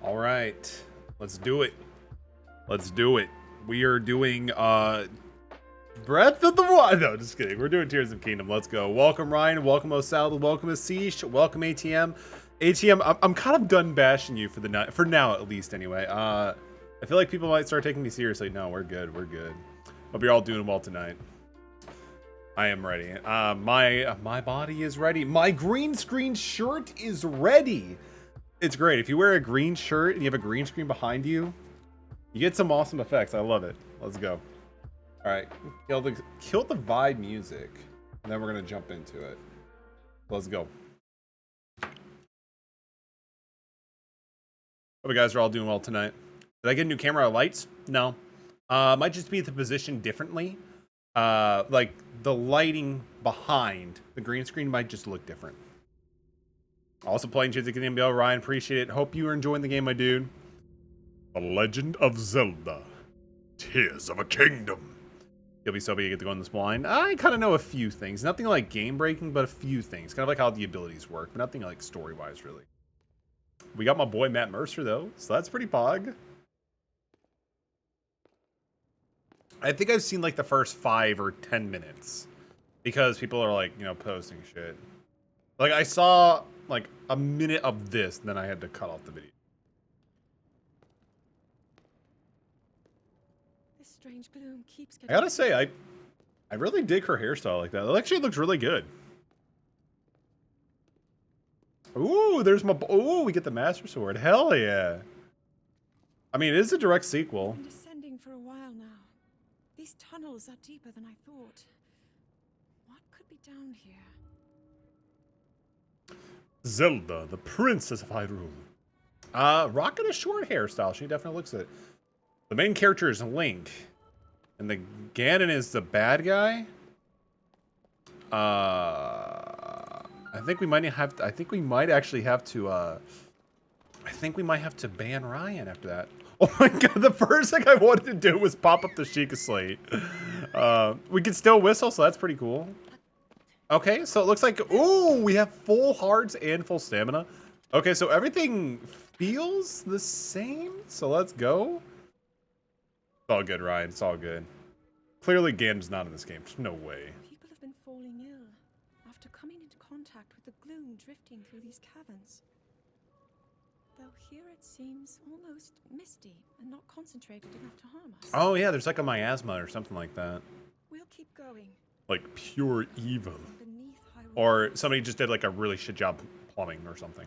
All right, let's do it. Let's do it. We are doing Breath of the Wild. No, just kidding. We're doing Tears of Kingdom. Let's go. Welcome Ryan. Welcome Osalda. Welcome Asish. Welcome ATM. ATM. I'm kind of done bashing you for the night, for now at least. Anyway. I feel like people might start taking me seriously. No, we're good. We're good. Hope you're all doing well tonight. I am ready. My body is ready. My green screen shirt is ready. It's great. If you wear a green shirt and you have a green screen behind you, you get some awesome effects. I love it. Let's go. All right, kill the vibe music, and then we're gonna jump into it. Let's go. Hope you guys are all doing well tonight. Did I get a new camera or lights? No. Might just be the position differently. Like the lighting behind the green screen might just look different. Also playing Tears of Kingdom, Ryan, appreciate it. Hope you are enjoying the game, my dude. The Legend of Zelda, Tears of a Kingdom. You'll be so big you get to go in this blind. I kind of know a few things. Nothing like game breaking, but a few things. Kind of like how the abilities work, but nothing like story wise, really. We got my boy Matt Mercer though, so that's pretty pog. I think I've seen like the first 5 or 10 minutes because people are like, you know, posting shit. Like I saw like a minute of this, and then I had to cut off the video. This strange gloom keeps I gotta say, I really dig her hairstyle like that. It actually looks really good. Ooh, there's my. Ooh, we get the Master Sword. Hell yeah. I mean, it is a direct sequel. I've been descending for a while now. These tunnels are deeper than I thought. What could be down here? Zelda, the Princess of Hyrule. Rocking a short hairstyle. She definitely looks it. The main character is Link, and the Ganon is the bad guy. I think we might have. I think we might actually have to. I think we might have to ban Ryan after that. Oh my god! The first thing I wanted to do was pop up the Sheikah Slate. We can still whistle, so that's pretty cool. Okay, so it looks like, ooh, we have full hearts and full stamina. Okay, so everything feels the same, so let's go. It's all good, Ryan, it's all good. Clearly Ganon's not in this game, no way. People have been falling ill after coming into contact with the gloom drifting through these caverns. Though here it seems almost misty and not concentrated enough to harm us. Oh yeah, there's like a miasma or something like that. We'll keep going. Like pure evil. Beneath Hyrule. Or somebody just did like a really shit job plumbing or something.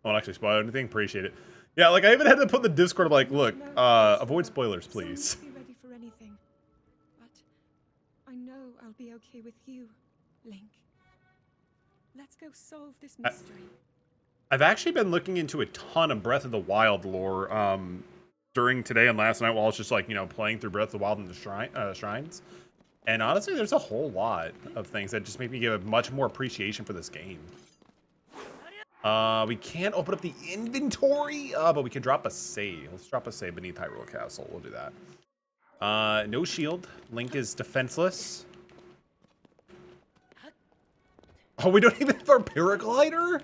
I won't actually spoil anything, appreciate it. Yeah, like I even had to put in the Discord, I'm like, look, avoid spoilers, please. Be ready for anything, but I know I'll be okay with you, Link. Let's go solve this mystery. I've actually been looking into a ton of Breath of the Wild lore during today and last night while I was just like, you know, playing through Breath of the Wild in the shrines. And honestly, there's a whole lot of things that just make me give a much more appreciation for this game. We can't open up the inventory, but we can drop a save. Let's drop a save beneath Hyrule Castle. We'll do that. No shield. Link is defenseless. Oh, we don't even have our paraglider?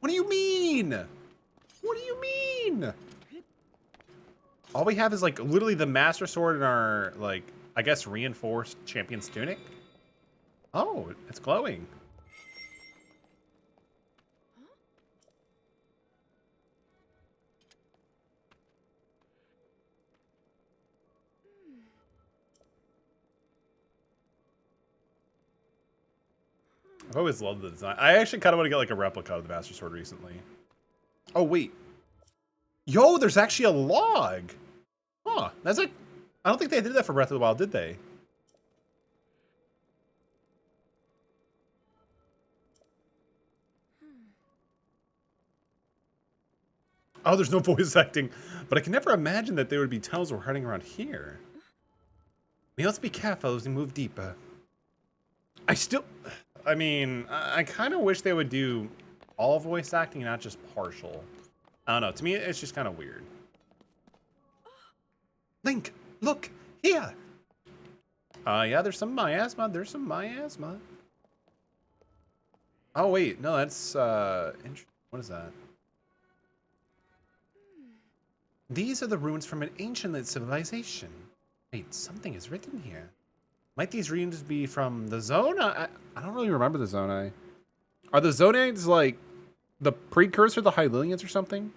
What do you mean? What do you mean? All we have is like literally the Master Sword and our like, I guess reinforced Champion's Tunic. Oh, it's glowing. I've always loved the design. I actually kind of want to get like a replica of the Master Sword recently. Oh, wait. Yo, there's actually a log. Huh. That's like, I don't think they did that for Breath of the Wild, did they? Oh, there's no voice acting. But I can never imagine that there would be tunnels we're hiding around here. We must be careful as we move deeper. I mean, I kind of wish they would do all voice acting, not just partial. I don't know. To me, it's just kind of weird. Link, look, here. Yeah, there's some miasma. There's some miasma. Oh, wait. No, that's, what is that? These are the ruins from an ancient civilization. Wait, something is written here. Might these ruins be from the Zonai? I don't really remember the Zonai. Are the Zonaites like the precursor to the Hylians or something?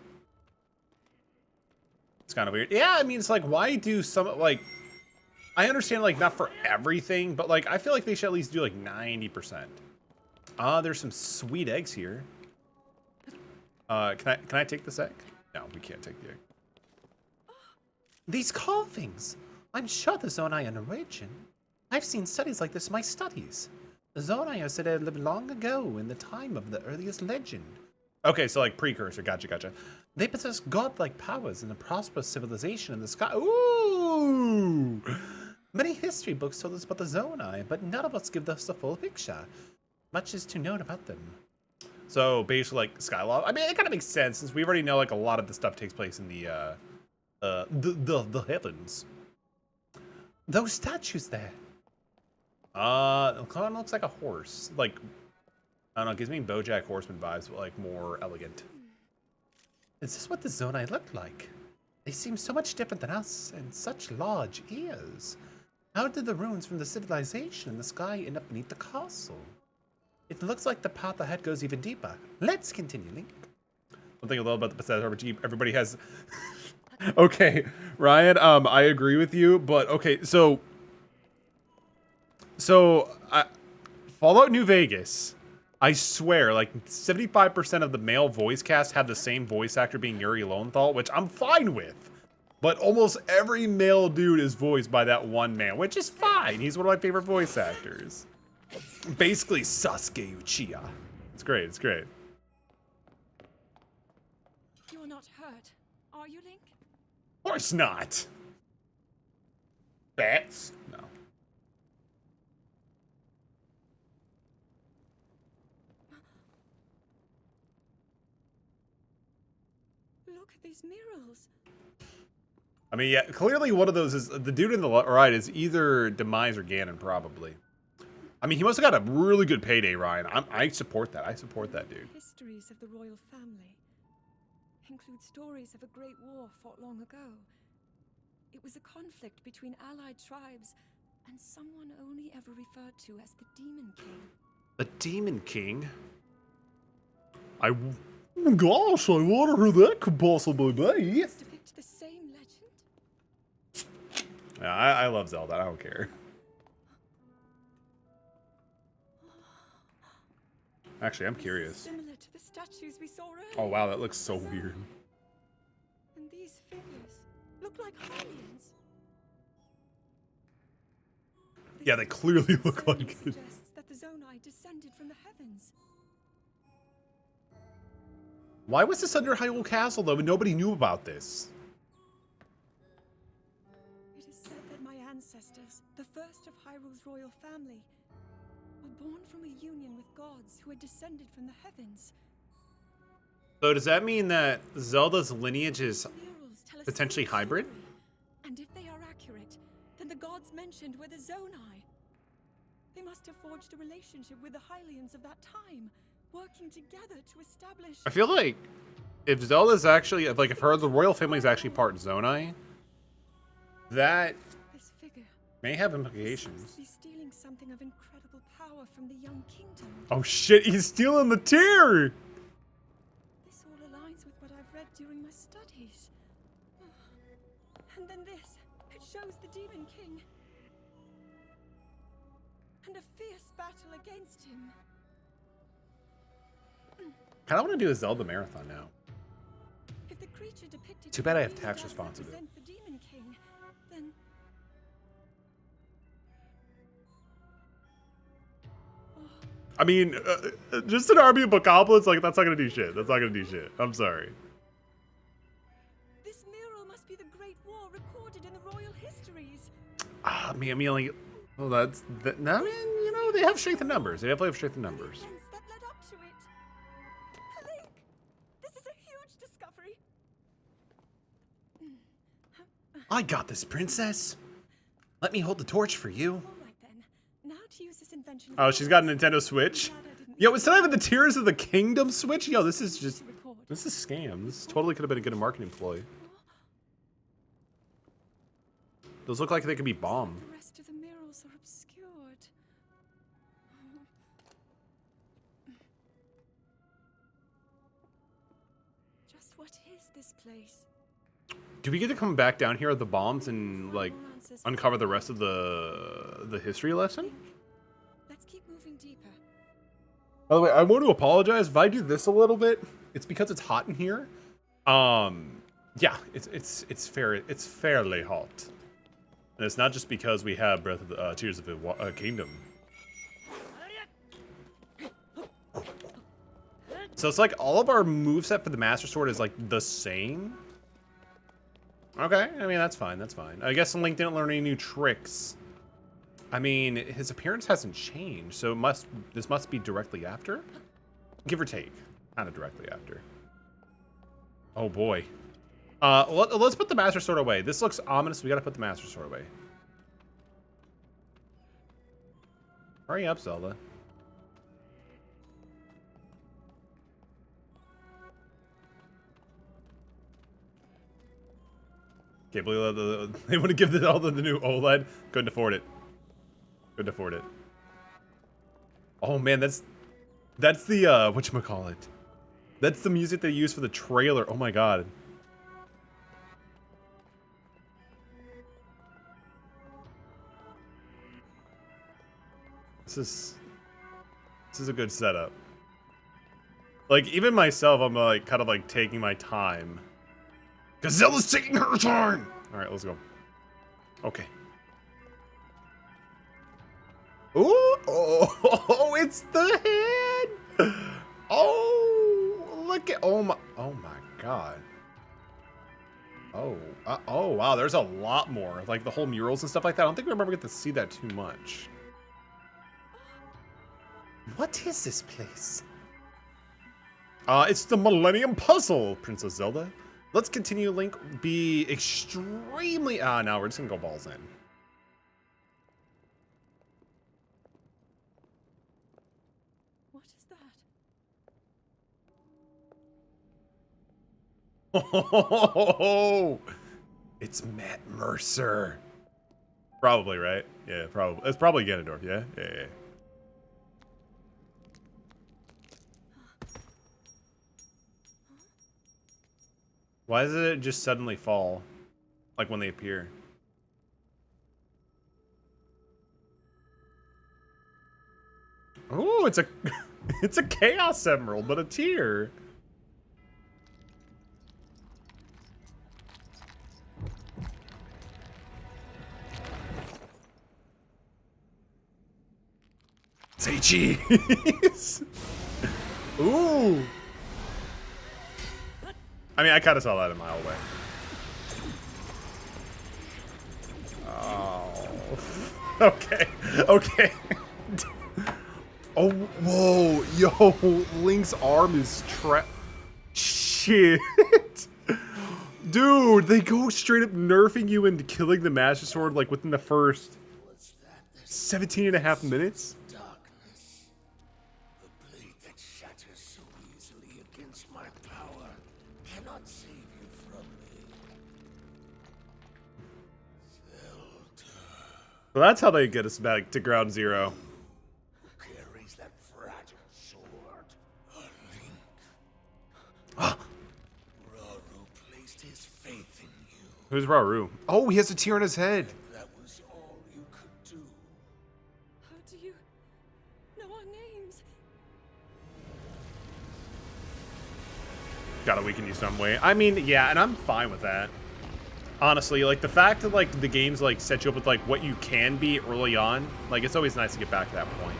It's kind of weird. Yeah, I mean, it's like, why do some, like, I understand, like, not for everything, but, like, I feel like they should at least do, like, 90%. There's some sweet eggs here. Can I take this egg? No, we can't take the egg. These carvings! I'm sure the Zonai are an origin. I've seen studies like this in my studies. The Zonai are said to have lived long ago in the time of the earliest legend. Okay, so like precursor, gotcha. They possess godlike powers and a prosperous civilization in the sky. Ooh! Many history books told us about the Zonai, but none of us give us the full picture. Much is to known about them. So basically like Skylaw. I mean, it kind of makes sense since we already know like a lot of the stuff takes place in the heavens. Those statues there. It kind of looks like a horse. Like, I don't know, it gives me BoJack Horseman vibes, but like more elegant. Is this what the Zonai look like? They seem so much different than us, and such large ears. How did the ruins from the civilization in the sky end up beneath the castle? It looks like the path ahead goes even deeper. Let's continue, Link. One thing I love about the Bethesda RPG, everybody has... Okay, Ryan, I agree with you, but okay, so Fallout New Vegas, I swear, like 75% of the male voice cast have the same voice actor being Yuri Lowenthal, which I'm fine with. But almost every male dude is voiced by that one man, which is fine. He's one of my favorite voice actors. Basically Sasuke Uchiha. It's great, it's great. You're not hurt, are you, Link? Of course not. Bats? No. Look at these murals. I mean, yeah, clearly one of those is, the dude in the right is either Demise or Ganon, probably. I mean, he must have got a really good payday, Ryan. I support that. I support that dude. Histories of the royal family include stories of a great war fought long ago. It was a conflict between allied tribes and someone only ever referred to as the Demon King. The Demon King? Gosh, I wonder who that could possibly be. Does depict the same legend? Yeah, I love Zelda. I don't care. Actually, I'm curious. Similar to the statues we saw earlier. Oh wow, that looks so weird. And these figures look like Hylians. Yeah, they clearly look like it. Suggests that the Zonai descended from the heavens. Why was this under Hyrule Castle though? And nobody knew about this. It is said that my ancestors, the first of Hyrule's royal family, were born from a union with gods who had descended from the heavens. So does that mean that Zelda's lineage is Murals tell a potentially similar hybrid? story. And if they are accurate, then the gods mentioned were the Zonai. They must have forged a relationship with the Hylians of that time, working together to establish... I feel like if Zelda's actually, like if the royal family is actually part Zonai, that This figure may have seems implications. to be stealing something of incredible power from the young kingdom. Oh shit, he's stealing the tear! This all aligns with what I've read during my studies. And then this, it shows the Demon King. And a fierce battle against him. Kinda wanna do a Zelda marathon now. If the creature depicted Too bad I here have really tax does responsibility. represent the Demon King, then I mean, just an army of bokoblins, like that's not gonna do shit. That's not gonna do shit. I'm sorry. this mural must be the Great War recorded in the royal histories. I mean, like, well, that's that. No, I mean, you know, they have strength in numbers. They definitely have strength in numbers. The events that led up to it. Link, this is a huge discovery. I got this, princess. Let me hold the torch for you. All right then. Now to use this invention. Oh, she's got a Nintendo Switch. Yo, instead of having the Tears of the Kingdom Switch, yo, this is just, this is scam. This totally could have been a good marketing ploy. Those look like they could be bomb. The rest of the murals are obscured. Just what is this place? Do we get to come back down here with the bombs and like uncover the rest of the history lesson? Let's keep moving deeper. By the way, I want to apologize if I do this a little bit. It's because it's hot in here. Yeah, it's fairly hot, and it's not just because we have Breath of the Tears of the Kingdom. So it's like all of our moveset for the Master Sword is like the same. Okay, I mean that's fine. That's fine. I guess Link didn't learn any new tricks. I mean, his appearance hasn't changed, so this must be directly after, give or take, kind of directly after. Oh boy. Let's put the Master Sword away. This looks ominous. We gotta put the Master Sword away. Hurry up, Zelda. Can't believe they want to give all the new OLED. Couldn't afford it. Couldn't afford it. Oh man, that's the whatchamacallit. That's the music they use for the trailer. Oh my god. This is a good setup. Like even myself, I'm like kind of like taking my time. Cause Zelda's taking her turn! Alright, let's go. Okay. Ooh! Oh, it's the head! Oh, look at, oh my god. Oh, wow, there's a lot more. Like the whole murals and stuff like that. I don't think we ever get to see that too much. What is this place? It's the Millennium Puzzle, Princess Zelda. Let's continue, Link. Be extremely... no, we're just gonna go balls in. What is that? Oh, it's Matt Mercer. Probably, right? Yeah, probably. It's probably Ganondorf, yeah? Yeah. Why does it just suddenly fall? Like when they appear? Oh, it's a it's a Chaos Emerald, but a tear. Say cheese. Ooh. I mean, I kind of saw that a mile away. Oh. Okay. Okay. Oh, whoa. Yo, Link's arm is shit. Dude, they go straight up nerfing you into killing the Master Sword like within the first 17 and a half minutes. Well, that's how they get us back to ground zero. Who carries that fragile sword? A Link. Rauru placed his faith in you. Who's Rauru? Oh, he has a tear on his head. That was all you could do. How do you know our names? Gotta weaken you some way. I mean, yeah, and I'm fine with that. Honestly, like the fact that like the games like set you up with like what you can be early on, like it's always nice to get back to that point.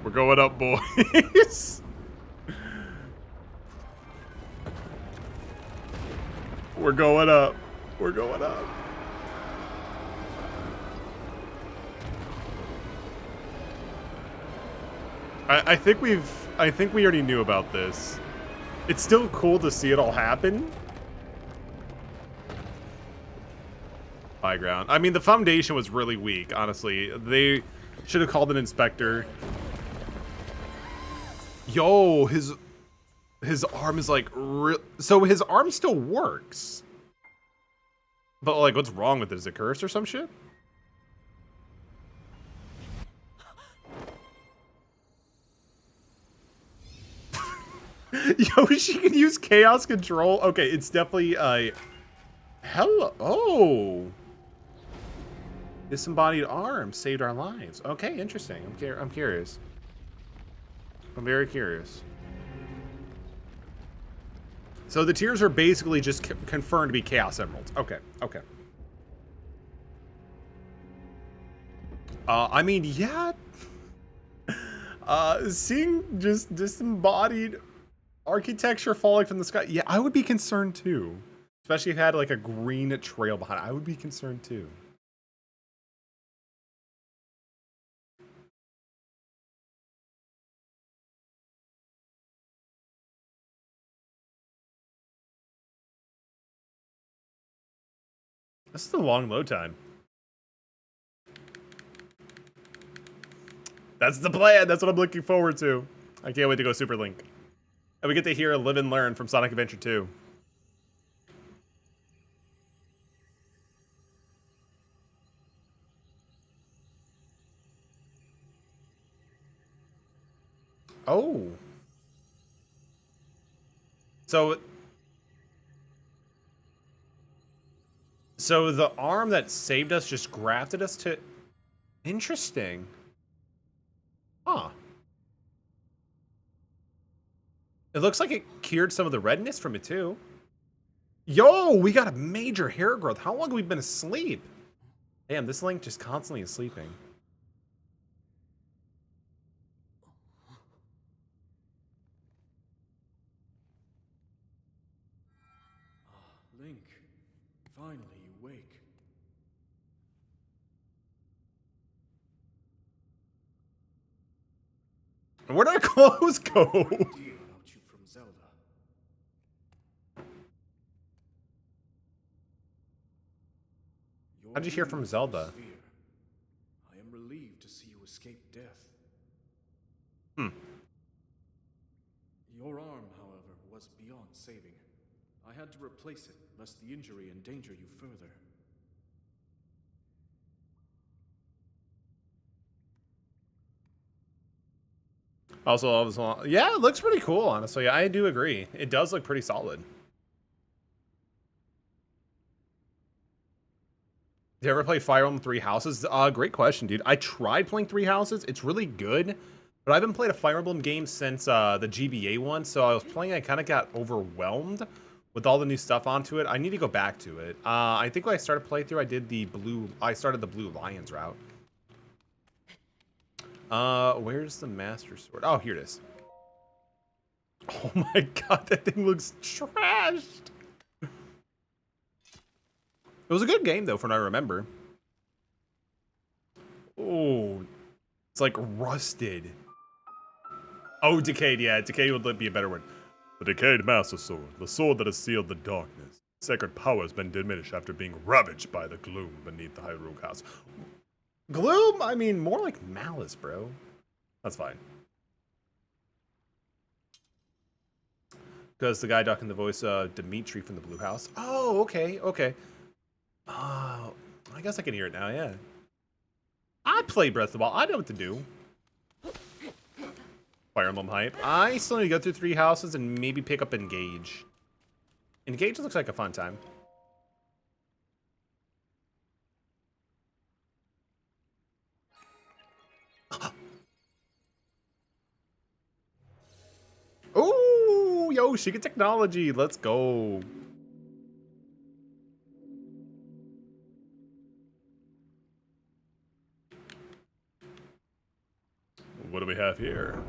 We're going up, boys. We're going up. We're going up. I think we already knew about this. It's still cool to see it all happen. High ground. I mean, the foundation was really weak, honestly. They should have called an inspector. Yo, his arm is like so his arm still works. But like, what's wrong with it? Is it cursed or some shit? Yo, she can use chaos control. Okay, it's definitely hello. Oh, disembodied arm saved our lives. Okay, interesting. I'm curious. I'm very curious. So the tears are basically just confirmed to be Chaos Emeralds. Okay, okay. I mean, yeah. Seeing just disembodied architecture falling from the sky, yeah, I would be concerned too. Especially if it had like a green trail behind it. I would be concerned too. This is a long load time. That's the plan. That's what I'm looking forward to. I can't wait to go Super Link. And we get to hear Live and Learn from Sonic Adventure 2. Oh. So the arm that saved us just grafted us to... Interesting. Huh. It looks like it cured some of the redness from it, too. Yo, we got a major hair growth. How long have we been asleep? Damn, this Link just constantly is sleeping. Link, finally you wake. Where'd our clothes go? Deal about you from Zelda. How'd you hear from Zelda? I am relieved to see you escape death. Your arm, however, was beyond saving. I had to replace it, lest the injury endanger you further. Also, yeah, it looks pretty cool, honestly. I do agree. It does look pretty solid. Did you ever play Fire Emblem Three Houses? Great question, dude. I tried playing Three Houses. It's really good, but I haven't played a Fire Emblem game since the GBA one, so I was playing, I kind of got overwhelmed with all the new stuff onto it. I need to go back to it. I think when I started playthrough, I started the Blue Lions route. Where's the Master Sword? Oh, here it is. Oh my god, that thing looks trashed. It was a good game, though, from what I remember. Oh, it's like rusted. Oh, decayed, yeah, decayed would be a better word. The decayed Master Sword, the sword that has sealed the darkness. Sacred power has been diminished after being ravaged by the gloom beneath the Hyrule Castle. Gloom? I mean, more like malice, bro. That's fine. Because the guy ducking the voice, Dimitri from the Blue House. Oh, okay, okay. I guess I can hear it now, yeah. I play Breath of the Wild. I know what to do. Fire Emblem hype. I still need to go through Three Houses and maybe pick up Engage. Engage looks like a fun time. Ooh, yo, Sheikah technology. Let's go. What do we have here?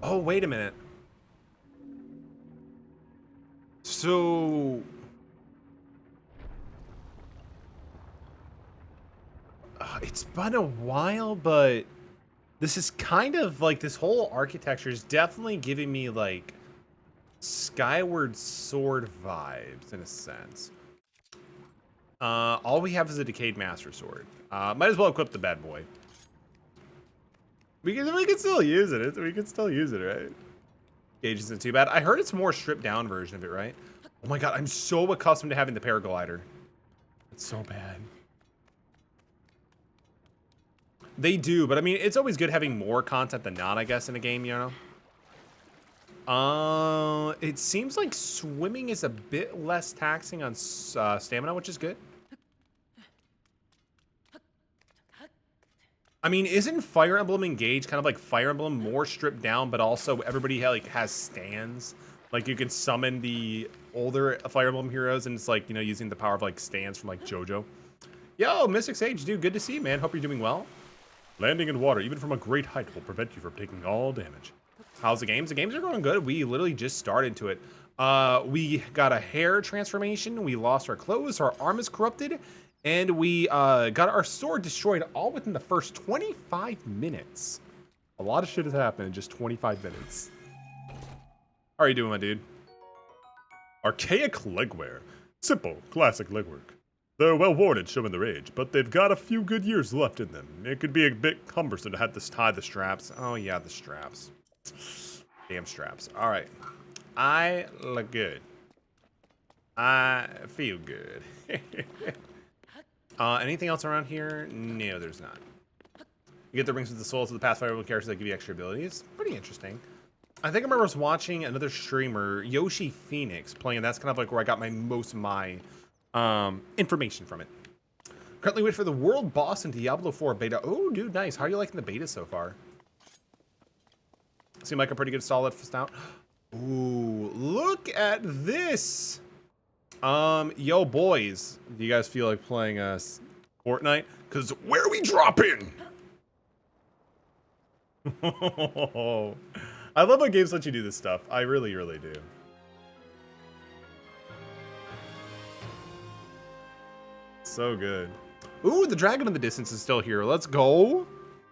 Oh, wait a minute. So... it's been a while, but this is kind of like, this whole architecture is definitely giving me like Skyward Sword vibes in a sense. All we have is a decayed Master Sword. Might as well equip the bad boy. We can still use it. We can still use it, right? Gauge isn't too bad. I heard it's a more stripped down version of it, right? Oh my god, I'm so accustomed to having the paraglider. It's so bad. They do, but I mean, it's always good having more content than not, I guess, in a game, you know? It seems like swimming is a bit less taxing on stamina, which is good. I mean, isn't Fire Emblem Engage kind of like Fire Emblem, more stripped down, but also everybody like has stands? Like you can summon the older Fire Emblem heroes, and it's like, you know, using the power of like stands from like JoJo. Yo, Mystic Sage, dude, good to see you, man. Hope you're doing well. Landing in water, even from a great height, will prevent you from taking all damage. How's the games? The games are going good. We literally just started to it. We got a hair transformation. We lost our clothes. Our arm is corrupted. And we got our sword destroyed all within the first 25 minutes. A lot of shit has happened in just 25 minutes. How are you doing, my dude? Archaic legwear. Simple, classic legwork. They're well worn and showing their age, but they've got a few good years left in them. It could be a bit cumbersome to have to tie the straps. Oh yeah, the straps. Damn straps. Alright. I look good. I feel good. Anything else around here? No, there's not. You get the rings with the souls of the past Fire Emblem characters that give you extra abilities. Pretty interesting. I think I remember I was watching another streamer, Yoshi Phoenix, playing, and that's kind of like where I got most of my information from it. Currently wait for the world boss in Diablo 4 beta. Oh, dude, nice. How are you liking the beta so far? Seem like a pretty good solid stout. Ooh, look at this. Yo, boys, do you guys feel like playing Fortnite? Cause where are we dropping? I love when games let you do this stuff. I really, really do. So good. Ooh, the dragon in the distance is still here. Let's go.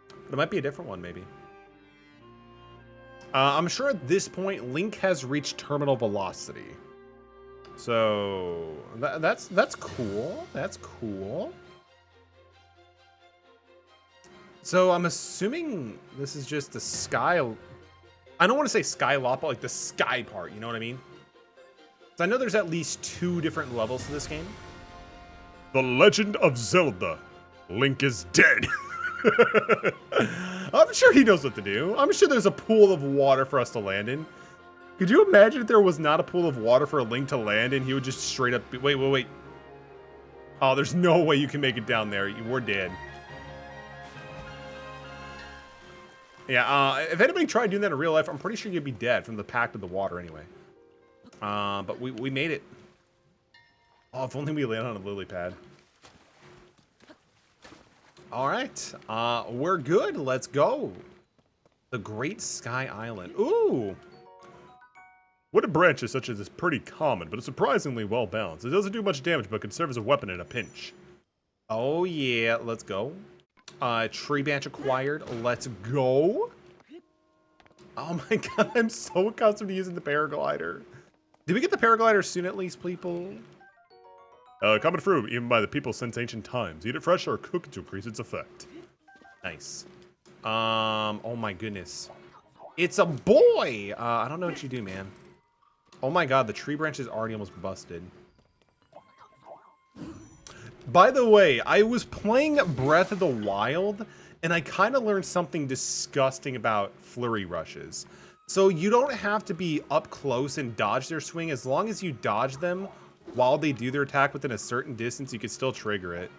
But it might be a different one, maybe. I'm sure at this point, Link has reached terminal velocity. So that's cool. That's cool. So I'm assuming this is just the sky. I don't want to say sky lot, but like the sky part. You know what I mean? So I know there's at least 2 different levels to this game. The Legend of Zelda. Link is dead. I'm sure he knows what to do. I'm sure there's a pool of water for us to land in. Could you imagine if there was not a pool of water for a Link to land in? He would just straight up... Wait. Oh, there's no way you can make it down there. We're dead. Yeah, if anybody tried doing that in real life, I'm pretty sure you'd be dead from the pact of the water anyway. But we made it. Oh, if only we land on a lily pad. All right, we're good. Let's go. The Great Sky Island. Ooh. Wooded branches such as this pretty common, but it's surprisingly well balanced. It doesn't do much damage, but can serve as a weapon in a pinch. Oh yeah, let's go. Tree branch acquired. Let's go. Oh my god, I'm so accustomed to using the paraglider. Did we get the paraglider soon at least, people? Common fruit, even by the people since ancient times. Eat it fresh or cook it to increase its effect. Nice. Oh my goodness. It's a boy! I don't know what you do, man. Oh my god, the tree branch is already almost busted. By the way, I was playing Breath of the Wild, and I kind of learned something disgusting about flurry rushes. So you don't have to be up close and dodge their swing. As long as you dodge them while they do their attack within a certain distance, you can still trigger it.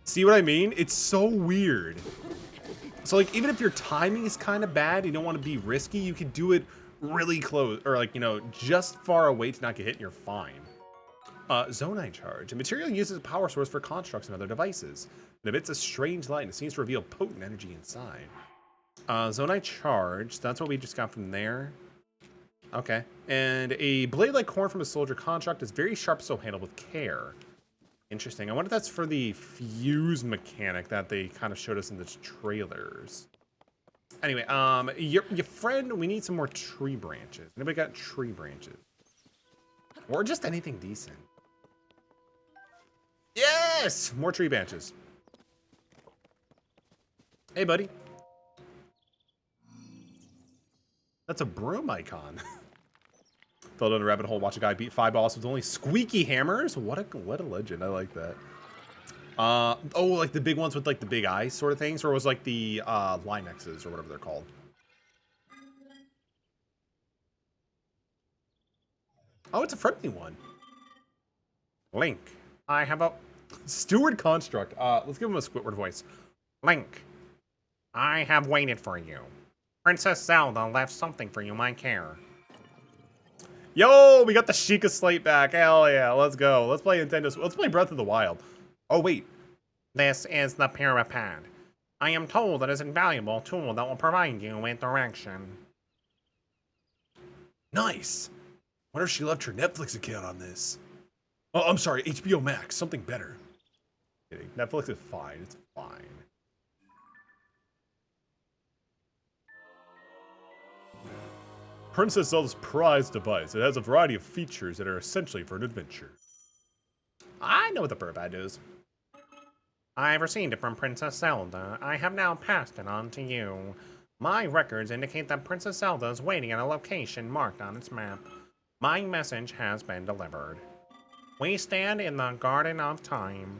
See what I mean? It's so weird. So like, even if your timing is kind of bad, you don't want to be risky, you can do it really close, or like, you know, just far away to not get hit and you're fine. Zonai charge. A material uses a power source for constructs and other devices. It emits a strange light and it seems to reveal potent energy inside. Zonai charge. That's what we just got from there. Okay. And a blade like horn from a soldier construct is very sharp, so handled with care. Interesting. I wonder if that's for the fuse mechanic that they kind of showed us in the trailers. Anyway, your friend, we need some more tree branches. Anybody got tree branches? Or just anything decent. Yes! More tree branches. Hey, buddy. That's a broom icon. Fell down a rabbit hole, watch a guy beat 5 bosses with only squeaky hammers. What a legend. I like that. Oh, like the big ones with like the big eyes sort of things, or was like the Linexes or whatever they're called. Oh, it's a friendly one. Link, I have a steward construct. Let's give him a Squidward voice. Link, I have waited for you. Princess Zelda left something for you, my care. Yo, we got the Sheikah Slate back. Hell yeah, let's go. Let's play Nintendo. Let's play Breath of the Wild. Oh, wait. This is the Pyrapad. I am told it is an invaluable tool that will provide you with direction. Nice. Wonder if she left her Netflix account on this. Oh, I'm sorry, HBO Max. Something better. Kidding. Netflix is fine. It's fine. Princess Zelda's prized device. It has a variety of features that are essentially for an adventure. I know what the Pyrapad is. I've received it from Princess Zelda. I have now passed it on to you. My records indicate that Princess Zelda is waiting at a location marked on its map. My message has been delivered. We stand in the Garden of Time.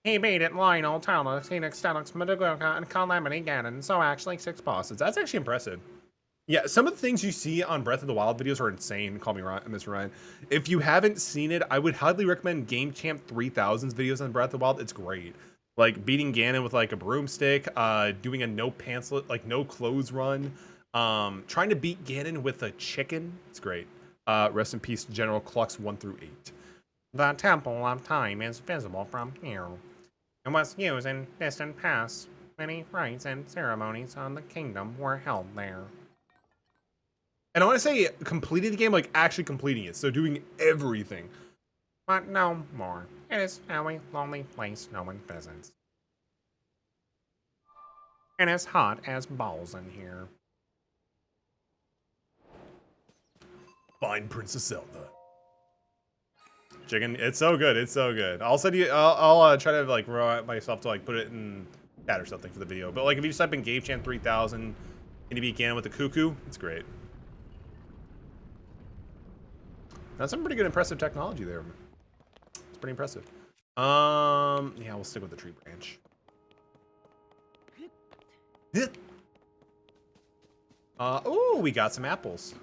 He beat it Lionel, Talus, Phoenix, Stelix, Medugoka, and Calamity Ganon, so actually 6 bosses. That's actually impressive. Yeah, some of the things you see on Breath of the Wild videos are insane. Call me Ryan, Mr. Ryan. If you haven't seen it, I would highly recommend Game Champ 3000's videos on Breath of the Wild. It's great. Like beating Ganon with like a broomstick, doing a no pantsless, like no clothes run, trying to beat Ganon with a chicken. It's great. Rest in peace, General Clux 1 through 8. The Temple of Time is visible from here. It was used in distant past. Many rites and ceremonies on the kingdom were held there. And I want to say completing the game, like actually completing it. So doing everything. But no more. It is now a lonely place no one visits. It is hot as balls in here. Find Princess Zelda. Chicken, it's so good. It's so good. I'll send you. I'll try to like write myself to like put it in chat or something for the video. But like if you just type in Game Champ 3000 and you begin with the cuckoo, it's great. That's some pretty good impressive technology there. It's pretty impressive. Yeah, we'll stick with the tree branch. Oh, we got some apples.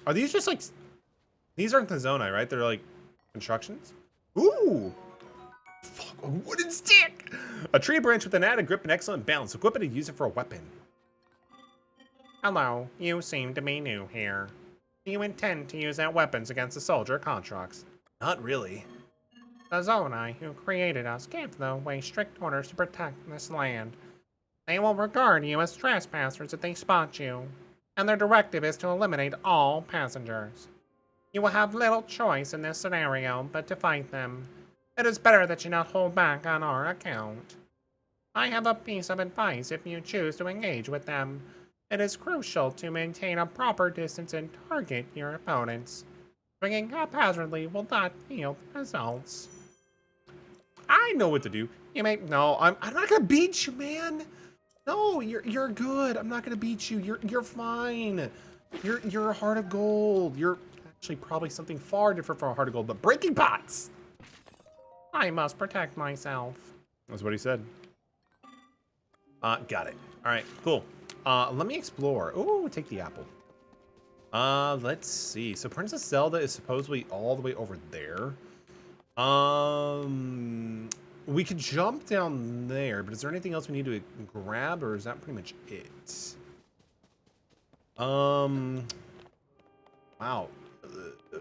Are these just like... These aren't the Zonai, right? They're like constructions? Ooh! Fuck, a wooden stick! A tree branch with an added grip and excellent balance. Equip it and use it for a weapon. Hello, you seem to be new here. Do you intend to use that weapons against the soldier constructs? Not really. The Zonai who created us gave the way strict orders to protect this land. They will regard you as trespassers if they spot you, and their directive is to eliminate all passengers. You will have little choice in this scenario but to fight them. It is better that you not hold back on our account. I have a piece of advice if you choose to engage with them. It is crucial to maintain a proper distance and target your opponents. Swinging haphazardly will not yield results. I know what to do. You may no. I'm not gonna beat you, man. No, you're good. I'm not gonna beat you. You're fine. You're a heart of gold. You're actually probably something far different from a heart of gold, but breaking pots. I must protect myself. That's what he said. Got it. All right, cool. Let me explore. Oh, take the apple. Let's see. So Princess Zelda is supposedly all the way over there. We could jump down there, but is there anything else we need to grab, or is that pretty much it? Wow.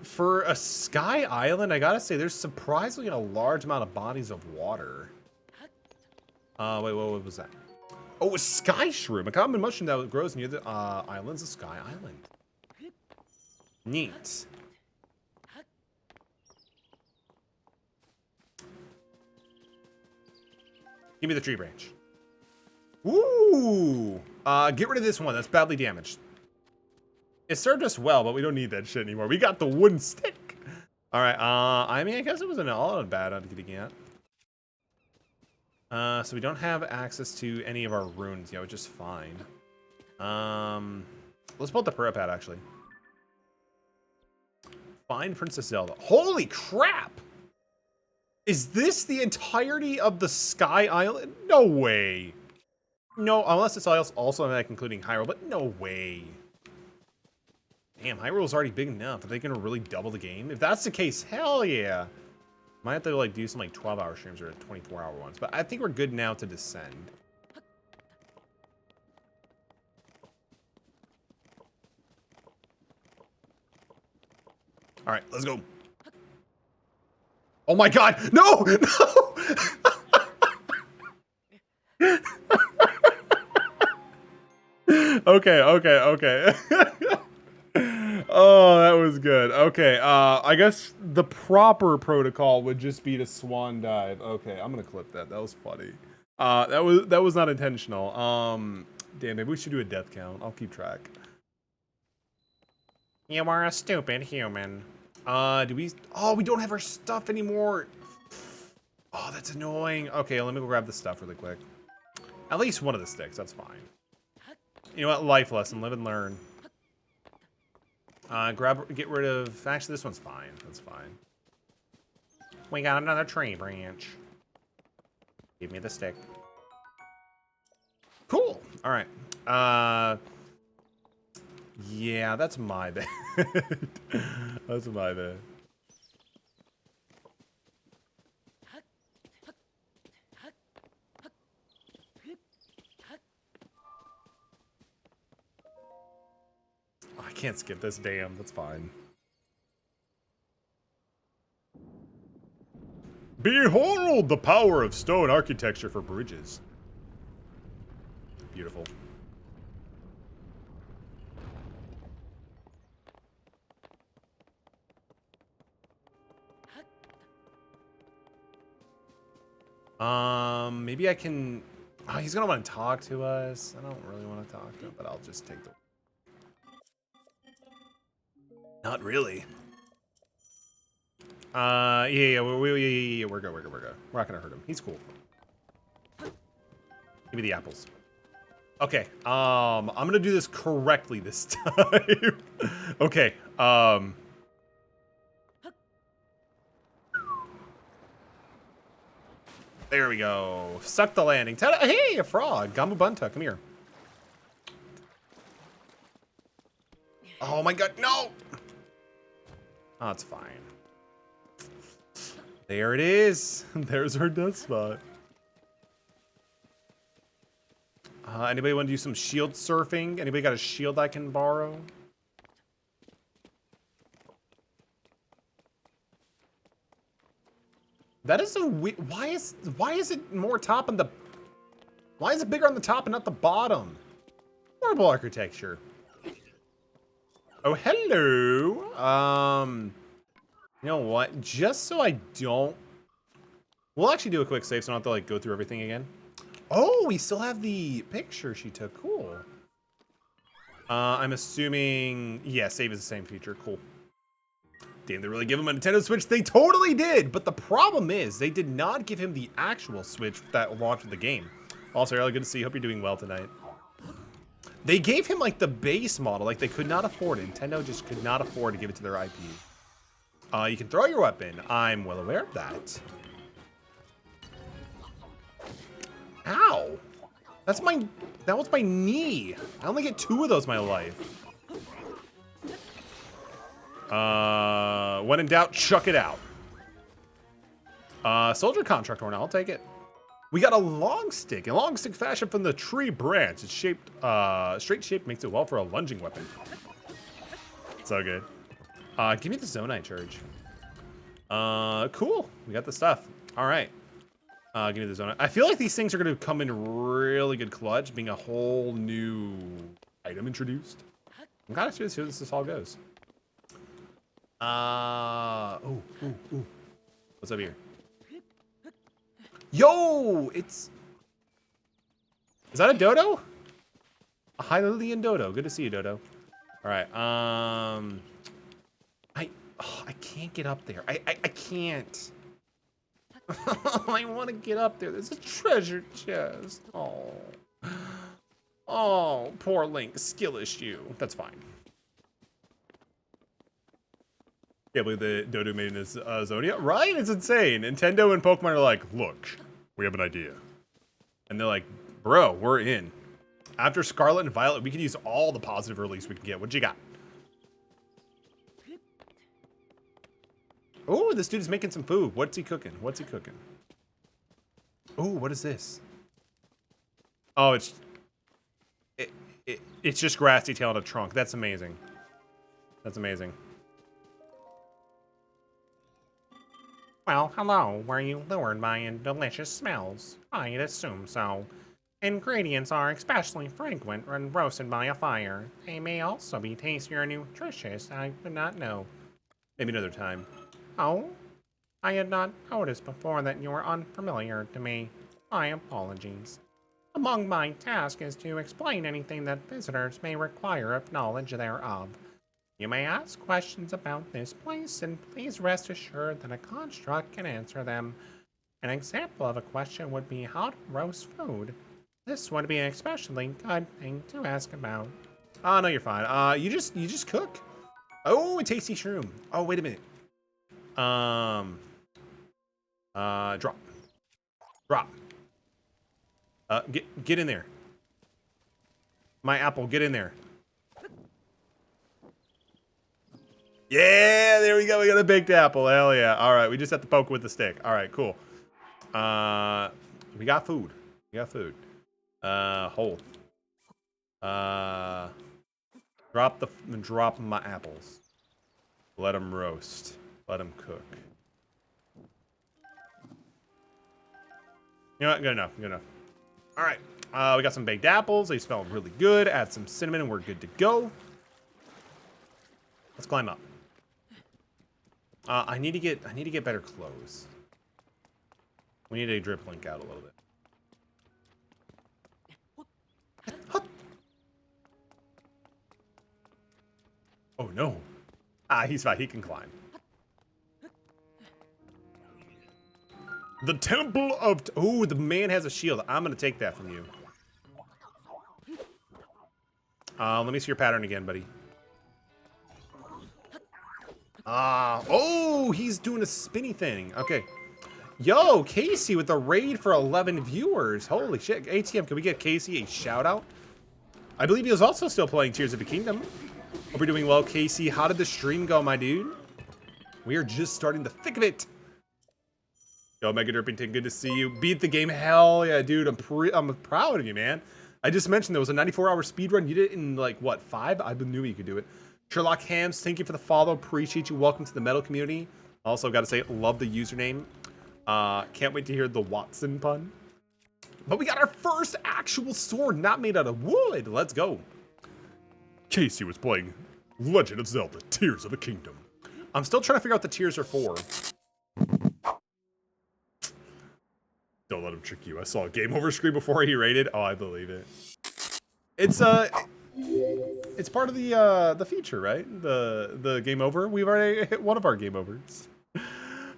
For a sky island, I gotta say, there's surprisingly a large amount of bodies of water. Wait, what was that? Oh, a sky shroom, a common mushroom that grows near the islands of Sky Island. Neat. Give me the tree branch. Ooh! Get rid of this one, that's badly damaged. It served us well, but we don't need that shit anymore. We got the wooden stick! Alright, I mean, I guess it wasn't all bad at getting at. So we don't have access to any of our runes yet, which is fine. Let's pull up the prayer pad, actually. Find Princess Zelda. Holy crap! Is this the entirety of the Sky Island? No way. No, unless it's also like including Hyrule, but no way. Damn, Hyrule's already big enough. Are they gonna really double the game? If that's the case, hell yeah. Might have to like do some like 12-hour streams or 24-hour ones, but I think we're good now to descend. All right, let's go. Oh my God, no, no. Okay. Oh, that was good. Okay, I guess the proper protocol would just be to swan dive. Okay, I'm gonna clip that. That was funny. That was not intentional. Damn, maybe we should do a death count. I'll keep track. You are a stupid human. Do we? Oh, we don't have our stuff anymore. Oh, that's annoying. Okay, let me go grab the stuff really quick. At least one of the sticks. That's fine. You know what? Life lesson. Live and learn. Get rid of. Actually, this one's fine. That's fine. We got another tree branch. Give me the stick. Cool. All right. Yeah, that's my bad. That's my bad. I can't skip this. Damn, that's fine. Behold the power of stone architecture for bridges. Beautiful. Maybe I can. Oh, he's gonna want to talk to us. I don't really want to talk to him, but I'll just take the. Not really. Yeah, we're good. We're not gonna hurt him. He's cool. Give me the apples. Okay. I'm gonna do this correctly this time. Okay. There we go. Suck the landing. Hey, a frog. Gamubunta, come here. Oh my God, no! Oh, it's fine. There it is. There's our death spot. Anybody want to do some shield surfing? Anybody got a shield I can borrow? That is a why is it more top on the? Why is it bigger on the top and not the bottom? Horrible architecture. Oh, hello. You know what? Just so I don't... We'll actually do a quick save so I don't have to, like, go through everything again. Oh, we still have the picture she took. Cool. I'm assuming... Yeah, save is the same feature. Cool. Damn, they really give him a Nintendo Switch? They totally did! But the problem is, they did not give him the actual Switch that launched the game. Also, really good to see you. Hope you're doing well tonight. They gave him, like, the base model. Like, they could not afford it. Nintendo just could not afford to give it to their IP. You can throw your weapon. I'm well aware of that. Ow! That was my knee. I only get 2 of those in my life. When in doubt, chuck it out. Soldier contract horn, I'll take it. We got a long stick. A long stick fashioned from the tree branch. It's shaped, straight shape makes it well for a lunging weapon. So good. Give me the Zonite charge. Cool. We got the stuff. All right. Give me the Zonite. I feel like these things are going to come in really good clutch, being a whole new item introduced. I'm kind of curious how this all goes. Ooh. What's up here? Yo, is that a dodo? A Hylian dodo. Good to see you, dodo. All right. I can't get up there. I can't. I want to get up there. There's a treasure chest. Oh. Oh, poor Link. Skill issue. That's fine. Can't believe the Dodo made this Zodia. Right? It's insane. Nintendo and Pokemon are like, look, we have an idea. And they're like, bro, we're in. After Scarlet and Violet, we can use all the positive release we can get. What you got? Oh, this dude is making some food. What's he cooking? What's he cooking? Oh, what is this? Oh, it's just grassy tail and a trunk. That's amazing. That's amazing. Well, hello. Were you lured by delicious smells? I'd assume so. Ingredients are especially fragrant when roasted by a fire. They may also be tastier and nutritious. I would not know. Maybe another time. Oh? I had not noticed before that you were unfamiliar to me. My apologies. Among my tasks is to explain anything that visitors may require of knowledge thereof. You may ask questions about this place, and please rest assured that a construct can answer them. An example of a question would be how to roast food. This would be an especially good thing to ask about. Oh, no, you're fine. You just cook. Oh, a tasty shroom. Oh, wait a minute. Drop. Drop. Get in there. My apple, get in there. Yeah, there we go. We got a baked apple. Hell yeah. All right, we just have to poke with the stick. All right, cool. We got food. We got food. Hold. Drop my apples. Let them roast. Let them cook. You know what? Good enough. Good enough. All right. We got some baked apples. They smell really good. Add some cinnamon, and we're good to go. Let's climb up. I need to get better clothes. We need to drip Link out a little bit. Oh no. He's fine. He can climb. The Temple of... Oh, the man has a shield. I'm going to take that from you. Let me see your pattern again, buddy. Oh, he's doing a spinny thing. Okay. Yo, Casey with the raid for 11 viewers. Holy shit. ATM, can we get Casey a shout out? I believe he was also still playing Tears of the Kingdom. Hope you're doing well, Casey. How did the stream go, my dude? We are just starting the thick of it. Yo, Mega Derpington, good to see you. Beat the game. Hell yeah, dude. I'm proud of you, man. I just mentioned there was a 94-hour speedrun. You did it in, like, what, 5? I knew you could do it. Sherlock Hams, thank you for the follow. Appreciate you. Welcome to the metal community. Also, got to say, love the username. Can't wait to hear the Watson pun. But we got our first actual sword, not made out of wood. Let's go. Casey was playing Legend of Zelda, Tears of the Kingdom. I'm still trying to figure out what the tears are for. Don't let him trick you. I saw a game over screen before he rated. Oh, I believe it. It's part of the feature, right? The game over. We've already hit one of our game overs.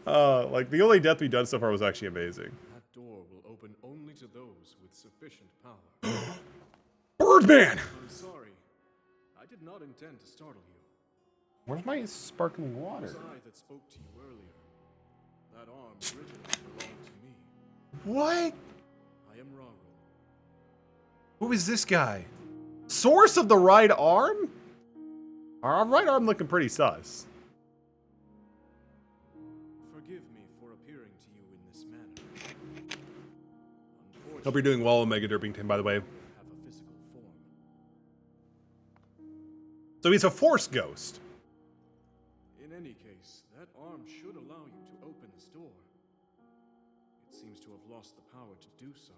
Like the only death we've done so far was actually amazing. That door will open only to those with sufficient power. Birdman! I'm sorry. I did not intend to startle you. Where's my sparkling It water? was I that spoke to you earlier. That arm originally belonged to me. What? I am Raru. Who is this guy? Source of the right arm? Our right arm looking pretty sus. Forgive me for appearing to you in this manner. Hope you're doing well, Omega Derpington, by the way. Have a physical form. So he's a force ghost. In any case, that arm should allow you to open this door. It seems to have lost the power to do so.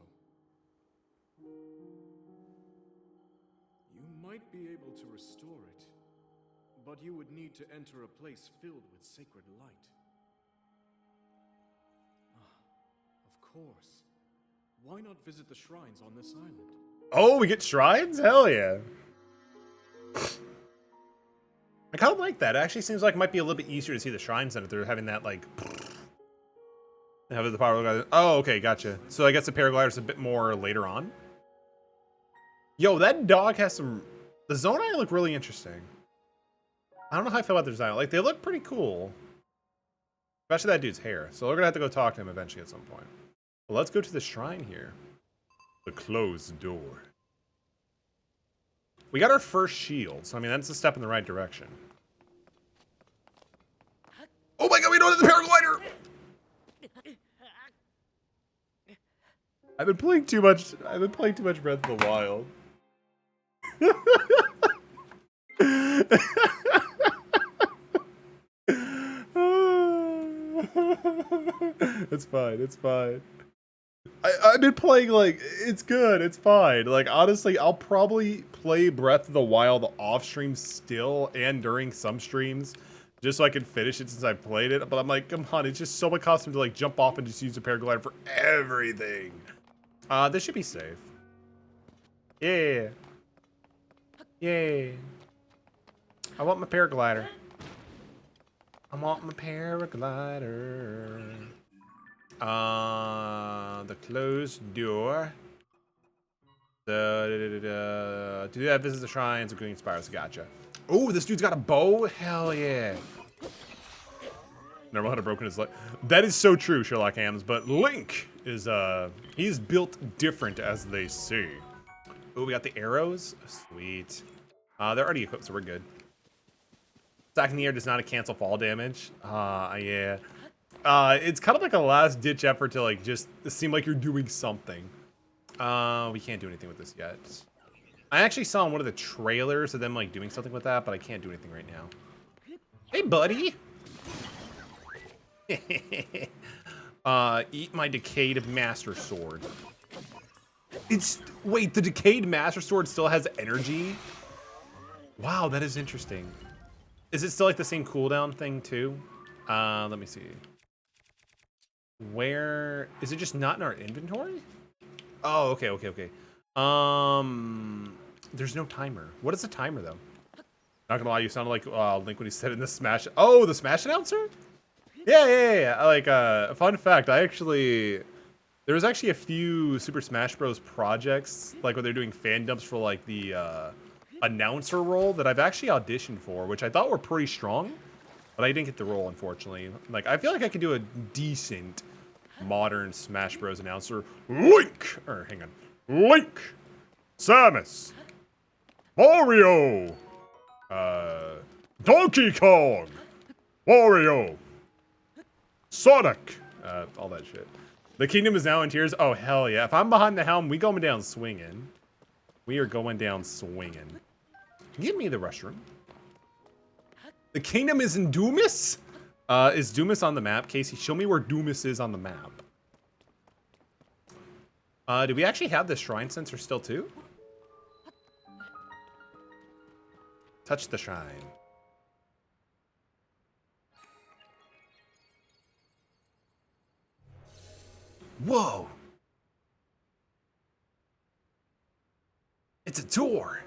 You might be able to restore it, but you would need to enter a place filled with sacred light. Of course. Why not visit the shrines on this island? Oh, we get shrines? Hell yeah. I kind of like that. It actually seems like it might be a little bit easier to see the shrines than if they're having that, like Have the paraglider. Oh, okay, gotcha. So I guess the paraglider's a bit more later on. Yo, that dog has some. The Zonai look really interesting. I don't know how I feel about the design. Like, they look pretty cool. Especially that dude's hair. So we're gonna have to go talk to him eventually at some point. But let's go to the shrine here. The closed door. We got our first shield, so I mean that's a step in the right direction. Oh my god, we don't have the paraglider! I've been playing too much Breath of the Wild. It's fine, it's fine. I've been playing, like, it's good, it's fine. Like, honestly, I'll probably play Breath of the Wild off stream still and during some streams, just so I can finish it since I've played it. But I'm like, come on, it's just so accustomed to, like, jump off and just use a paraglider for everything. This should be safe. Yeah. Yay. I want my paraglider. I want my paraglider. The closed door. To do that, visit the shrines, including spires. Gotcha. Oh, this dude's got a bow? Hell yeah. Never had a broken his leg. That is so true, Sherlock Hams, but Link is, he's built different, as they say. Oh, we got the arrows. Sweet. They're already equipped, so we're good. Stacking the air does not cancel fall damage. Yeah. It's kind of like a last-ditch effort to, like, just seem like you're doing something. We can't do anything with this yet. I actually saw in one of the trailers of them, like, doing something with that, but I can't do anything right now. Hey, buddy! Eat my decayed master sword. Wait, the decayed master sword still has energy? Wow, that is interesting. Is it still like the same cooldown thing too? Let me see. Where is it? Just not in our inventory? Oh, okay. There's no timer. What is the timer though? Not gonna lie, you sounded like Link when he said it in the Smash. Oh, the Smash announcer? Yeah. Like, fun fact, there was actually a few Super Smash Bros. Projects, like when they're doing fan dubs for like the announcer role that I've actually auditioned for, which I thought were pretty strong, but I didn't get the role, unfortunately. Like, I feel like I could do a decent modern Smash Bros. Announcer. Link! Samus! Mario! Donkey Kong! Wario! Sonic! All that shit. The kingdom is now in tears. Oh, hell yeah. If I'm behind the helm, we going down swinging. We are going down swinging. Give me the restroom. The kingdom is in Doomis? Is Doomis on the map? Casey, show me where Doomis is on the map. Do we actually have the shrine sensor still too? Touch the shrine. Whoa! It's a door!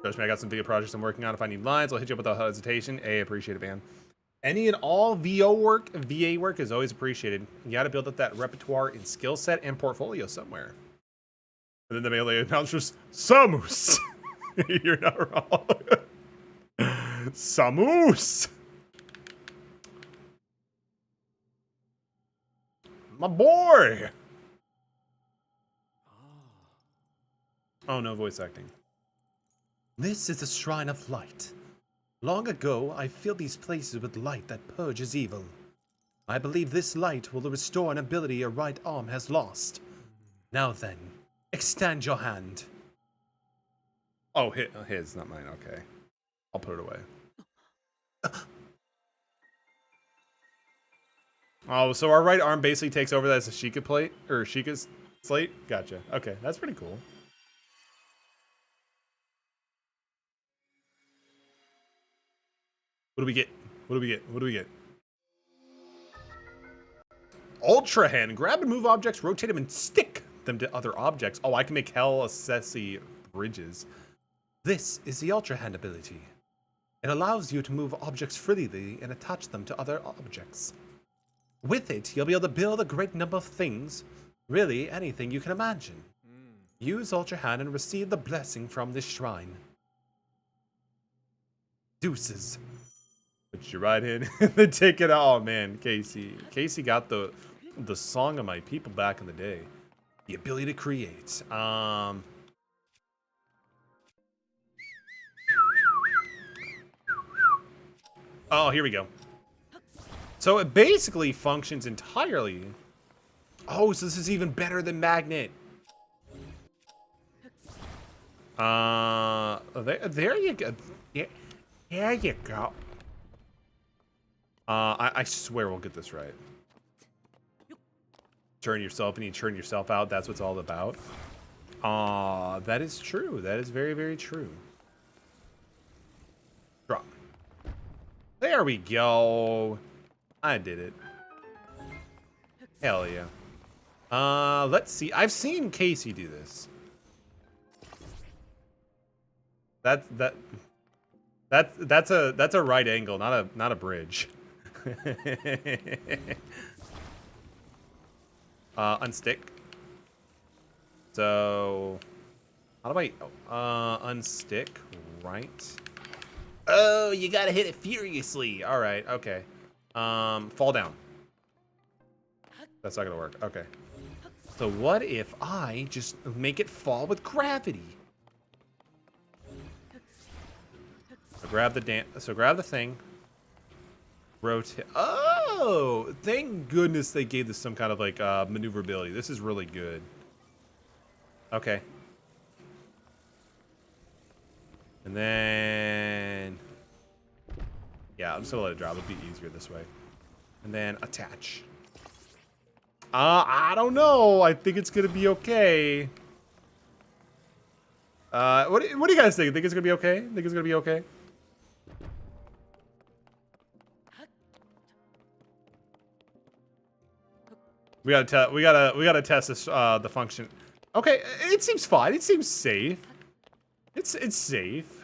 Trust me, I got some big projects I'm working on. If I need lines, I'll hit you up without hesitation. Hey, appreciate it, man. Any and all VA work is always appreciated. You gotta build up that repertoire and skill set and portfolio somewhere. And then the melee announcers, Samus! You're not wrong. Samus! My boy! Oh, no voice acting. This is the Shrine of Light. Long ago, I filled these places with light that purges evil. I believe this light will restore an ability your right arm has lost. Now then, extend your hand. Oh, his, not mine, okay. I'll put it away. Oh, so our right arm basically takes over that as a Sheikah plate, or Sheikah's slate? Gotcha. Okay, that's pretty cool. What do we get? What do we get? Ultra Hand. Grab and move objects, rotate them, and stick them to other objects. Oh, I can make hell accessy bridges. This is the Ultra Hand ability. It allows you to move objects freely and attach them to other objects. With it, you'll be able to build a great number of things. Really, anything you can imagine. Use Ultra Hand and receive the blessing from this shrine. Deuces. Put your right hand in the ticket. Oh man, Casey. Casey got the song of my people back in the day. The ability to create. Oh, here we go. So it basically functions entirely. Oh, so this is even better than Magnet. There you go. Yeah, there you go. I swear we'll get this right. Turn yourself and you turn yourself out. That's what it's all about. That is true. That is very, very true. Drop. There we go. I did it. Hell yeah. Let's see. I've seen Casey do this. That's a right angle, not a bridge. Unstick. So how do I unstick? Right. Oh, you gotta hit it furiously. All right. Okay. Fall down. That's not gonna work. Okay. So what if I just make it fall with gravity? So grab the thing. Rotate. Oh, thank goodness they gave this some kind of like maneuverability. This is really good. Okay. And then, yeah, I'm just gonna let it drop. It'll be easier this way. And then attach. I don't know. I think it's gonna be okay. What do you guys think? Think it's gonna be okay? Think it's gonna be okay? We gotta test this the function. Okay, it seems fine. It seems safe. It's safe.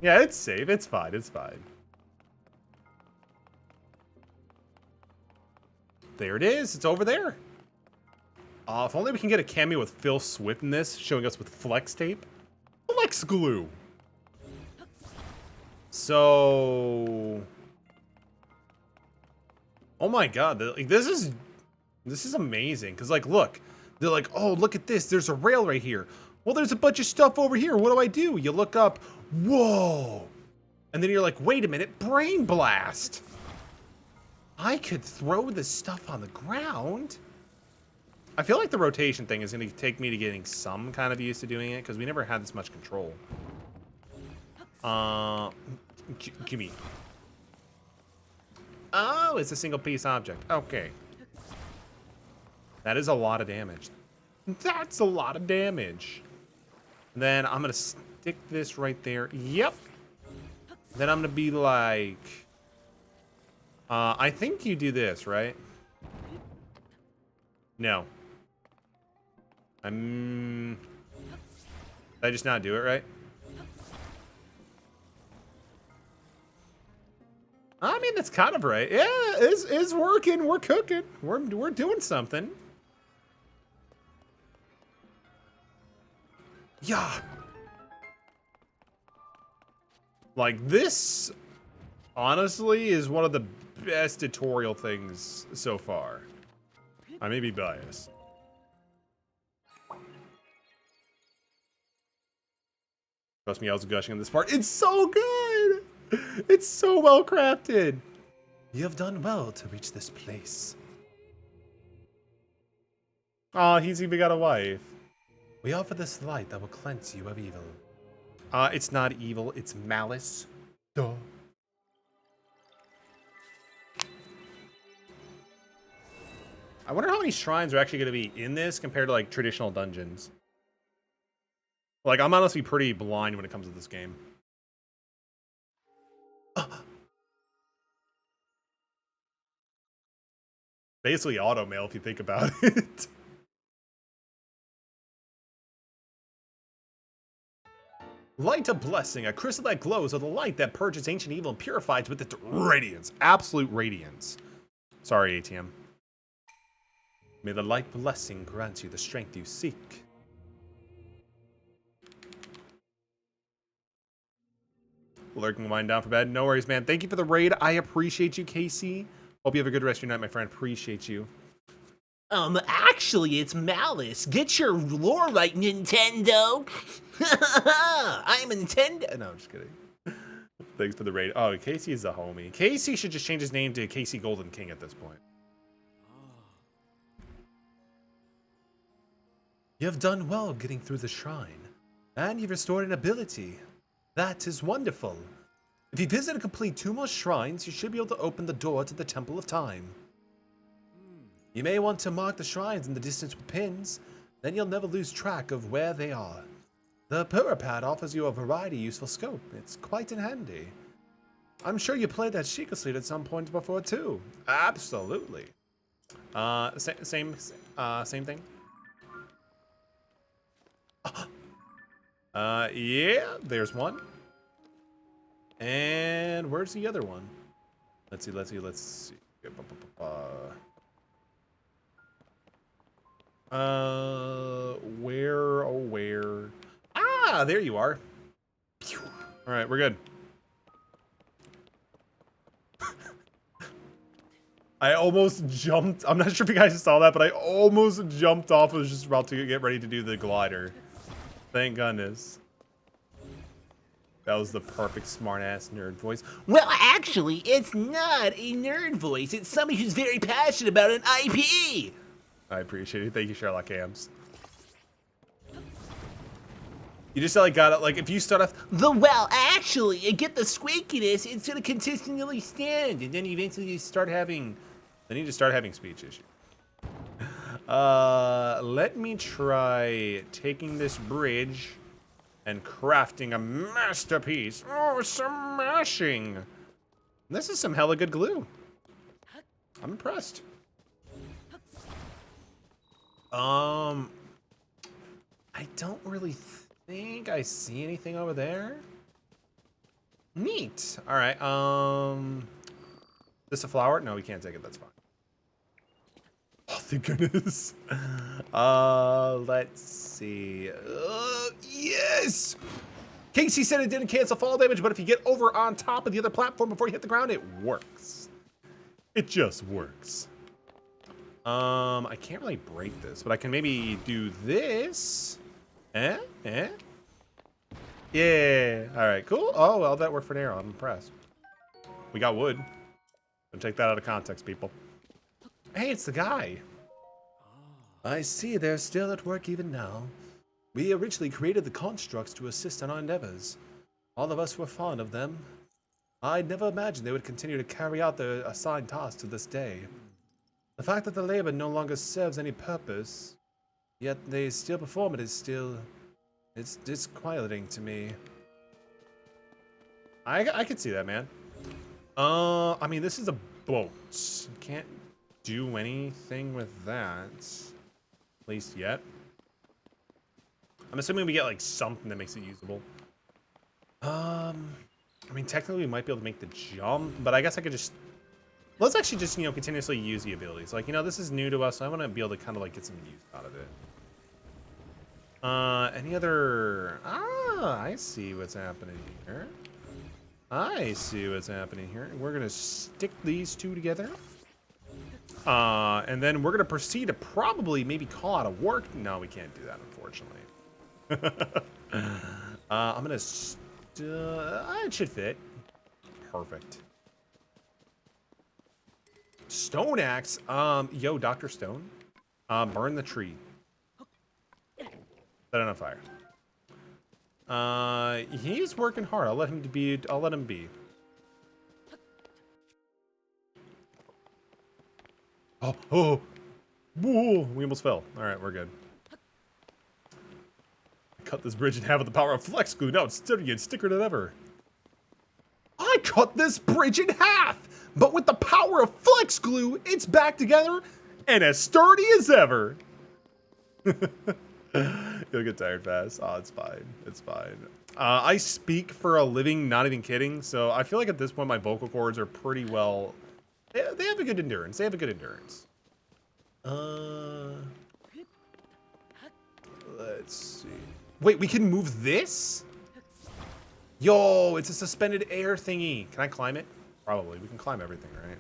Yeah, it's safe. It's fine. It's fine. There it is. It's over there. If only we can get a cameo with Phil Swift in this, showing us with flex tape. Flex glue. So, oh my god, like this is amazing. Cause like, look, they're like, oh, look at this. There's a rail right here. Well, there's a bunch of stuff over here. What do? You look up. Whoa. And then you're like, wait a minute, brain blast. I could throw this stuff on the ground. I feel like the rotation thing is going to take me to getting some kind of used to doing it because we never had this much control. Gimme. Oh, it's a single piece object. Okay. That is a lot of damage. That's a lot of damage. Then I'm going to stick this right there. Yep. Then I'm going to be like, I think you do this, right? No. Did I just not do it right? I mean, that's kind of right. Yeah, it's working. We're cooking. We're doing something. Yeah. Like this, honestly, is one of the best tutorial things so far. I may be biased. Trust me, I was gushing on this part. It's so good! It's so well crafted. You have done well to reach this place. Aw, he's even got a wife. We offer this light that will cleanse you of evil. It's not evil, it's malice. Duh. I wonder how many shrines are actually going to be in this compared to like traditional dungeons. Like, I'm honestly pretty blind when it comes to this game. Basically auto mail if you think about it. Light of blessing, a crystal that glows with a light that purges ancient evil and purifies with its radiance. Absolute radiance. Sorry, ATM. May the light blessing grant you the strength you seek. Lurking wind down for bed. No worries, man. Thank you for the raid. I appreciate you, Casey. Hope you have a good rest of your night, my friend. Appreciate you. Actually, it's Malice. Get your lore right, Nintendo. I'm a Nintendo. No, I'm just kidding. Thanks for the raid. Oh, Casey is a homie. Casey should just change his name to Casey Golden King at this point. You have done well getting through the shrine, and you've restored an ability. That is wonderful. If you visit and complete 2 more shrines, you should be able to open the door to the Temple of Time. You may want to mark the shrines in the distance with pins, then you'll never lose track of where they are. The Purapad offers you a variety of useful scope. It's quite handy. I'm sure you played that Sheikah Sleeve at some point before too. Absolutely. Same thing. Yeah, there's one. And where's the other one? Let's see. Where? Ah, there you are. All right, we're good. I almost jumped. I'm not sure if you guys saw that, but I almost jumped off. I was just about to get ready to do the glider. Thank goodness. That was the perfect smart-ass nerd voice. Well, actually, it's not a nerd voice. It's somebody who's very passionate about an IP. I appreciate it. Thank you, Sherlock Hams. You just like got it. Like if you start off, Well, actually, you get the squeakiness instead of consistently stand, and then eventually you start having, speech issues. Let me try taking this bridge and crafting a masterpiece. Oh, smashing! This is some hella good glue. I'm impressed. I don't really think I see anything over there. Neat. All right. This a flower? No, we can't take it. That's fine. Oh, thank goodness. Let's see. Yes! Casey said it didn't cancel fall damage, but if you get over on top of the other platform before you hit the ground, it works. It just works. I can't really break this, but I can maybe do this. Yeah. All right, cool. Oh, well, that worked for an arrow. I'm impressed. We got wood. Don't take that out of context, people. Hey, it's the guy. I see they're still at work even now. We originally created the constructs to assist in our endeavors. All of us were fond of them. I'd never imagined they would continue to carry out their assigned tasks to this day. The fact that the labor no longer serves any purpose, yet they still perform it, it's disquieting to me. I could see that, man. I mean, this is a boat. Can't do anything with that. At least yet. I'm assuming we get like something that makes it usable. I mean, technically we might be able to make the jump, but I guess I could just... Let's actually just, continuously use the abilities. Like, this is new to us, so I want to be able to kind of like get some use out of it. Any other... Ah, I see what's happening here. We're going to stick these two together. And then we're going to proceed to probably maybe call out a work. No, we can't do that, unfortunately. I'm going to... it should fit. Perfect. Stone axe. Yo, Dr. Stone. Burn the tree. Set it on fire. He's working hard. I'll let him be. Oh, whoa, we almost fell. All right, we're good. Cut this bridge in half with the power of flex glue. Now it's sturdier and stickier than ever. I cut this bridge in half, but with the power of flex glue, it's back together and as sturdy as ever. You'll get tired fast. Oh, it's fine. It's fine. I speak for a living, not even kidding. So I feel like at this point my vocal cords are pretty well. They have a good endurance. They have a good endurance. Let's see. Wait, we can move this? Yo, it's a suspended air thingy. Can I climb it? Probably. We can climb everything, right?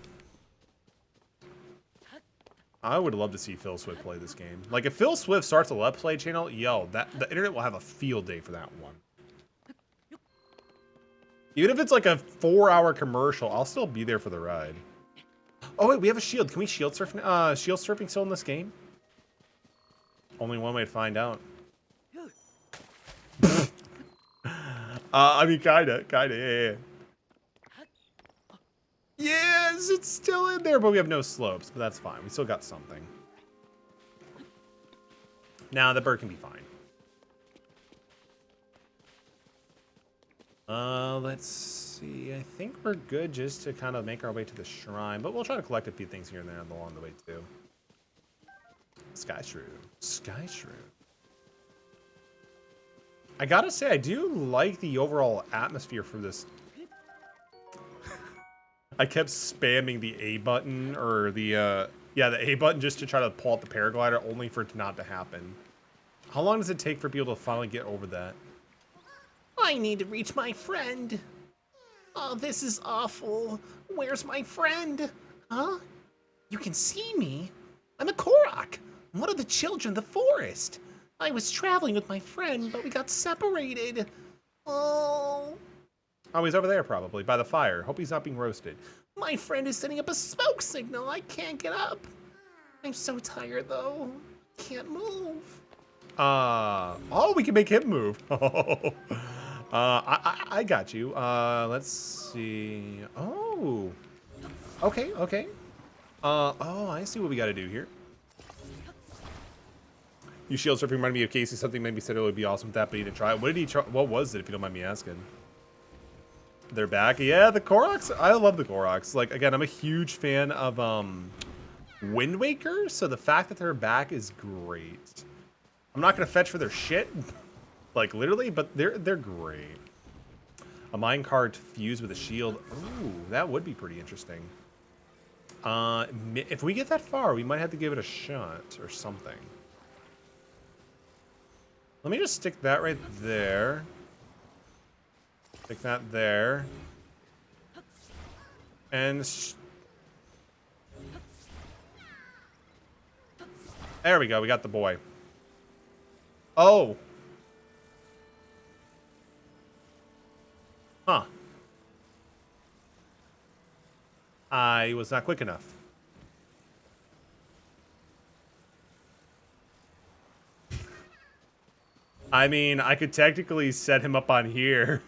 I would love to see Phil Swift play this game. Like, if Phil Swift starts a Let's Play channel, yo, the internet will have a field day for that one. Even if it's like a 4-hour commercial, I'll still be there for the ride. Oh wait, we have a shield. Can we shield surf? Shield surfing still in this game? Only one way to find out. I mean, kinda, yeah. Yes, it's still in there, but we have no slopes, but that's fine. We still got something. Now the bird can be fine. Let's see. I think we're good just to kind of make our way to the shrine, but we'll try to collect a few things here and there along the way too. Sky Shrew. Sky Shrew. I gotta say, I do like the overall atmosphere for this. I kept spamming the A button, or the, yeah, the A button just to try to pull out the paraglider, only for it not to happen. How long does it take for people to finally get over that? I need to reach my friend. Oh, this is awful. Where's my friend? Huh? You can see me? I'm a Korok, one of the children of the forest. I was traveling with my friend, but we got separated. Oh. Oh, he's over there probably, by the fire. Hope he's not being roasted. My friend is setting up a smoke signal. I can't get up. I'm so tired, though. Can't move. Oh, we can make him move. I got you. Let's see. Oh. Okay. Oh, I see what we got to do here. You shield surfing reminded me of Casey. Something made me say it would be awesome with that, but he didn't try it. What did he try? What was it, if you don't mind me asking? They're back. Yeah, the Koroks. I love the Koroks. Like, again, I'm a huge fan of Wind Waker, so the fact that they're back is great. I'm not gonna fetch for their shit, like literally, but they're great. A minecart fused with a shield. Ooh, that would be pretty interesting. If we get that far, we might have to give it a shot or something. Let me just stick that right there. Stick that there. And there we go. We got the boy. Oh. Huh. I was not quick enough. I mean, I could technically set him up on here,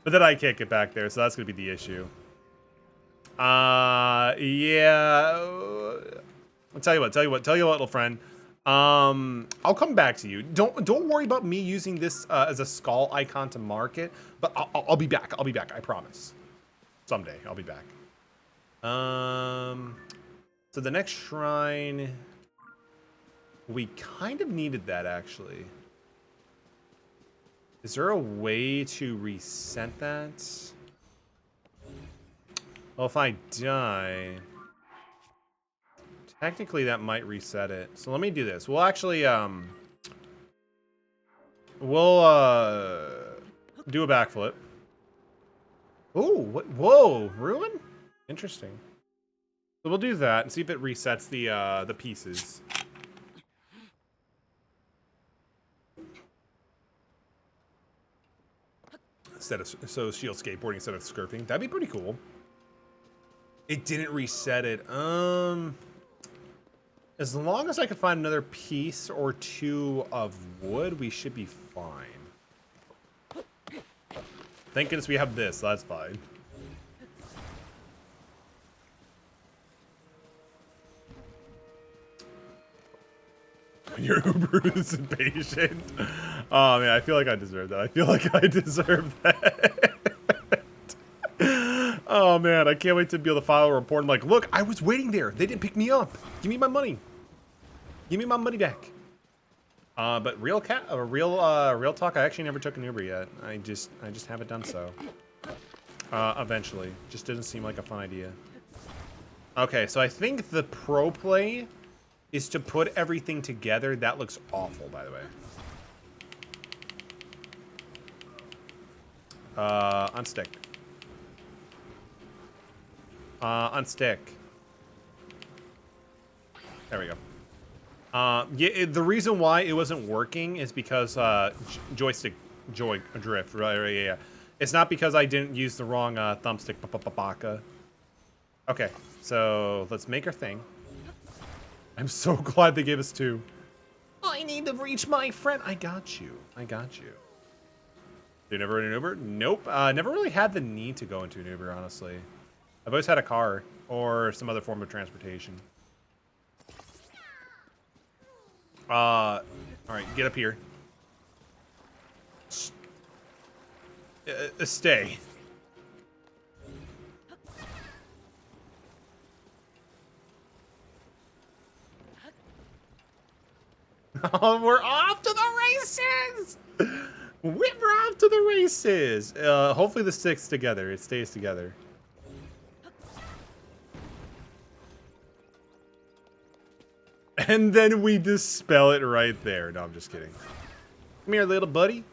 but then I can't get back there, so that's gonna be the issue. Yeah. I'll tell you what, little friend. I'll come back to you. Don't worry about me using this as a skull icon to mark it, but I'll be back. I'll be back. I promise. Someday I'll be back. So the next shrine, we kind of needed that actually. Is there a way to reset that? Well, if I die, technically that might reset it. So let me do this. We'll actually, we'll, do a backflip. Ooh, what? Whoa, ruin? Interesting. So we'll do that and see if it resets the pieces. So shield skateboarding instead of skirting. That'd be pretty cool. It didn't reset it. As long as I can find another piece or two of wood, we should be fine. Thank goodness we have this, so that's fine. Your Uber is impatient. Oh man, I feel like I deserve that. I feel like I deserve that. Oh man, I can't wait to be able to file a report. I'm like, look, I was waiting there. They didn't pick me up. Give me my money. Give me my money back. But real talk, I actually never took an Uber yet. I just haven't done so. Eventually. Just didn't seem like a fun idea. Okay, so I think the pro play is to put everything together. That looks awful, by the way. Unstick. Unstick. There we go. Yeah, the reason why it wasn't working is because joystick drift. Right, yeah. It's not because I didn't use the wrong thumbstick. Baka. Okay, so let's make our thing. I'm so glad they gave us 2. I need to reach my friend. I got you. You never rode an Uber? Nope. Never really had the need to go into an Uber, honestly. I've always had a car or some other form of transportation. All right, get up here. Stay. Oh, we're off to the races! We're off to the races! Hopefully this sticks together. It stays together. And then we dispel it right there. No, I'm just kidding. Come here, little buddy.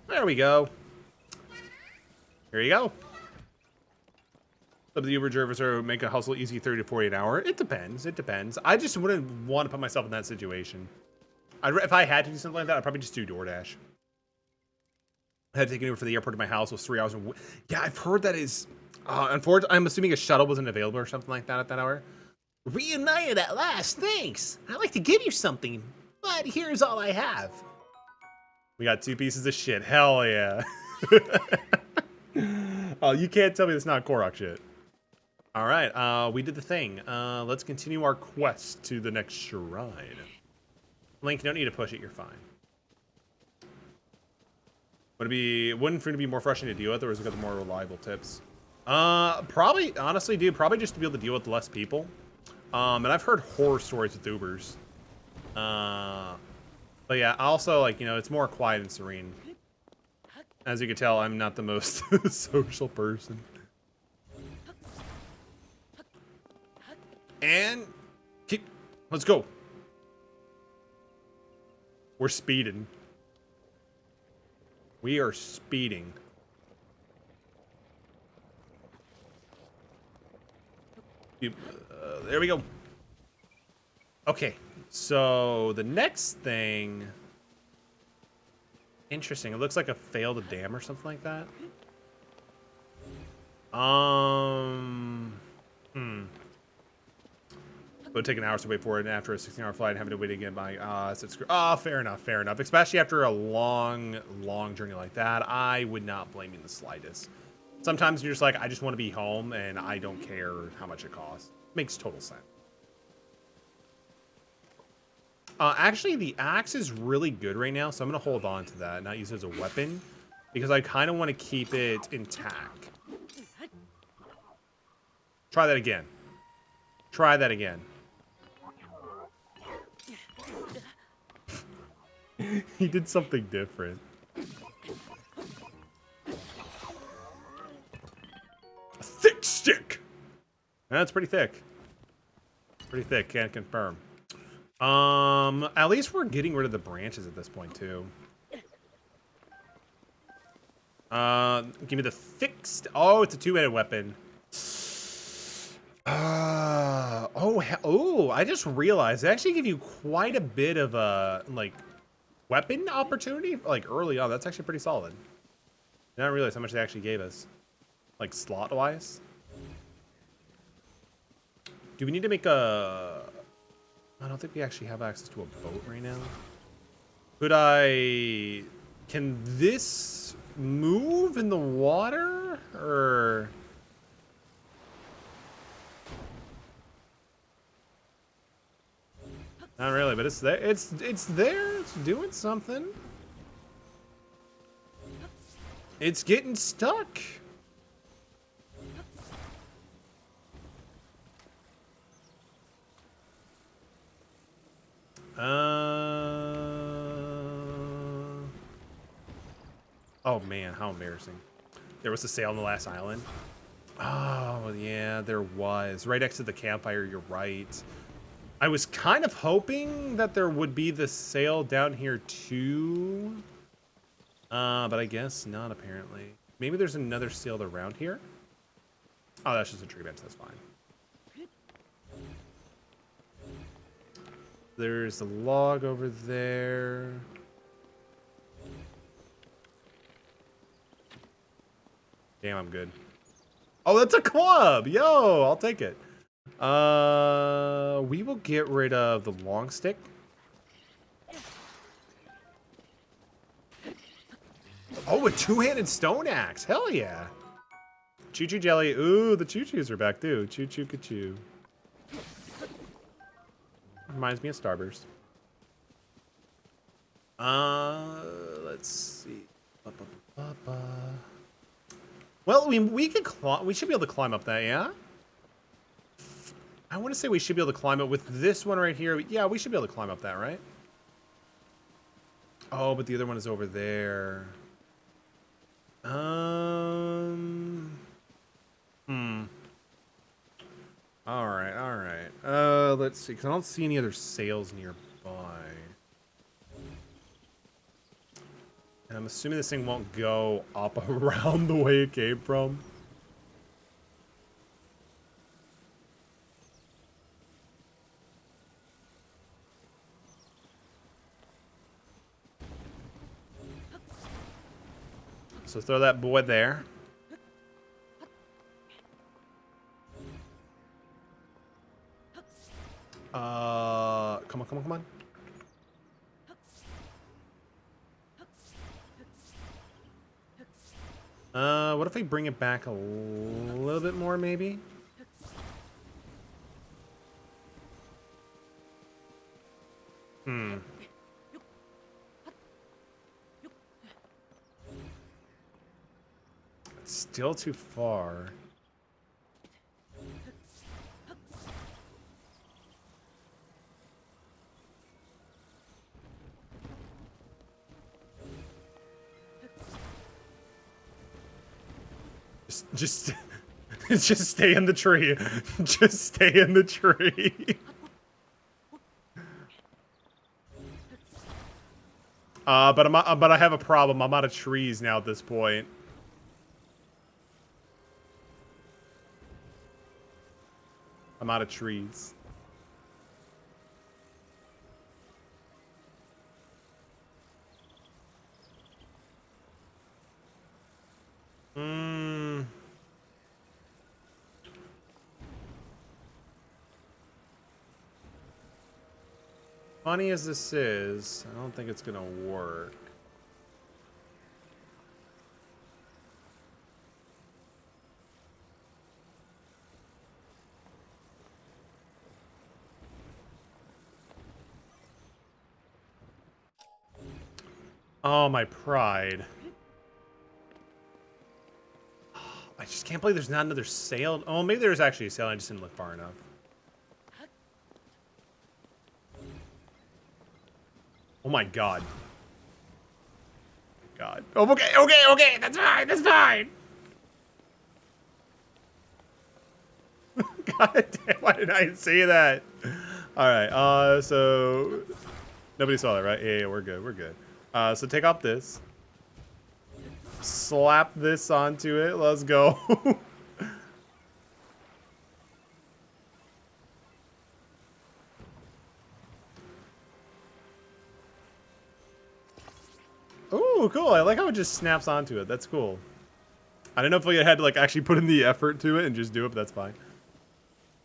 There we go. Here you go. Some of the Uber drivers are make a hustle easy 30 to 40 an hour. It depends. It depends. I just wouldn't want to put myself in that situation. If I had to do something like that, I'd probably just do DoorDash. I had to take an Uber for the airport to my house. It was 3 hours. Yeah, I've heard that is... unfortunately, I'm assuming a shuttle wasn't available or something like that at that hour. Reunited at last, thanks. I'd like to give you something, but here's all I have. We got 2 pieces of shit. Hell yeah. Oh, you can't tell me it's not Korok shit. All right, we did the thing. Let's continue our quest to the next shrine. Link, you don't need to push it. You're fine. Wouldn't it be more frustrating to deal with, or is it got the more reliable tips? Probably, honestly, dude, probably just to be able to deal with less people. And I've heard horror stories with Ubers. But yeah, also, like, you know, it's more quiet and serene. As you can tell, I'm not the most social person. And let's go. We're speeding. We are speeding. There we go. Okay, so the next thing... Interesting. It looks like a failed dam or something like that. It would take an hour to wait for it, and after a 16-hour flight, having to wait again by fair enough, fair enough. Especially after a long journey like that, I would not blame you in the slightest. Sometimes you're just like, I just want to be home, and I don't care how much it costs. Makes total sense. Actually, the axe is really good right now, so I'm going to hold on to that, not use it as a weapon, because I kind of want to keep it intact. Try that again. Try that again. He did something different. A thick stick! That's pretty thick. Pretty thick, can't confirm. At least we're getting rid of the branches at this point, too. Give me the fixed... Oh, it's a two-headed weapon. Oh, I just realized they actually give you quite a bit of like weapon opportunity like early on. That's actually pretty solid. I didn't realize how much they actually gave us, like slot wise. Do we need to make a... I don't think we actually have access to a boat right now. Can this move in the water or... Not really, but it's there. It's there. It's doing something. It's getting stuck. Oh man, how embarrassing. There was a sale on the last island. Oh yeah, there was. Right next to the campfire, you're right. I was kind of hoping that there would be the sale down here too. But I guess not apparently. Maybe there's another sale around here. Oh, that's just a tree bench, that's fine. There's a log over there. Damn, I'm good. Oh, that's a club! Yo, I'll take it. We will get rid of the long stick. Oh, a two-handed stone axe. Hell yeah. Choo-choo jelly. Ooh, the choo-choos are back too. Choo-choo-ka-choo. Reminds me of Starburst. Let's see. Well, we could we should be able to climb up that, yeah? I want to say we should be able to climb it with this one right here. Yeah, we should be able to climb up that, right? Oh, but the other one is over there. All right, all right. Let's see, because I don't see any other sales nearby. And I'm assuming this thing won't go up around the way it came from. So throw that boy there. Come on, come on, come on. What if we bring it back a little bit more, maybe? It's still too far. Just just stay in the tree. Just stay in the tree. But I have a problem. I'm out of trees now at this point. I'm out of trees. Funny as this is, I don't think it's gonna work. Oh, my pride. I just can't believe there's not another sale. Oh, maybe there's actually a sale. I just didn't look far enough. Oh my god. God. Oh, okay. That's fine. That's fine. God damn, why did I say that? All right. So nobody saw that, right? Yeah, we're good. We're good. So take off this. Slap this onto it. Let's go. Ooh, cool. I like how it just snaps onto it. That's cool. I don't know if we had to like actually put in the effort to it and just do it, but that's fine.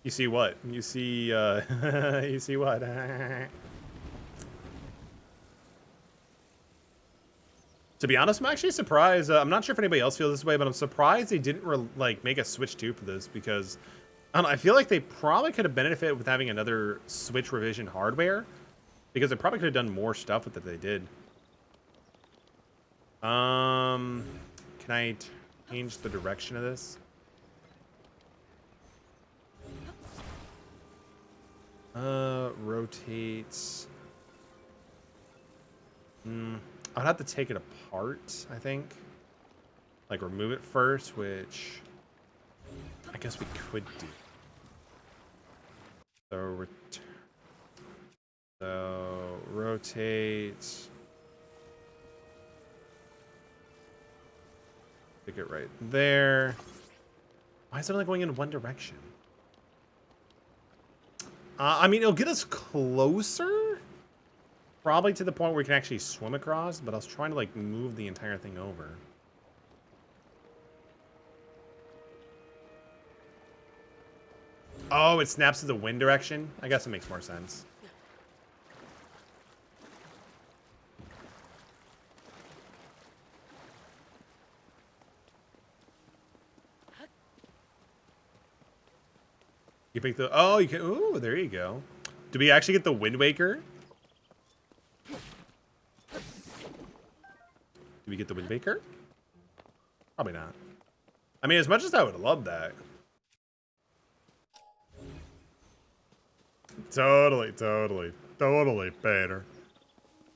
You see what? You see, you see what? To be honest, I'm actually surprised. I'm not sure if anybody else feels this way, but I'm surprised they didn't like make a Switch 2 for this because I don't know, I feel like they probably could have benefited with having another Switch revision hardware because they probably could have done more stuff with it than they did. Can I change the direction of this? Rotate. I would have to take it apart, I think. Like, remove it first, which I guess we could do. So rotate. Stick it right there. Why is it only going in one direction? I mean, it'll get us closer. Probably to the point where we can actually swim across, but I was trying to, like, move the entire thing over. Oh, it snaps to the wind direction? I guess it makes more sense. You pick the... Oh, you can... Ooh, there you go. Do we actually get the Wind Waker? Do we get the Wind Waker? Probably not. I mean, as much as I would love that. Totally, Peter.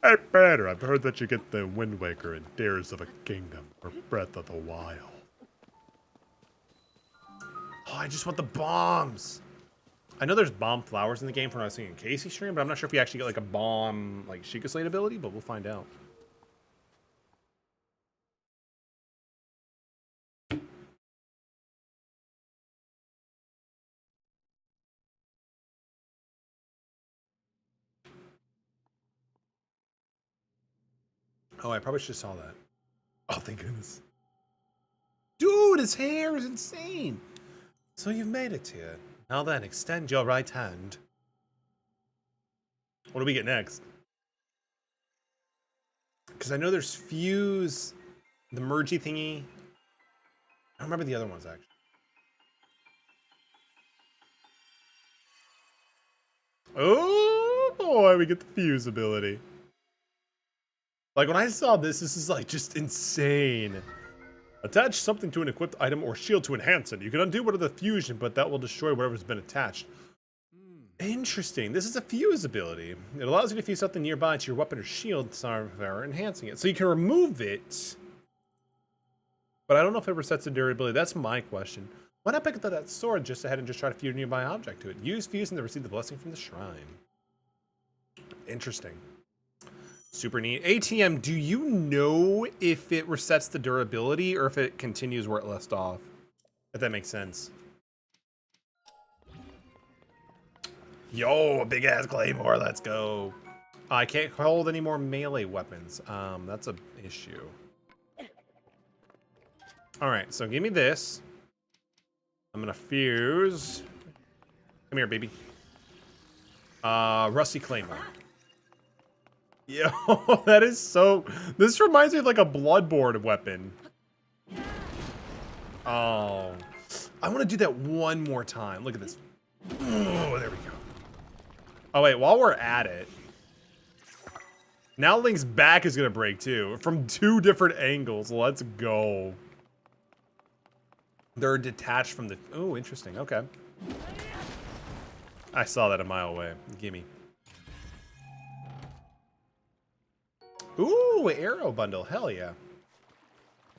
Hey, Peter, I've heard that you get the Wind Waker in Tears of a Kingdom or Breath of the Wild. Oh, I just want the bombs. I know there's bomb flowers in the game from what I was seeing in Casey's stream, but I'm not sure if you actually get like a bomb, like Sheikah Slate ability, but we'll find out. Oh, I probably should have saw that. Oh, thank goodness. Dude, his hair is insane. So you've made it here. Now then, extend your right hand. What do we get next? Because I know there's Fuse, the mergy thingy. I don't remember the other ones, actually. Oh, boy, we get the Fuse ability. Like, when I saw this, this is, like, just insane. Attach something to an equipped item or shield to enhance it. You can undo one of the fusion, but that will destroy whatever's been attached. Interesting. This is a fuse ability. It allows you to fuse something nearby to your weapon or shield, enhancing it. So you can remove it, but I don't know if it resets the durability. That's my question. Why not pick up that sword just ahead and just try to fuse a nearby object to it? Use fuse and to receive the blessing from the shrine. Interesting. Super neat. ATM, do you know if it resets the durability or if it continues where it left off? If that makes sense. Yo, a big ass claymore, let's go. I can't hold any more melee weapons. That's an issue. All right, so give me this. I'm gonna fuse. Come here, baby. Rusty claymore. Yo, that is so... This reminds me of like a Bloodborne weapon. Oh. I want to do that one more time. Look at this. Oh, there we go. Oh, wait, while we're at it. Now Link's back is going to break too. From 2 different angles. Let's go. They're detached from the... Oh, interesting. Okay. I saw that a mile away. Gimme. Ooh, arrow bundle. Hell yeah.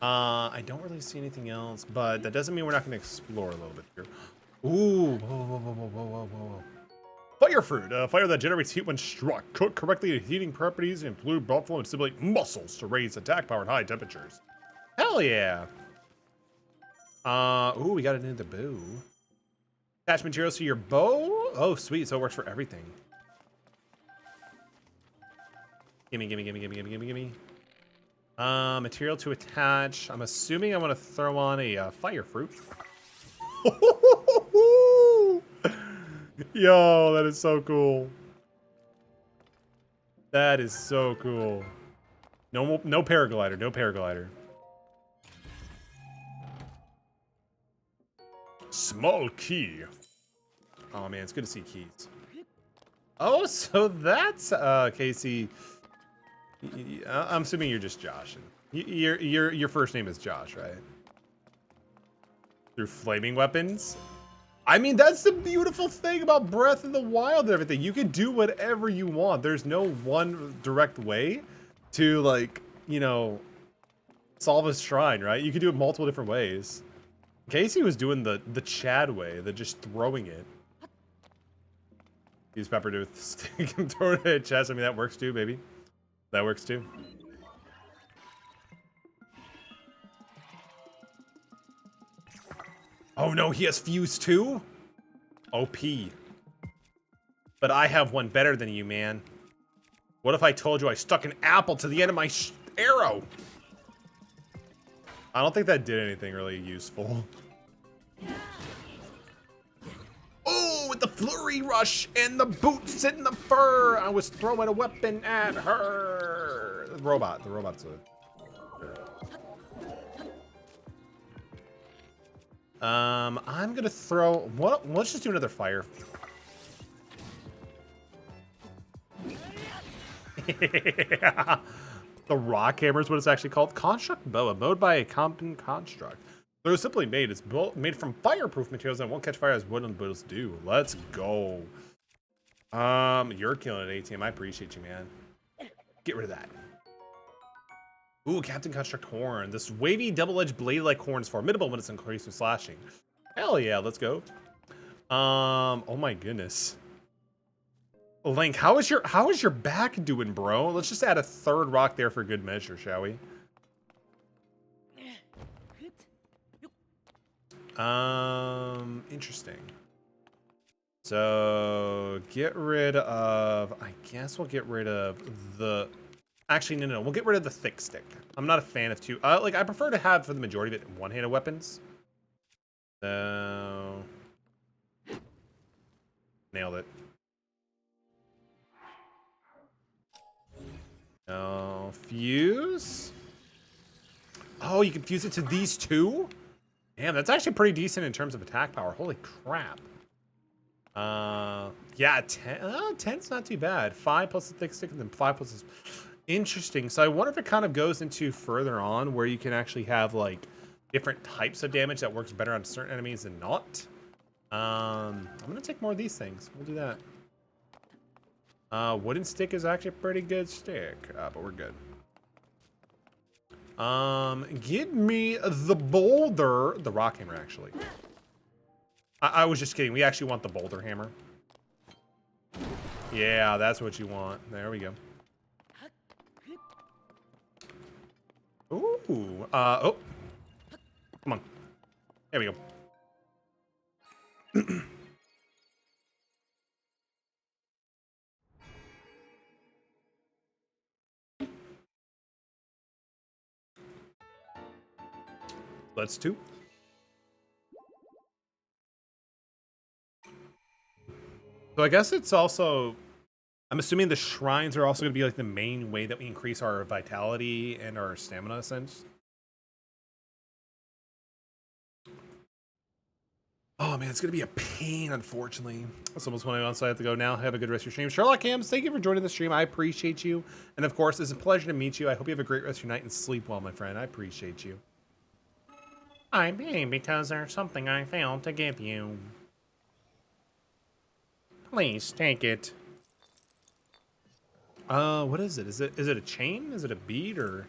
I don't really see anything else, but that doesn't mean we're not going to explore a little bit here. Ooh, whoa. Fire fruit. Fire that generates heat when struck. Cook correctly, heating properties improve blood flow and stimulate muscles to raise attack power at high temperatures. Hell yeah. Ooh, we got it in the bow. Attach materials to your bow. Oh, sweet. So it works for everything. Gimme. Material to attach. I'm assuming I want to throw on a fire fruit. Yo, that is so cool. That is so cool. No paraglider. No paraglider. Small key. Oh man, it's good to see keys. Oh, so that's Casey. I'm assuming you're just Josh. Your first name is Josh, right? Through flaming weapons. I mean, that's the beautiful thing about Breath of the Wild and everything. You can do whatever you want. There's no one direct way. to like, you know, solve a shrine, right? You could do it multiple different ways. Casey was doing the Chad way, the just throwing it. Use pepper to stick and throw it at chest. I mean, that works too, baby. That works too. Oh no, he has fuse too? OP. But I have one better than you, man. What if I told you I stuck an apple to the end of my arrow? I don't think that did anything really useful. Oh, with the flurry rush and the boots and the fur, I was throwing a weapon at her. The robot's I'm gonna throw, what? Let's just do another fire. Yeah. The rock hammer is what it's actually called. Construct boa, mowed by a Compton construct. So it was simply made. It's made from fireproof materials and won't catch fire as wooden bullets do. Let's go. You're killing it, ATM. I appreciate you, man. Get rid of that. Ooh, Captain Construct horn. This wavy double-edged blade-like horn is formidable when it's increased with slashing. Hell yeah, let's go. Oh my goodness. Link, how is your back doing, bro? Let's just add a third rock there for good measure, shall we? Interesting. So get rid of, I guess we'll get rid of the, actually, no, we'll get rid of the thick stick. I'm not a fan of two, like I prefer to have for the majority of it one-handed weapons. So, nailed it. Oh, fuse. Oh, you can fuse it to these two? Damn, that's actually pretty decent in terms of attack power. Holy crap. Yeah, 10's not too bad. 5 plus the thick stick and then 5 plus this. Interesting. So I wonder if it kind of goes into further on where you can actually have like different types of damage that works better on certain enemies than not. I'm gonna take more of these things. We'll do that. Wooden stick is actually a pretty good stick, but we're good. Give me the boulder, the rock hammer, actually. I was just kidding. We actually want the boulder hammer. Yeah, that's what you want. There we go. Ooh, oh. Come on. There we go. Let's do. So I guess it's also, I'm assuming the shrines are also going to be like the main way that we increase our vitality and our stamina sense. Oh man, it's going to be a pain, unfortunately. It's almost 21, so I have to go now. Have a good rest of your stream. Sherlock Hams, thank you for joining the stream. I appreciate you. And of course, it's a pleasure to meet you. I hope you have a great rest of your night and sleep well, my friend. I appreciate you. I'm here because there's something I failed to give you. Please take it. What is it? Is it a chain? Is it a bead or?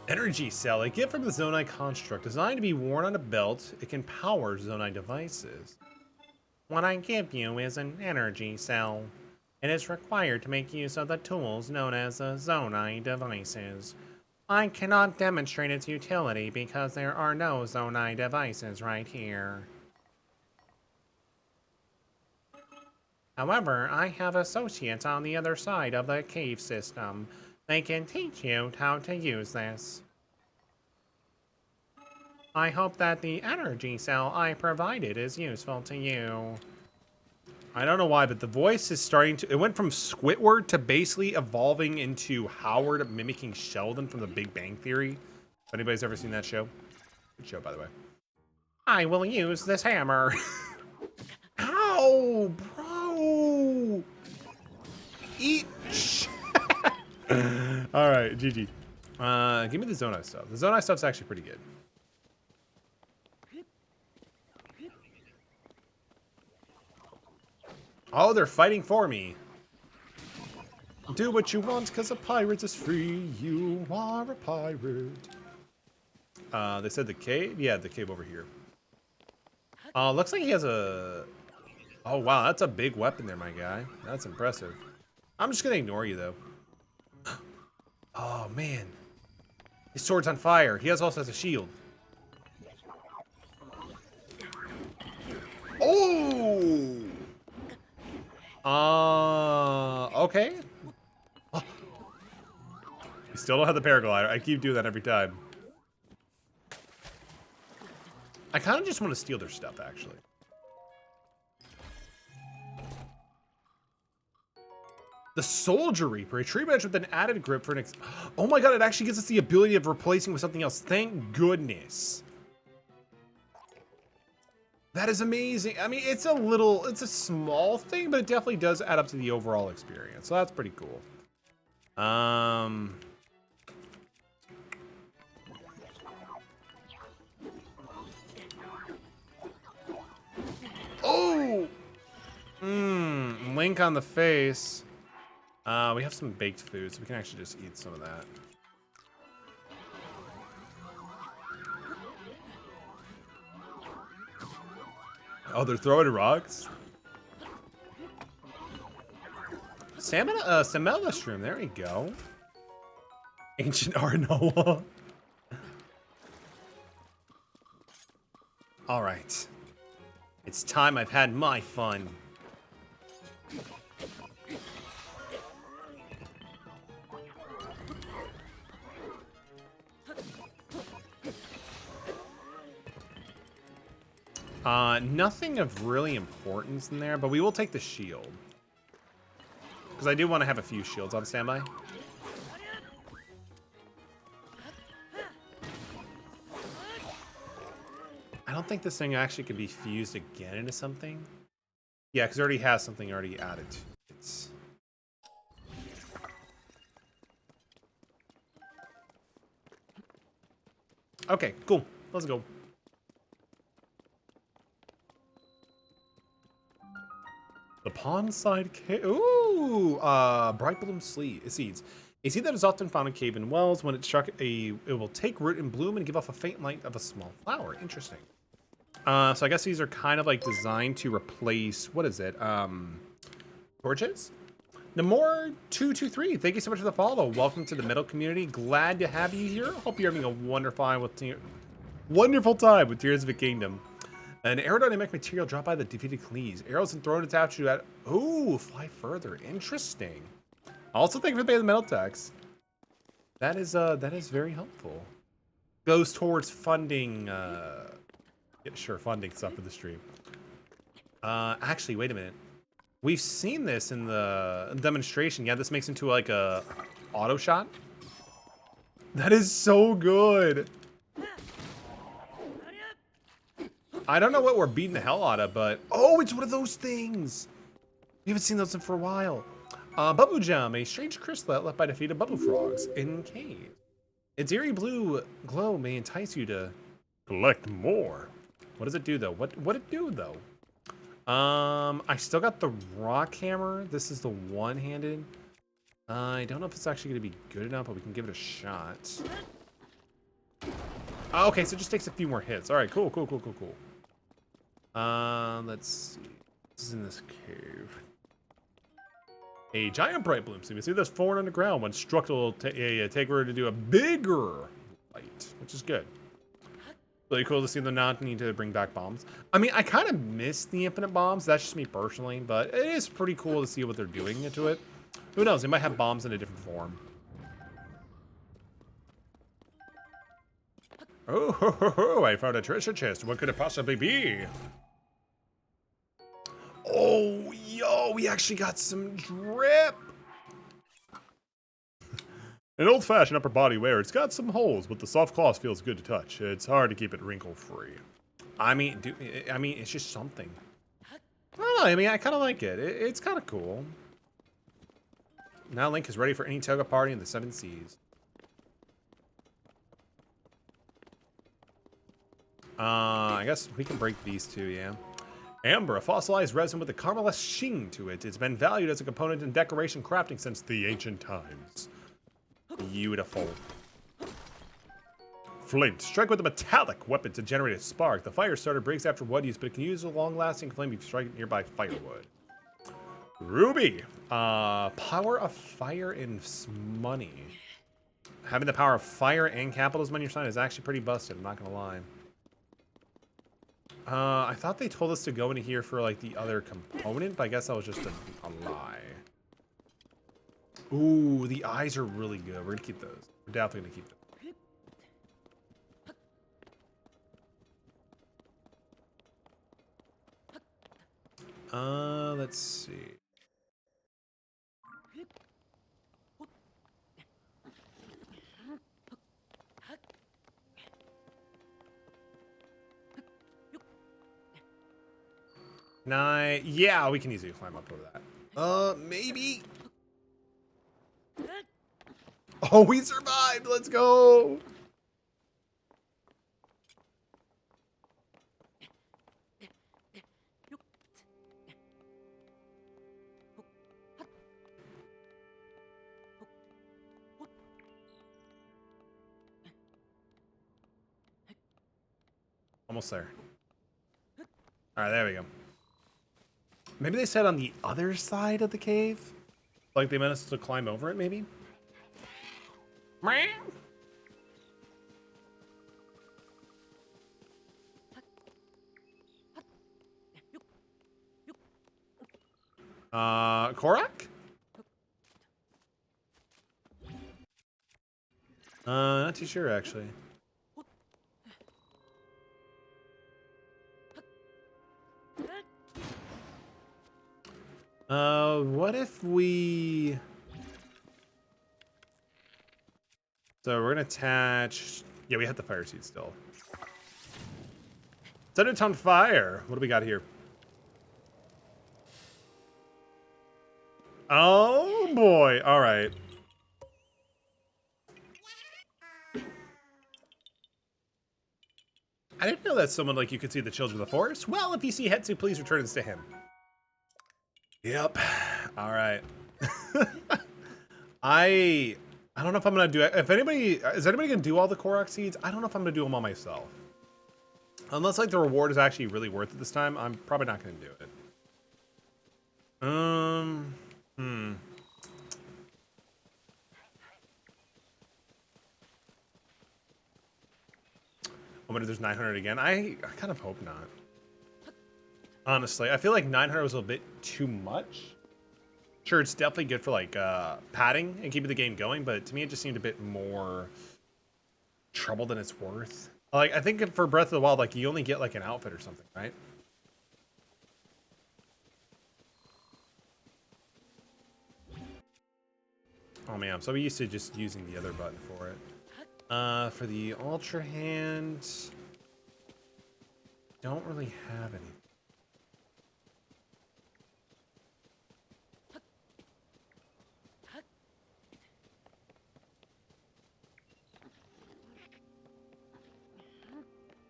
Energy cell, a gift from the Zonai construct. Designed to be worn on a belt, it can power Zonai devices. What I give you is an energy cell. It is required to make use of the tools known as the Zonai devices. I cannot demonstrate its utility because there are no Zonai devices right here. However, I have associates on the other side of the cave system. They can teach you how to use this. I hope that the energy cell I provided is useful to you. I don't know why, but the voice is starting to... It went from Squidward to basically evolving into Howard mimicking Sheldon from The Big Bang Theory. If anybody's ever seen that show. Good show, by the way. I will use this hammer. Ow, bro. Eat. All right, GG. Give me the Zonai stuff. The Zonai stuff's actually pretty good. Oh, they're fighting for me. Do what you want, because a pirate is free. You are a pirate. They said the cave? Yeah, the cave over here. Looks like he has a... Oh, wow, that's a big weapon there, my guy. That's impressive. I'm just gonna ignore you, though. Oh, man. His sword's on fire. He also has a shield. Oh! Okay. Oh. You still don't have the paraglider. I keep doing that every time. I kind of just want to steal their stuff, actually. The Soldier Reaper, a tree branch with an added grip for an oh my god, it actually gives us the ability of replacing with something else. Thank goodness. That is amazing. I mean, it's a small thing, but it definitely does add up to the overall experience. So that's pretty cool. Oh! Link on the face. We have some baked food, so we can actually just eat some of that. Oh, they're throwing rocks? Samela shroom, there we go. Ancient Arnoa. Alright. It's time I've had my fun. Nothing of really importance in there, but we will take the shield. Because I do want to have a few shields on standby. I don't think this thing actually can be fused again into something. Yeah, because it already has something already added to it. Okay, cool. Let's go. The Pondside Cave. Ooh, bright bloom seeds. A seed that is often found in cave and wells. When it's struck, it will take root and bloom and give off a faint light of a small flower. Interesting. So I guess these are kind of like designed to replace, what is it? Torches? Namor223, thank you so much for the follow. Welcome to the metal community. Glad to have you here. Hope you're having a wonderful time with Tears of the Kingdom. An aerodynamic material dropped by the defeated Cleese. Arrows and thrown attached to that. Ooh, fly further. Interesting. Also, thank you for paying the metal tax. That is very helpful. Goes towards funding, funding stuff for the stream. Actually, wait a minute. We've seen this in the demonstration. Yeah, this makes into like a auto shot. That is so good. I don't know what we're beating the hell out of, but... Oh, it's one of those things! We haven't seen those in for a while. Bubble Jam, a strange crystal left by defeated bubble frogs in cave. Its eerie blue glow may entice you to collect more. What does it do, though? What it do, though? I still got the rock hammer. This is the one-handed. I don't know if it's actually going to be good enough, but we can give it a shot. Oh, okay, so it just takes a few more hits. All right, cool. Let's see. This is in this cave. A giant bright bloom. So you can see this forward on the ground. When struck, it'll take her to do a bigger light, which is good. Really cool to see them not need to bring back bombs. I mean, I kind of miss the infinite bombs. That's just me personally, but it is pretty cool to see what they're doing to it. Who knows? They might have bombs in a different form. Oh, ho, ho, ho, I found a treasure chest. What could it possibly be? Oh, yo, we actually got some drip. An old-fashioned upper body wear. It's got some holes, but the soft cloth feels good to touch. It's hard to keep it wrinkle-free. I mean, it's just something. I don't know. I mean, I kind of like it. It's kind of cool. Now Link is ready for any toga party in the 7 Seas. I guess we can break these two, yeah. Amber, a fossilized resin with a caramelized sheen to it. It's been valued as a component in decoration crafting since the ancient times. Beautiful. Flint. Strike with a metallic weapon to generate a spark. The fire starter breaks after wood use, but it can use a long-lasting flame if you strike nearby firewood. Ruby. Power of fire and money. Having the power of fire and capitalism on your sign is actually pretty busted, I'm not gonna lie. I thought they told us to go into here for like the other component, but I guess that was just a lie. Ooh, the eyes are really good. We're gonna keep those. We're definitely gonna keep them. Let's see. Yeah, we can easily climb up over that. Maybe. Oh, we survived. Let's go. Almost there. All right, there we go. Maybe they said on the other side of the cave? Like they meant us to climb over it, maybe? Korak? Not too sure, actually. What if we... So we're gonna attach... Yeah, we have the fire seed still. Set it on fire. What do we got here? Oh boy, all right. I didn't know that someone like you could see the children of the forest. Well, if you see Hetsu, please return this to him. Yep. All right. I don't know if I'm gonna do it. If anybody is anybody gonna do all the Korok seeds? I don't know if I'm gonna do them all myself. Unless like the reward is actually really worth it this time, I'm probably not gonna do it. Oh, but there's 900 again. I kind of hope not. Honestly, I feel like 900 was a bit too much. Sure, it's definitely good for like padding and keeping the game going, but to me it just seemed a bit more trouble than it's worth. Like I think for Breath of the Wild, like you only get like an outfit or something, right? Oh man, I'm so used to just using the other button for it. For the Ultra Hand, don't really have any.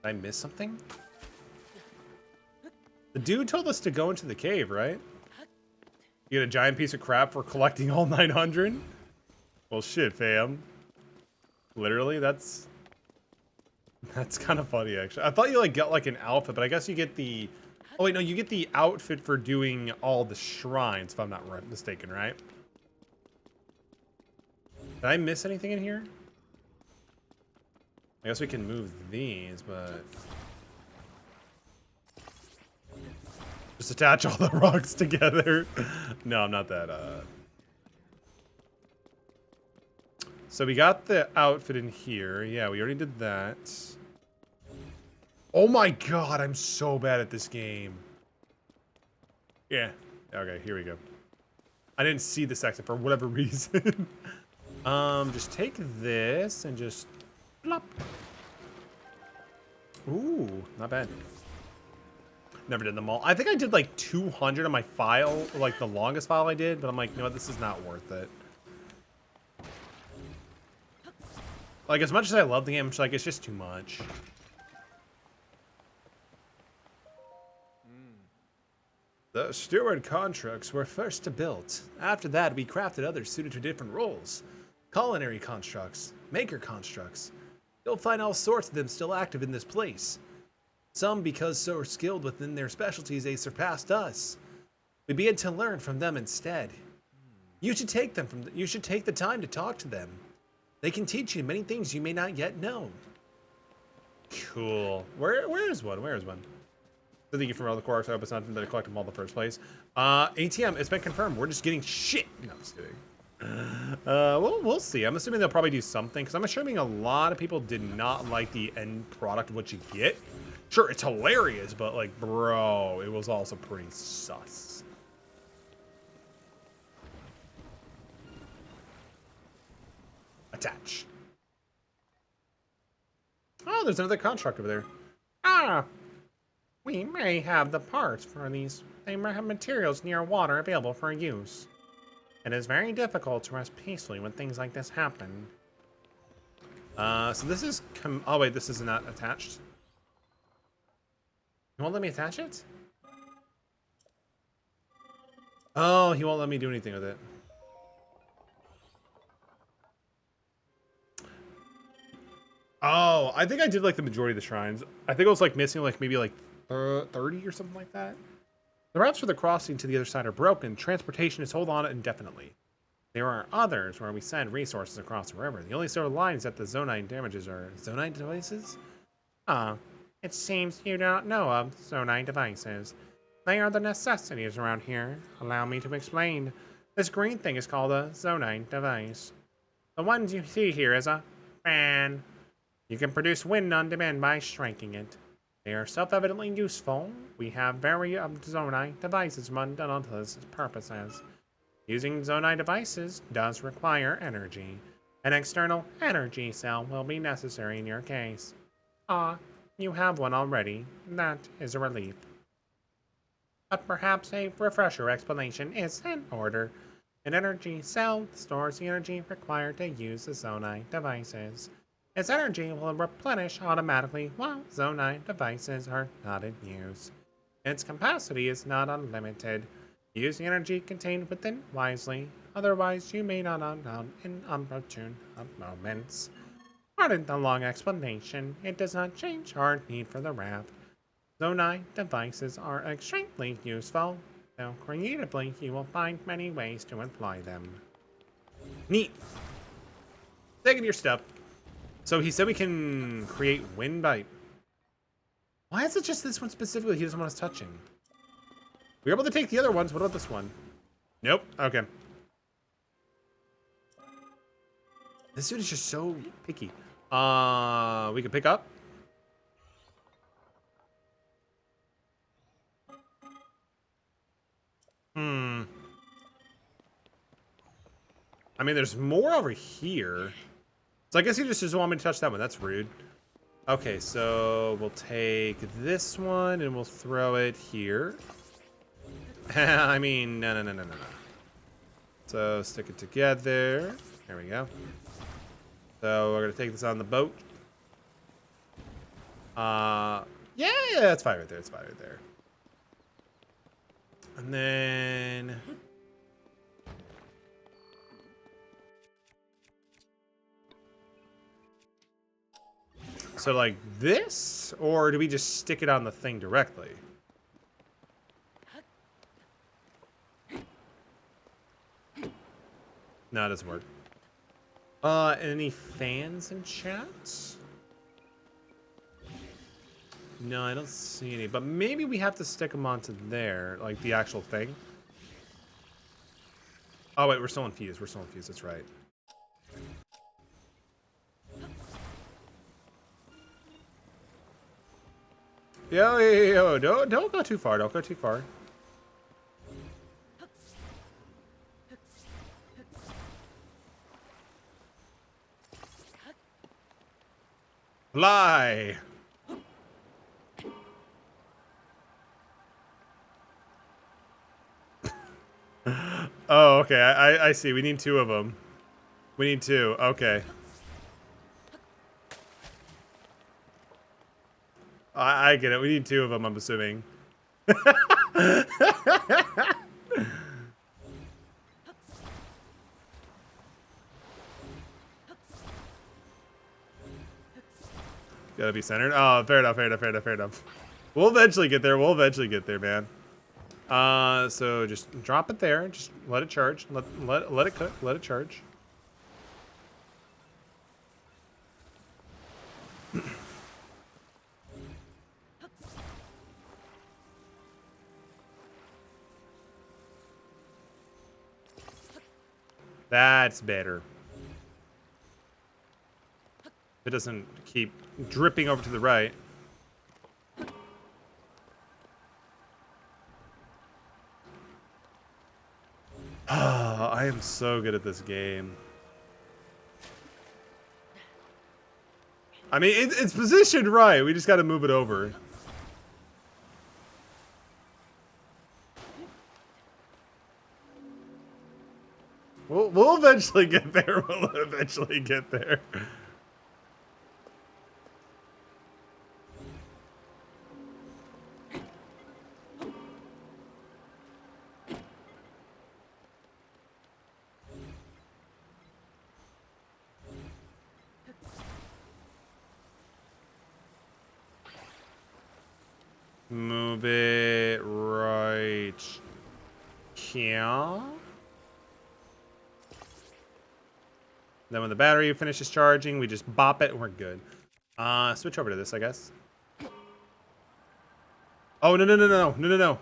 Did I miss something? The dude told us to go into the cave, right? You get a giant piece of crap for collecting all 900? Well, shit, fam. Literally, that's kind of funny, actually. I thought you like get like an outfit, but I guess you get the... Oh, wait, no, you get the outfit for doing all the shrines, if I'm not mistaken, right? Did I miss anything in here? I guess we can move these, but... Just attach all the rocks together. No, I'm not that, So we got the outfit in here. Yeah, we already did that. Oh my god, I'm so bad at this game. Yeah. Okay, here we go. I didn't see this exit for whatever reason. Just take this and just... Plop. Ooh, not bad. Never did them all. I think I did like 200 on my file, like the longest file I did, but I'm like, you know what, this is not worth it. Like, as much as I love the game, it's just too much. The steward constructs were first built. After that, we crafted others suited to different roles. Culinary constructs, maker constructs. You'll find all sorts of them still active in this place. Some because so skilled within their specialties they surpassed us. We began to learn from them instead. You should take the time to talk to them. They can teach you many things you may not yet know. Cool. Where is one? Where is one? So thank you for all the core. I hope it's not that I collected them all in the first place. ATM, it's been confirmed. We're just getting shit. No, I'm just kidding. We'll see. I'm assuming they'll probably do something because I'm assuming a lot of people did not like the end product of what you get. Sure, it's hilarious, but like, bro, it was also pretty sus. Attach. Oh, there's another construct over there. Ah, we may have the parts for these. They may have materials near water available for use. It is very difficult to rest peacefully when things like this happen. So this is oh wait, this is not attached. You won't let me attach it? Oh, he won't let me do anything with it. Oh, I think I did like the majority of the shrines. I think I was like missing like maybe like 30 or something like that. The routes for the crossing to the other side are broken. Transportation is held on indefinitely. There are others where we send resources across the river. The only sort of lines that the Zonite damages are Zonite devices? It seems you don't know of Zonite devices. They are the necessities around here. Allow me to explain. This green thing is called a Zonite device. The ones you see here is a fan. You can produce wind on demand by striking it. They are self-evidently useful. We have various Zonite devices run on those purposes. Using Zonite devices does require energy. An external energy cell will be necessary in your case. You have one already. That is a relief. But perhaps a refresher explanation is in order. An energy cell stores the energy required to use the Zonite devices. Its energy will replenish automatically while Zonite devices are not in use. Its capacity is not unlimited. Use the energy contained within wisely, otherwise you may not run in opportune moments. Pardon the long explanation, it does not change our need for the raft. Zonite devices are extremely useful, though creatively you will find many ways to employ them. Neat. Taking your stuff. So he said we can create wind bite. Why is it just this one specifically he doesn't want us touching? We were able to take the other ones. What about this one? Nope. Okay. This dude is just so picky. We can pick up. I mean, there's more over here. So I guess he just doesn't want me to touch that one. That's rude. Okay, so we'll take this one and we'll throw it here. I mean, no. So stick it together. There we go. So we're gonna take this on the boat. Yeah, that's fine right there. It's fine right there. And then so like this, or do we just stick it on the thing directly? No, it doesn't work. Any fans in chat? No, I don't see any, but maybe we have to stick them onto there, like the actual thing. Oh wait, we're still infused. We're still infused, that's right. Yo, don't go too far. Don't go too far. Fly. Oh, okay. I see. We need two of them. We need two. Okay. I get it. We need two of them, I'm assuming. Gotta be centered. Oh, fair enough, fair enough, fair enough, fair enough. We'll eventually get there. We'll eventually get there, man. So just drop it there. Just let it charge. Let it cook. Let it charge. That's better. If it doesn't keep dripping over to the right. I am so good at this game. I mean, it's positioned right. We just got to move it over. We'll eventually get there. We'll eventually get there. Move it right here. Then when the battery finishes charging, we just bop it and we're good. Switch over to this, I guess. Oh, no, no, no, no, no, no, no.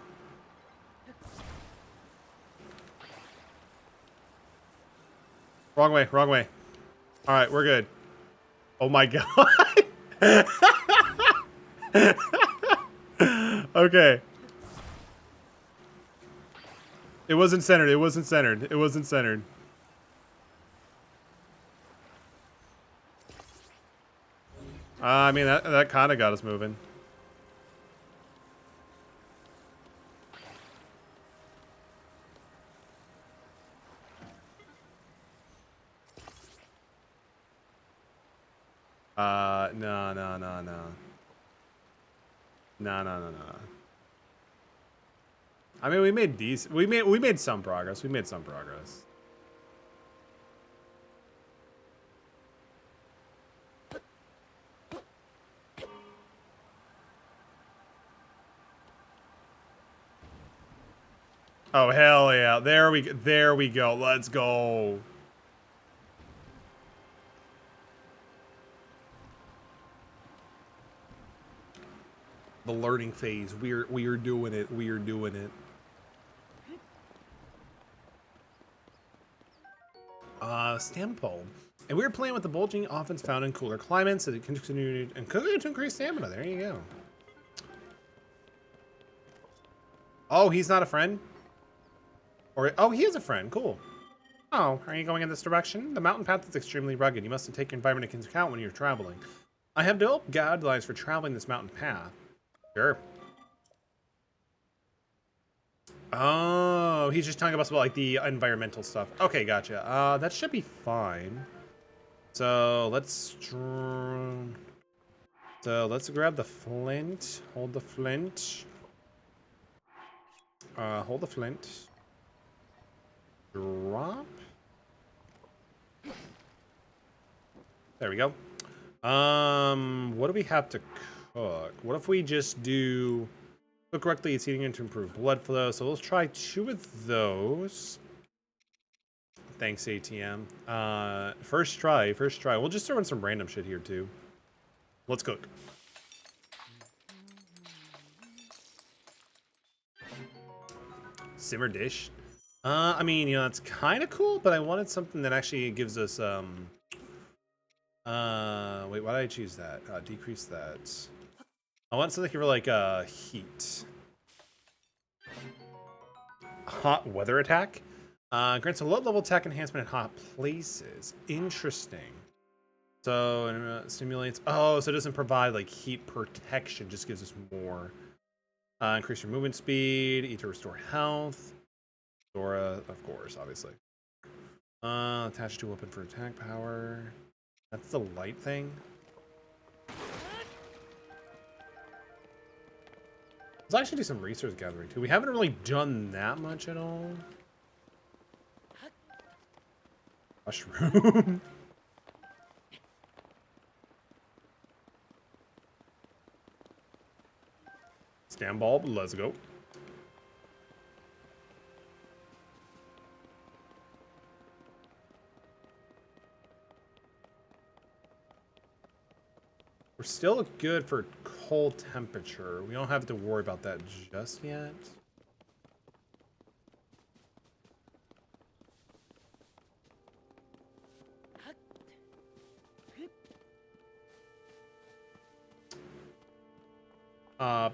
Wrong way, wrong way. All right, we're good. Oh my God. Okay. It wasn't centered. It wasn't centered. It wasn't centered. I mean, that kind of got us moving. No, no, no, no. No, no, no, no. I mean, we made decent. We made some progress. We made some progress. Oh hell yeah! There we go. Let's go. The learning phase. We are doing it. We are doing it. Stamina bulb. And we were playing with the bulging offense found in cooler climates, so it continued and continued to increase stamina. There you go. Oh, he's not a friend? Or oh, he is a friend. Cool. Oh, are you going in this direction? The mountain path is extremely rugged. You must take your environment into account when you're traveling. I have developed guidelines for traveling this mountain path. Sure. Oh, he's just telling us about like the environmental stuff. Okay, gotcha. That should be fine. So let's grab the flint. Hold the flint. Hold the flint. Drop. There we go. What do we have to cook? What if we just do cook correctly? It's eating to improve blood flow. So let's try 2 of those. Thanks, ATM. First try. We'll just throw in some random shit here too. Let's cook. Simmer dish. I mean, you know, that's kind of cool, but I wanted something that actually gives us, wait, why did I choose that? Decrease that. I want something for like, heat. Hot weather attack. Grants a low-level attack enhancement in hot places. Interesting. So, stimulates, oh, so it doesn't provide like heat protection, just gives us more. Increase your movement speed, eat to restore health. Dora, of course, obviously. Attach to weapon for attack power. That's the light thing. Let's actually do some resource gathering too. We haven't really done that much at all. Mushroom. Stand bulb, let's go. We're still good for cold temperature. We don't have to worry about that just yet.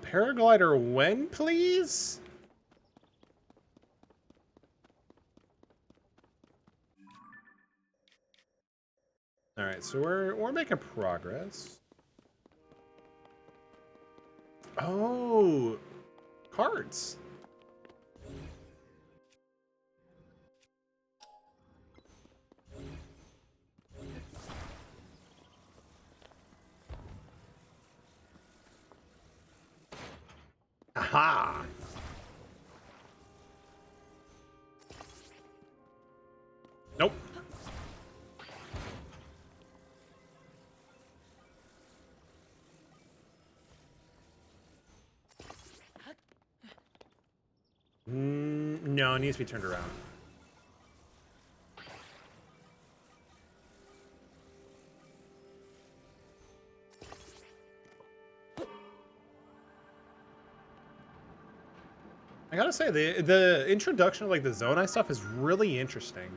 Paraglider when, please? All right, so we're making progress. Oh, cards. Aha. Nope. No, it needs to be turned around. I gotta say, the introduction of like the Zonai stuff is really interesting.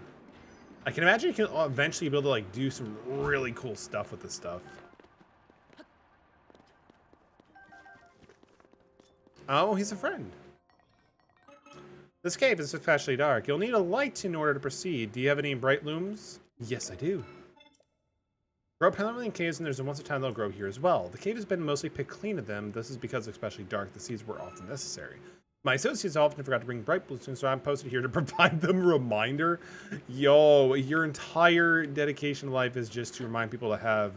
I can imagine you can eventually be able to like do some really cool stuff with this stuff. Oh, he's a friend. This cave is especially dark. You'll need a light in order to proceed. Do you have any bright looms? Yes, I do. Grow permanently in caves, and there's once a time they'll grow here as well. The cave has been mostly picked clean of them. This is because, especially dark, the seeds were often necessary. My associates often forgot to bring bright blooms, so I'm posted here to provide them a reminder. Yo, your entire dedication to life is just to remind people to have.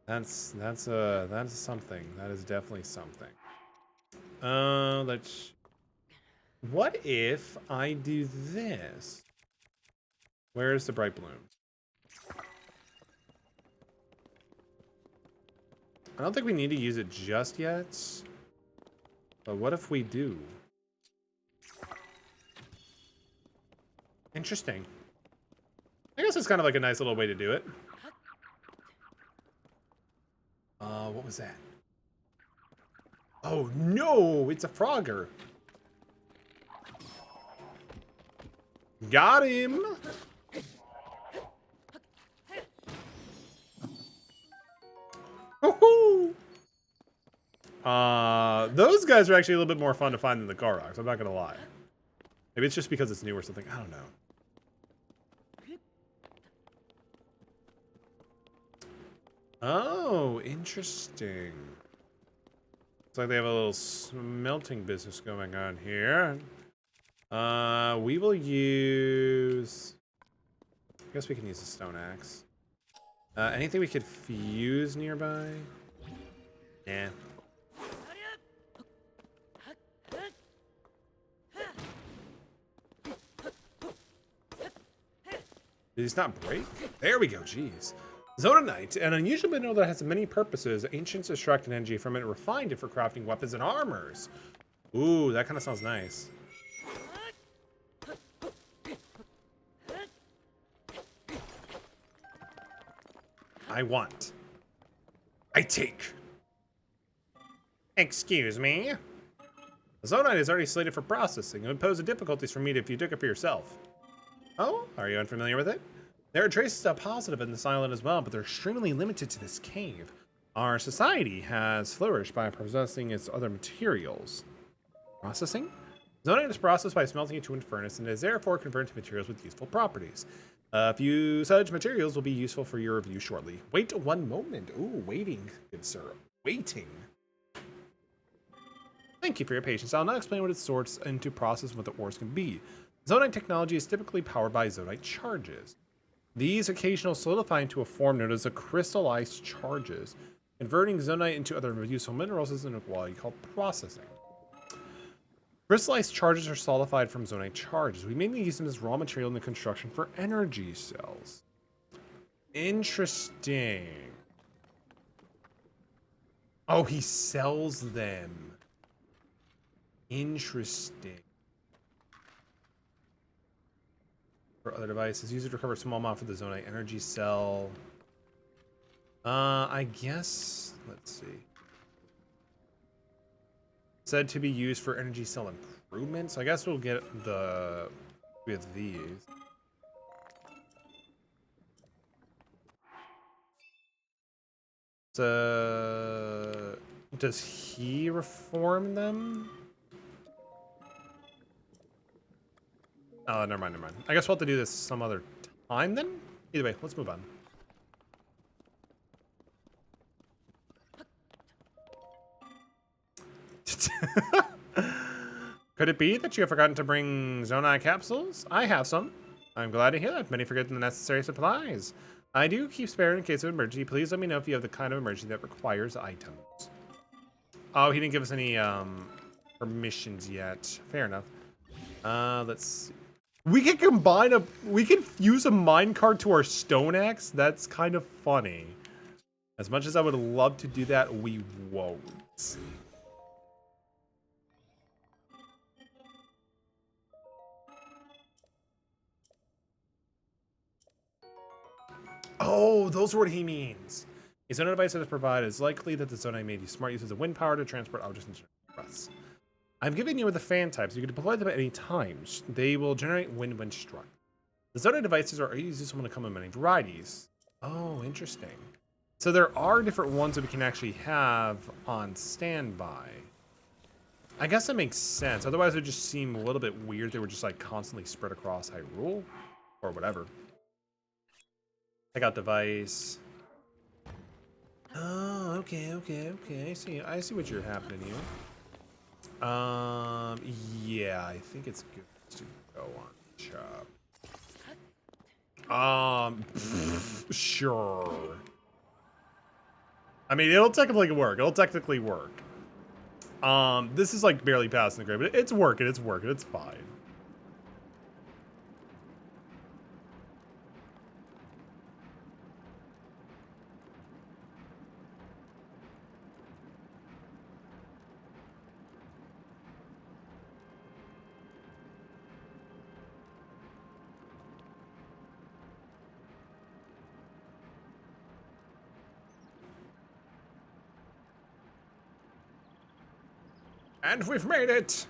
That's something. That is definitely something. Let's. What if I do this? Where's the bright bloom? I don't think we need to use it just yet. But what if we do? Interesting. I guess it's kind of like a nice little way to do it. What was that? Oh no, it's a Frogger. Got him. Woohoo! Those guys are actually a little bit more fun to find than the Koroks, I'm not gonna lie. Maybe it's just because it's new or something, I don't know. Oh, interesting. Looks like they have a little smelting business going on here. We will use... I guess we can use a stone axe. Anything we could fuse nearby? Nah. Did these not break? There we go, jeez. Zonanite, an unusual mineral that has many purposes. Ancients extracted energy from it and refined it for crafting weapons and armors. Ooh, that kind of sounds nice. I want. I take. Excuse me. The Zonite is already slated for processing. It would pose difficulties for me if you took it for yourself. Oh, are you unfamiliar with it? There are traces of positive in this island as well, but they're extremely limited to this cave. Our society has flourished by processing its other materials. Processing? Zonite is processed by smelting it to a furnace and is therefore converted to materials with useful properties. A few such materials will be useful for your review shortly. Wait one moment. Ooh, waiting, good sir. Waiting. Thank you for your patience. I'll now explain what its sorts into process and what the ores can be. Zonite technology is typically powered by Zonite charges. These occasionally solidify into a form known as the crystallized charges. Converting Zonite into other useful minerals is an quality called processing. Crystallized charges are solidified from zonite charges. We mainly use them as raw material in the construction for energy cells. Interesting. Oh, he sells them. Interesting. For other devices, use it to recover a small amount for the zonite energy cell. I guess, let's see. Said to be used for energy cell improvement. So I guess we'll get the with these. So does he reform them? Oh, never mind, never mind. I guess we'll have to do this some other time then. Either way, let's move on. Could it be that you have forgotten to bring Zonai capsules? I have some. I'm glad to hear that. Many forget the necessary supplies. I do keep spare in case of emergency. Please let me know if you have the kind of emergency that requires items. Oh, he didn't give us any permissions yet. Fair enough. Let's see. We can combine we can fuse a minecart to our stone axe. That's kind of funny. As much as I would love to do that, we won't. Oh, those are what he means. A Zonai device that is provided is likely that the Zonai made use smart use of wind power to transport objects and breaths. I've given you the fan types. You can deploy them at any times. They will generate wind when struck. The Zonai devices are easiest when they come in many varieties. Oh, interesting. So there are different ones that we can actually have on standby. I guess that makes sense. Otherwise, it would just seem a little bit weird. They were just like constantly spread across Hyrule or whatever. Check out device. Oh, okay. I see what you're happening here. Yeah, I think it's good to go on shop. Sure. I mean, it'll technically work. This is like barely passing the grade, but it's working. It's fine. And we've made it!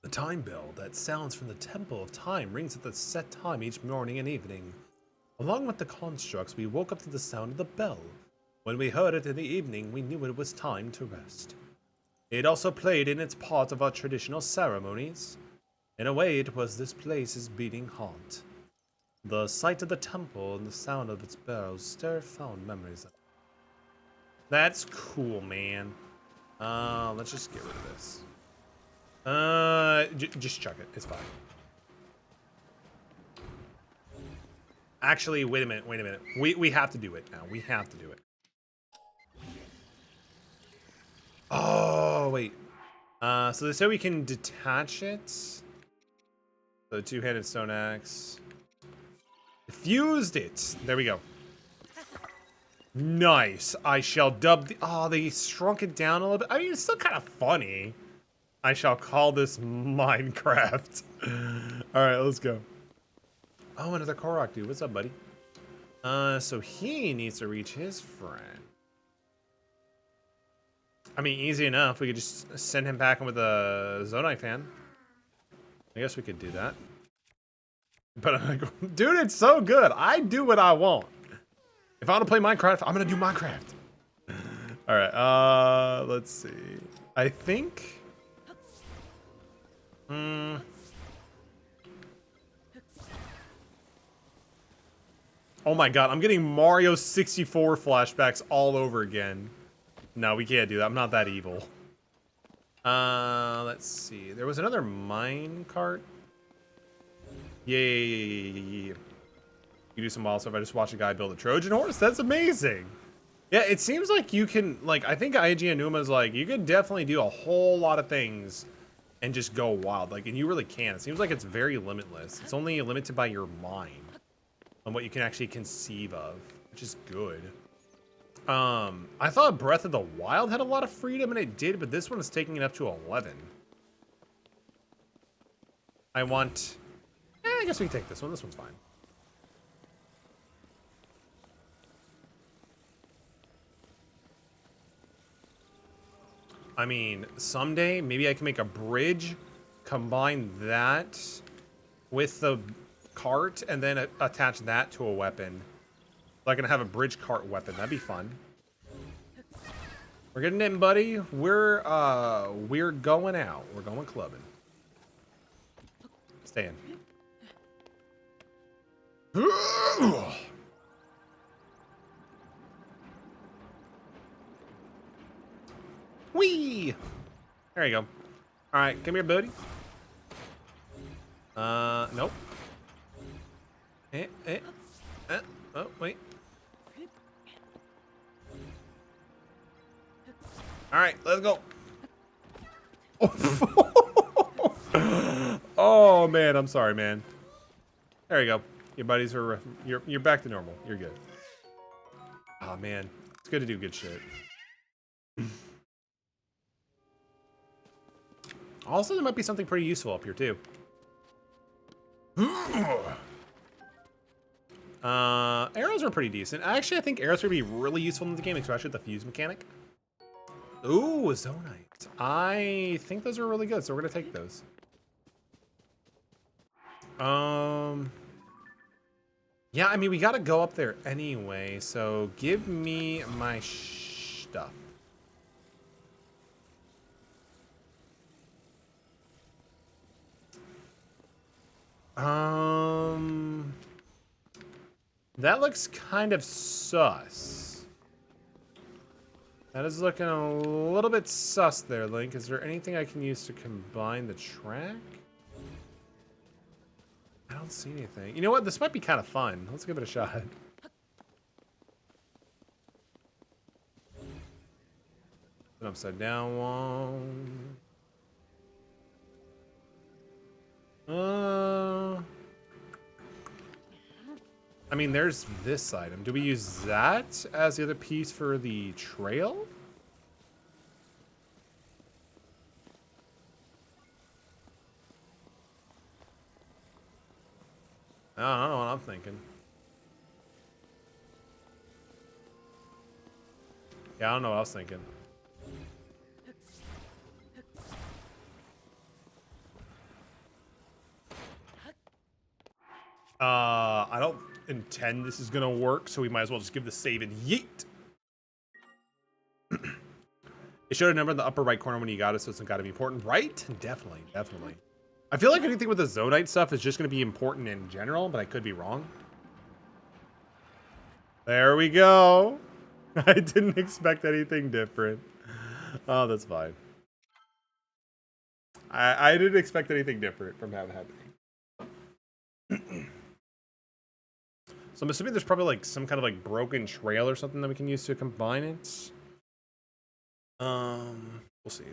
The time bell that sounds from the Temple of Time rings at the set time each morning and evening. Along with the constructs, we woke up to the sound of the bell. When we heard it in the evening, we knew it was time to rest. It also played in its part of our traditional ceremonies. In a way, it was this place's beating heart. The sight of the temple and the sound of its bells stir fond memories of. That's cool, man. Let's just get rid of this. Just chuck it. It's fine. Actually, wait a minute. We have to do it now. We have to do it. Oh, wait. So they said we can detach it. So two-handed stone axe. Fused it. There we go. Nice. I shall dub the... Oh, they shrunk it down a little bit. I mean, it's still kind of funny. I shall call this Minecraft. All right, let's go. Oh, another Korok dude. What's up, buddy? So he needs to reach his friend. I mean, easy enough. We could just send him back with a Zonai fan. I guess we could do that. But I'm like, dude, it's so good. I do what I want. If I want to play Minecraft, I'm going to do Minecraft. All right, let's see. I think... Oh my god, I'm getting Mario 64 flashbacks all over again. No, we can't do that. I'm not that evil. Let's see. There was another minecart. Yeah. You do some wild stuff. I just watched a guy build a Trojan horse. That's amazing. Yeah, it seems like you can, like, I think IGN Numa's like, you could definitely do a whole lot of things and just go wild. Like, and you really can. It seems like it's very limitless. It's only limited by your mind on what you can actually conceive of, which is good. I thought Breath of the Wild had a lot of freedom, and it did, but this one is taking it up to 11. I guess we can take this one. This one's fine. I mean, someday, maybe I can make a bridge, combine that with the cart, and then attach that to a weapon. So I can have a bridge cart weapon. That'd be fun. We're getting in, buddy. We're going out. We're going clubbing. Stay in. Whee! There you go. All right, come here, buddy. Nope. Oh, wait. All right, let's go. Oh man, I'm sorry, man. There you go. Your buddies are you're back to normal. You're good. Oh man, it's good to do good shit. Also, there might be something pretty useful up here too. Arrows are pretty decent. Actually, I think arrows would be really useful in the game, especially with the fuse mechanic. Ooh, a Zonite. I think those are really good, so we're gonna take those. Yeah, I mean, we gotta go up there anyway, so give me my stuff. That looks kind of sus. That is looking a little bit sus there, Link. Is there anything I can use to combine the track? I don't see anything. You know what? This might be kind of fun. Let's give it a shot. An upside down one. I mean, there's this item. Do we use that as the other piece for the trail? I don't know what I'm thinking. Yeah, I don't know what I was thinking. I don't intend this is gonna work, so we might as well just give the save and yeet. It showed a number in the upper right corner when you got it, so it's gotta be important, right? Definitely, definitely. I feel like anything with the Zonite stuff is just gonna be important in general, but I could be wrong. There we go. I didn't expect anything different. Oh, that's fine. I didn't expect anything different from that happening. So I'm assuming there's probably like some kind of like broken trail or something that we can use to combine it. We'll see.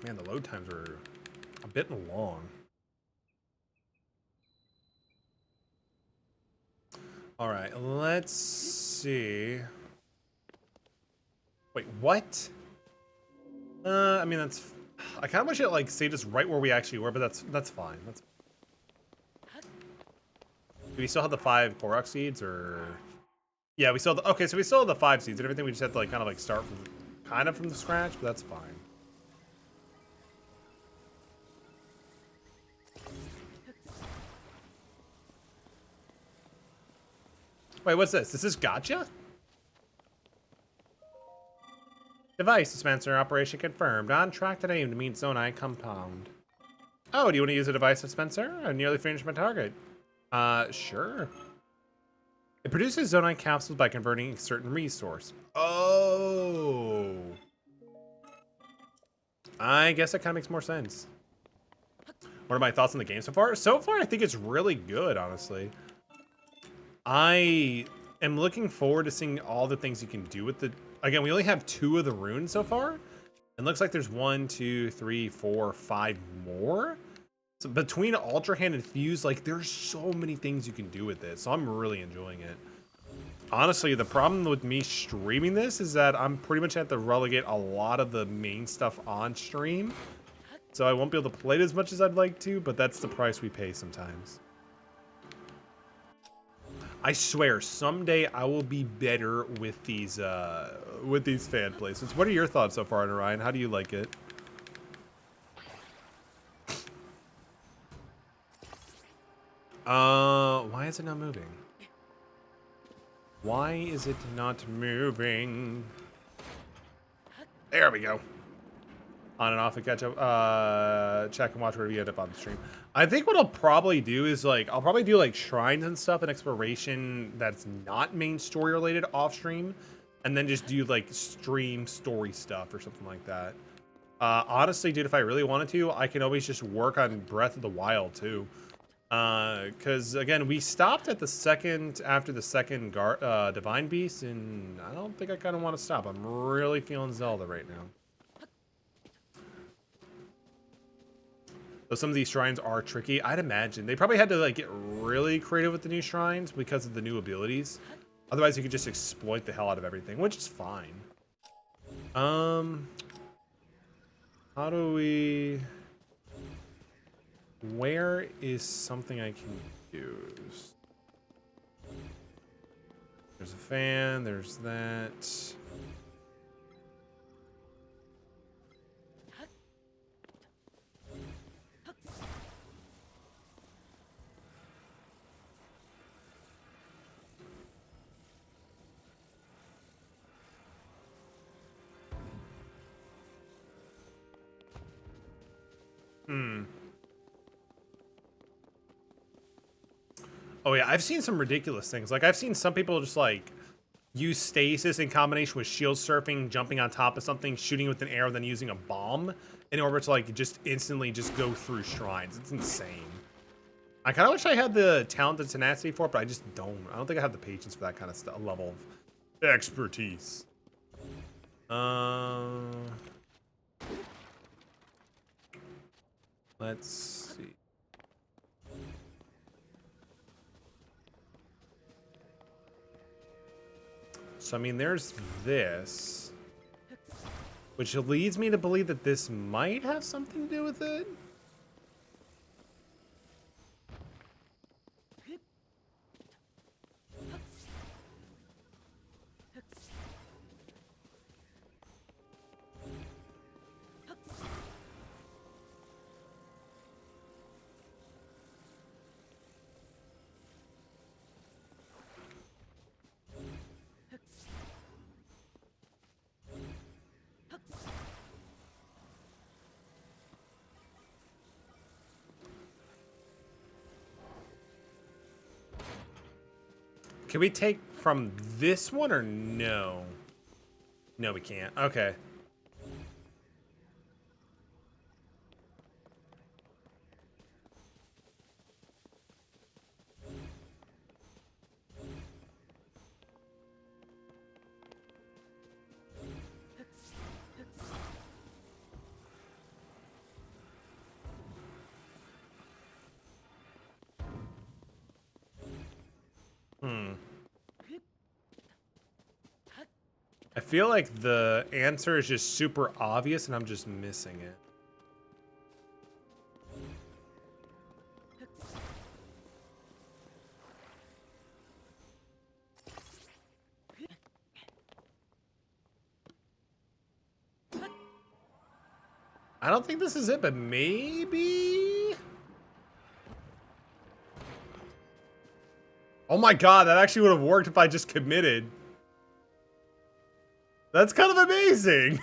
Man, the load times are a bit long. All right, let's see. Wait, what? I mean, that's... I kind of wish it, like, stayed just right where we actually were, but that's fine. Do we still have the 5 Korok seeds, or... Yeah, we still have the... Okay, so we still have the 5 seeds and everything. We just have to, like, kind of, like, start from... kind of from the scratch, but that's fine. Wait, what's this? Is this gotcha? Device dispenser operation confirmed. On track today to meet Zonite compound. Oh, do you want to use a device dispenser? I nearly finished my target. Sure. It produces Zonite capsules by converting a certain resource. Oh. I guess that kind of makes more sense. What are my thoughts on the game so far? So far, I think it's really good, honestly. I am looking forward to seeing all the things you can do with the... Again, we only have 2 of the runes so far. It looks like there's 1, 2, 3, 4, 5 more. So between Ultra Hand and Fuse, like, there's so many things you can do with it. So I'm really enjoying it. Honestly, the problem with me streaming this is that I'm pretty much have to relegate a lot of the main stuff on stream. So I won't be able to play it as much as I'd like to, but that's the price we pay sometimes. I swear, someday I will be better with these fan placements. What are your thoughts so far, Ryan? How do you like it? Why is it not moving? Why is it not moving? There we go. On and off and catch up. Check and watch wherever you end up on the stream. I think what I'll probably do is like I'll probably do like shrines and stuff and exploration that's not main story related off stream, and then just do like stream story stuff or something like that. Honestly, dude, if I really wanted to, I can always just work on Breath of the Wild too. Because again, we stopped at the second after the second Divine Beast, and I don't think I kind of want to stop. I'm really feeling Zelda right now. Though some of these shrines are tricky, I'd imagine they probably had to like get really creative with the new shrines because of the new abilities. Otherwise, you could just exploit the hell out of everything, which is fine. How do we? Where is something I can use? There's a fan, there's that. Oh yeah, I've seen some ridiculous things. Like I've seen some people just like use stasis in combination with shield surfing, jumping on top of something, shooting with an arrow, then using a bomb in order to like just instantly just go through shrines. It's insane. I kind of wish I had the talent and tenacity for it, but I just don't. I don't think I have the patience for that kind of stuff, level of expertise. Let's see. So, I mean, there's this, which leads me to believe that this might have something to do with it. Can we take from this one or no? No, we can't. Okay. I feel like the answer is just super obvious and I'm just missing it. I don't think this is it, but maybe? Oh my god, that actually would have worked if I just committed. That's kind of amazing.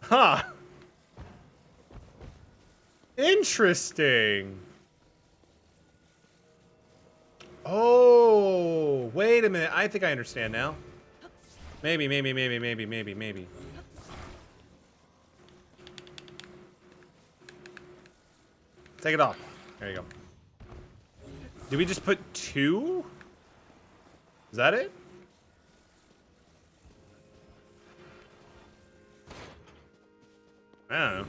Huh. Interesting. Oh, wait a minute. I think I understand now. Maybe, maybe, maybe, maybe, maybe, maybe. Take it off. There you go. Did we just put 2? Is that it? I don't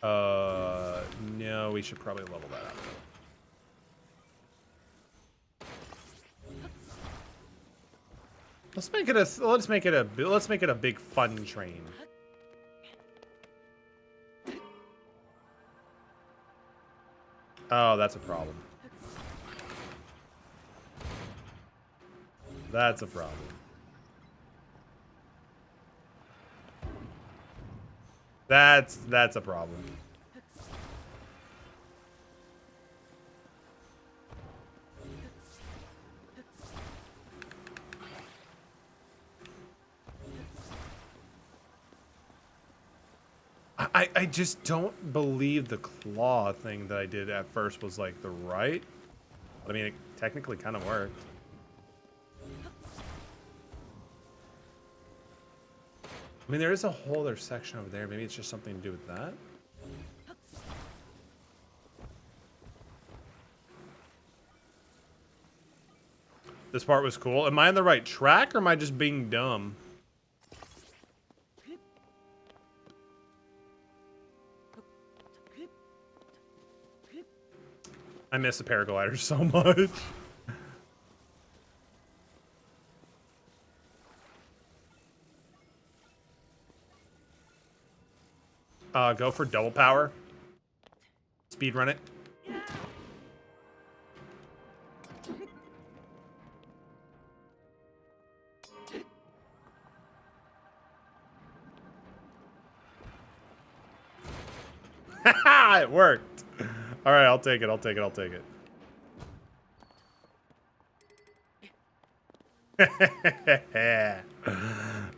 know. No, we should probably level that up. Let's make it a big fun train. Oh, that's a problem. That's a problem. That's a problem. I just don't believe the claw thing that I did at first was like the right. I mean, it technically kind of worked. I mean, there is a whole other section over there. Maybe it's just something to do with that. This part was cool. Am I on the right track or am I just being dumb? I miss the paraglider so much. Go for double power. Speed run it. Haha, it worked. All right, I'll take it. I'll take it. I'll take it.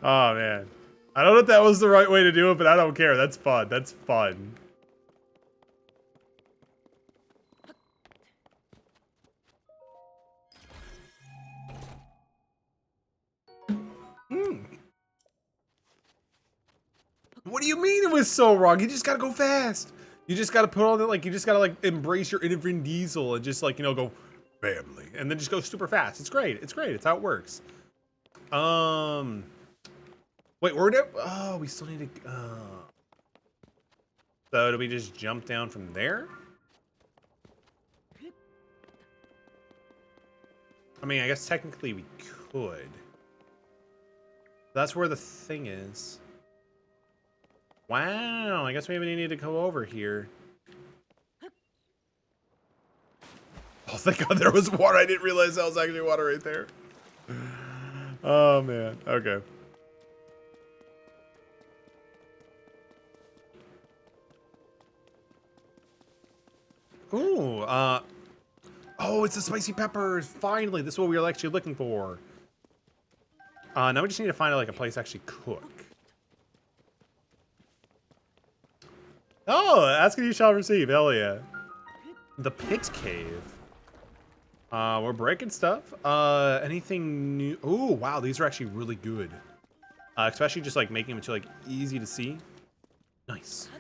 Oh man. I don't know if that was the right way to do it, but I don't care. That's fun. That's fun. What do you mean it was so wrong? You just gotta go fast. You just gotta put on it, like, you just gotta, like, embrace your inner Vin Diesel and just, like, you know, go family. And then just go super fast. It's great. It's great. It's how it works. Wait, we're gonna, oh, we still need to, so do we just jump down from there? I mean, I guess technically we could. That's where the thing is. Wow, I guess maybe we need to go over here. Oh, thank God there was water. I didn't realize that was actually water right there. Oh, man. Okay. Ooh, oh, it's the spicy peppers. Finally, this is what we were actually looking for. Now we just need to find like a place to actually cook. Oh, ask and you shall receive. Hell yeah. The pit cave. We're breaking stuff. Anything new? Oh, wow, these are actually really good. Especially just like making them to like easy to see. Nice.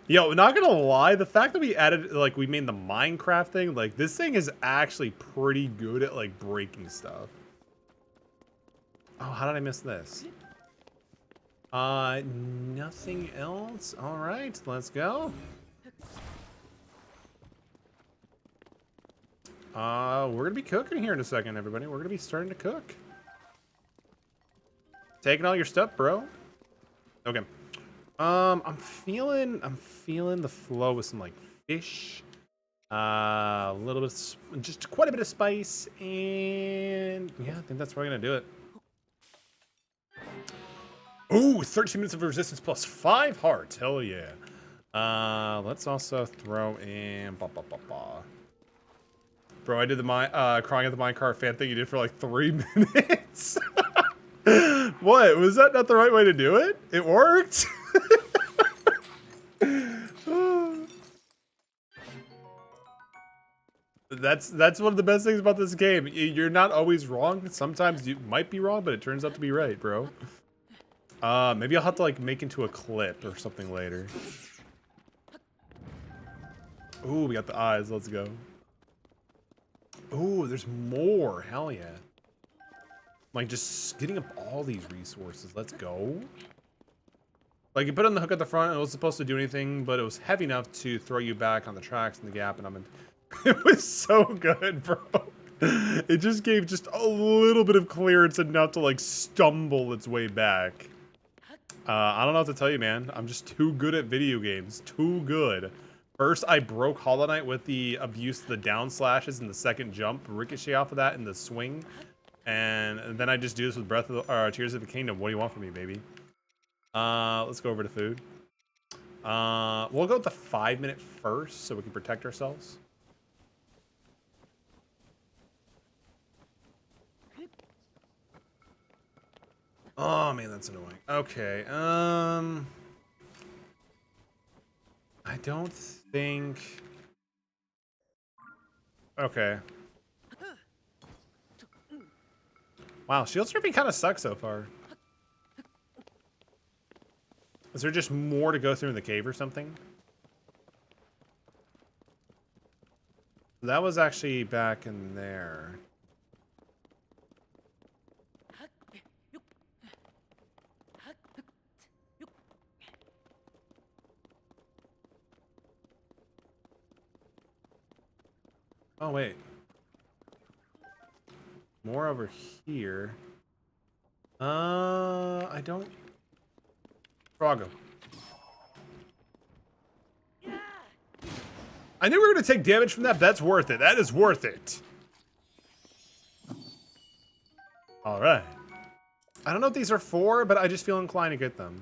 Yo, not gonna lie, the fact that we added, like, we made the Minecraft thing, like, this thing is actually pretty good at, like, breaking stuff. Oh, how did I miss this? Nothing else? Alright, let's go. We're gonna be cooking here in a second, everybody. We're gonna be starting to cook. Taking all your stuff, bro. Okay. I'm feeling the flow with some like fish, a little bit, just quite a bit of spice, and yeah, I think that's where we're gonna do it. Ooh, 13 minutes of resistance plus 5 hearts. Hell yeah. Let's also throw in Bro, I did the crying at the minecart fan thing you did for like 3 minutes. What? Was that not the right way to do it? It worked. That's one of the best things about this game. You're not always wrong. Sometimes you might be wrong, but it turns out to be right, bro. Maybe I'll have to like make into a clip or something later. Ooh, we got the eyes. Let's go. Ooh, there's more. Hell yeah. Like just getting up all these resources. Let's go. Like you put on the hook at the front, and it was supposed to do anything, but it was heavy enough to throw you back on the tracks in the gap, and I'm in. It was so good, bro. It just gave just a little bit of clearance enough to like stumble its way back. I don't know what to tell you, man. I'm just too good at video games. Too good. First, I broke Hollow Knight with the abuse of the down slashes and the second jump, ricochet off of that in the swing. And then I just do this with Tears of the Kingdom. What do you want from me, baby? Let's go over to food. We'll go with the 5-minute first so we can protect ourselves. Oh man, that's annoying. Okay, I don't think... Okay. Wow, shield stripping kind of sucks so far. Is there just more to go through in the cave or something? That was actually back in there. Oh, wait. More over here. I don't... Froggo. I knew we were going to take damage from that, but that's worth it. That is worth it. All right. I don't know what these are for, but I just feel inclined to get them.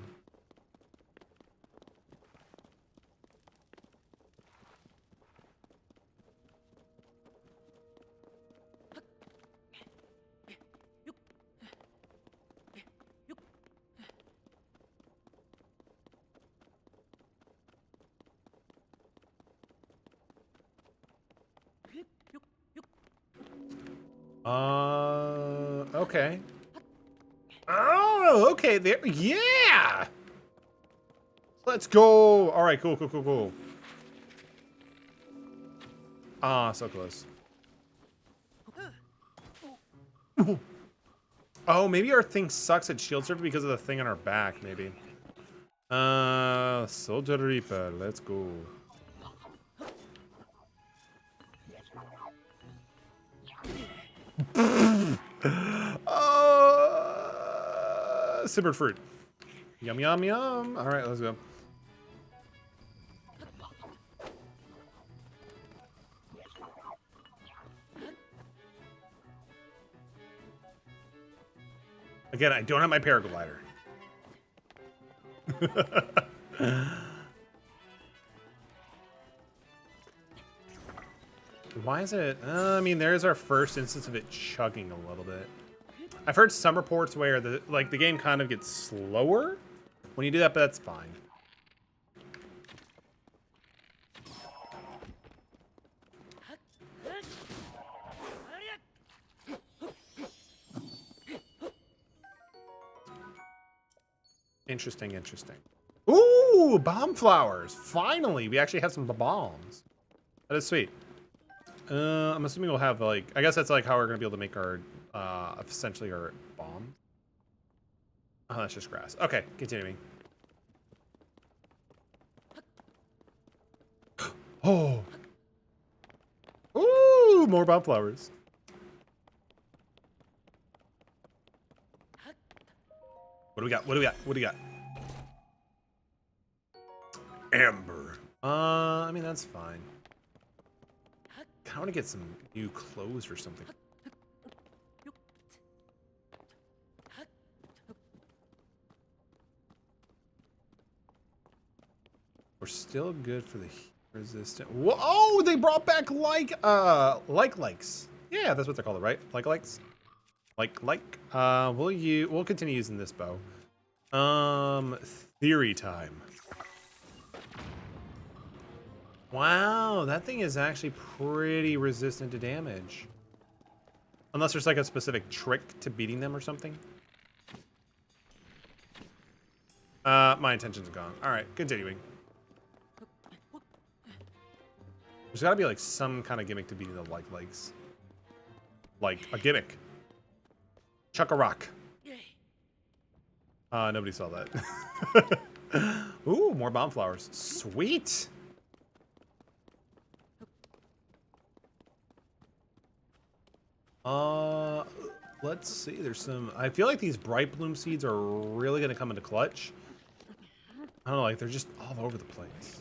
Okay. Oh, okay. There. Yeah. Let's go. All right. Cool. Cool. Cool. Cool. Ah, so close. Oh, maybe our thing sucks at shield surfer because of the thing on our back. Maybe. Soldier Reaper. Let's go. Simmered fruit. Yum, yum, yum. All right, let's go. Again, I don't have my paraglider. Why is it? I mean, there's our first instance of it chugging a little bit. I've heard some reports where the game kind of gets slower when you do that, but that's fine. Interesting, interesting. Ooh, bomb flowers. Finally, we actually have some bombs. That is sweet. I'm assuming we'll have like, I guess that's like how we're gonna be able to make our, essentially our bomb. Oh, that's just grass. Okay, continuing. Oh. Ooh, more bomb flowers. What do we got? What do we got? What do we got? Amber. I mean, that's fine. I want to get some new clothes or something. We're still good for the heat resistant. Whoa, oh, they brought back likes. Yeah, that's what they're called, right? Likes. We'll continue using this bow. Theory time. Wow, that thing is actually pretty resistant to damage. Unless there's like a specific trick to beating them or something. My intentions are gone. Alright, continuing. There's gotta be like some kind of gimmick to beating the like legs. Like a gimmick. Chuck a rock. Nobody saw that. Ooh, more bomb flowers. Sweet. Let's see. There's some. I feel like these bright bloom seeds are really gonna come into clutch. I don't know, like they're just all over the place.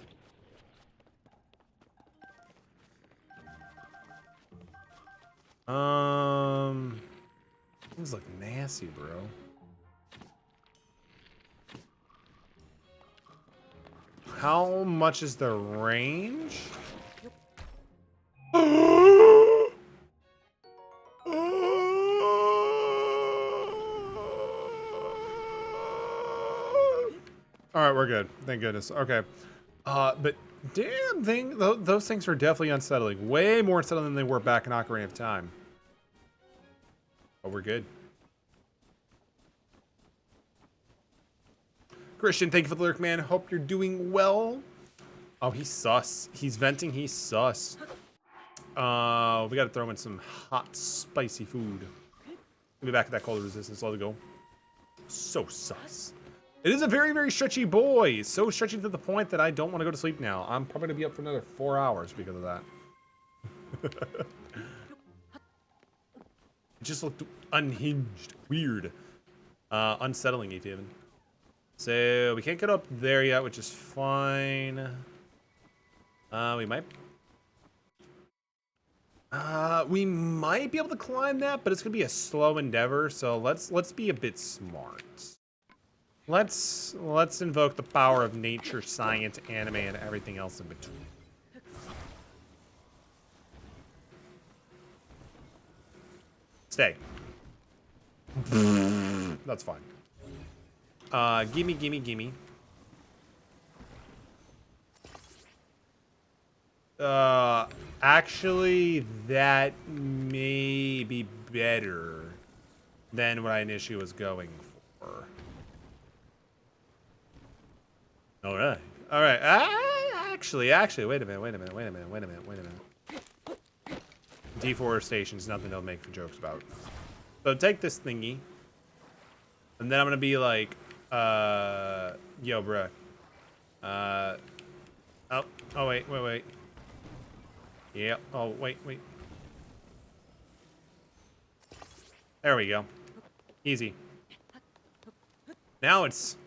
Things look nasty, bro. How much is the range? All right, we're good. Thank goodness. Okay. But damn thing, those things are definitely unsettling. Way more unsettling than they were back in Ocarina of Time. But we're good. Christian, thank you for the lyric, man. Hope you're doing well. Oh, he's sus. He's venting. He's sus. We gotta throw in some hot, spicy food. We'll be back at that cold resistance. Let it go. So sus. It is a very, very stretchy boy. So stretchy to the point that I don't want to go to sleep now. I'm probably gonna be up for another 4 hours because of that. It just looked unhinged. Weird. Unsettling, even. So we can't get up there yet, which is fine. We might be able to climb that, but it's gonna be a slow endeavor. So let's be a bit smart. Let's invoke the power of nature, science, anime, and everything else in between. Stay. That's fine. Gimme, gimme, gimme. Actually, that may be better than what I initially was going for. All right. All right. Actually, wait a minute. Deforestation is nothing to make jokes about. So take this thingy, and then I'm gonna be like, yo, bruh. Oh, wait. Yep. Oh, wait. There we go. Easy. Now it's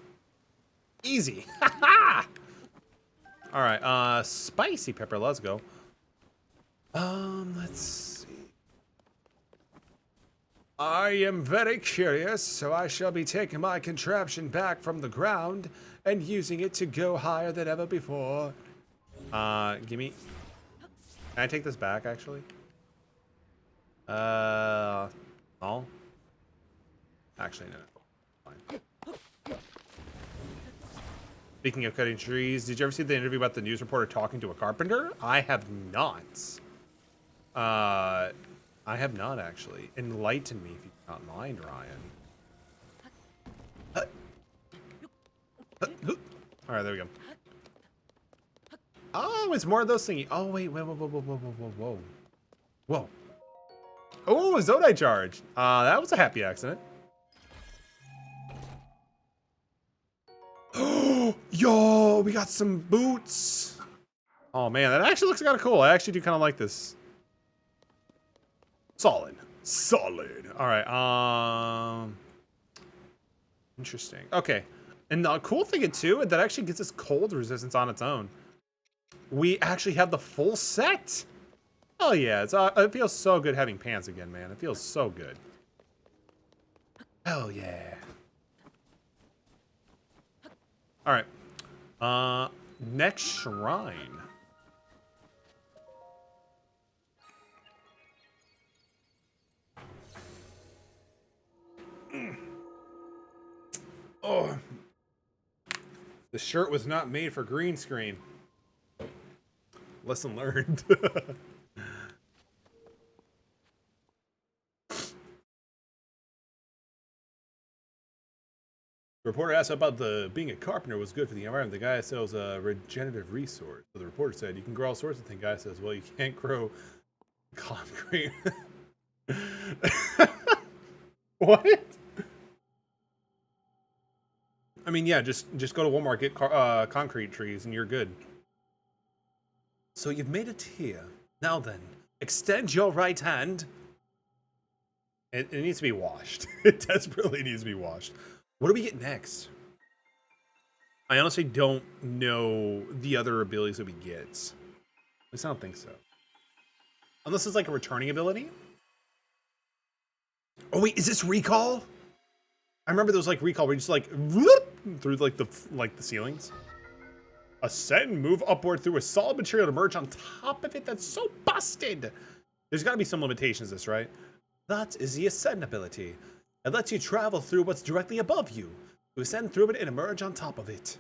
easy. All right. Spicy pepper. Let's go. Let's see. I am very curious, so I shall be taking my contraption back from the ground and using it to go higher than ever before. Gimme. Can I take this back, actually? No. Actually, no. Fine. Speaking of cutting trees, did you ever see the interview about the news reporter talking to a carpenter? I have not. I have not, actually. Enlighten me if you do not mind, Ryan. All right, there we go. Oh, it's more of those thingy. Oh, wait. Whoa. Oh, a Zodai charge. That was a happy accident. Yo, we got some boots. Oh, man, that actually looks kind of cool. I actually do kind of like this. Solid. All right. Interesting. Okay. And the cool thing, too, that actually gets us cold resistance on its own. We actually have the full set. Oh, yeah. It feels so good having pants again, man. It feels so good. Hell yeah. All right. Next shrine. Oh. The shirt was not made for green screen. Lesson learned. The reporter asked about being a carpenter was good for the environment. The guy sells a regenerative resource. So the reporter said, you can grow all sorts of things. The guy says, well, you can't grow concrete. What? I mean, yeah, just go to Walmart, get concrete trees, and you're good. So you've made it here. Now then, extend your right hand. It needs to be washed. It desperately needs to be washed. What do we get next? I honestly don't know the other abilities that we get. At least I don't think so. Unless it's like a returning ability. Oh wait, is this recall? I remember those like recall where you just like whoop, through like the ceilings. Ascend, move upward through a solid material to emerge on top of it. That's so busted. There's got to be some limitations to this, right? That is the Ascend ability. It lets you travel through what's directly above you, to ascend through it and emerge on top of it.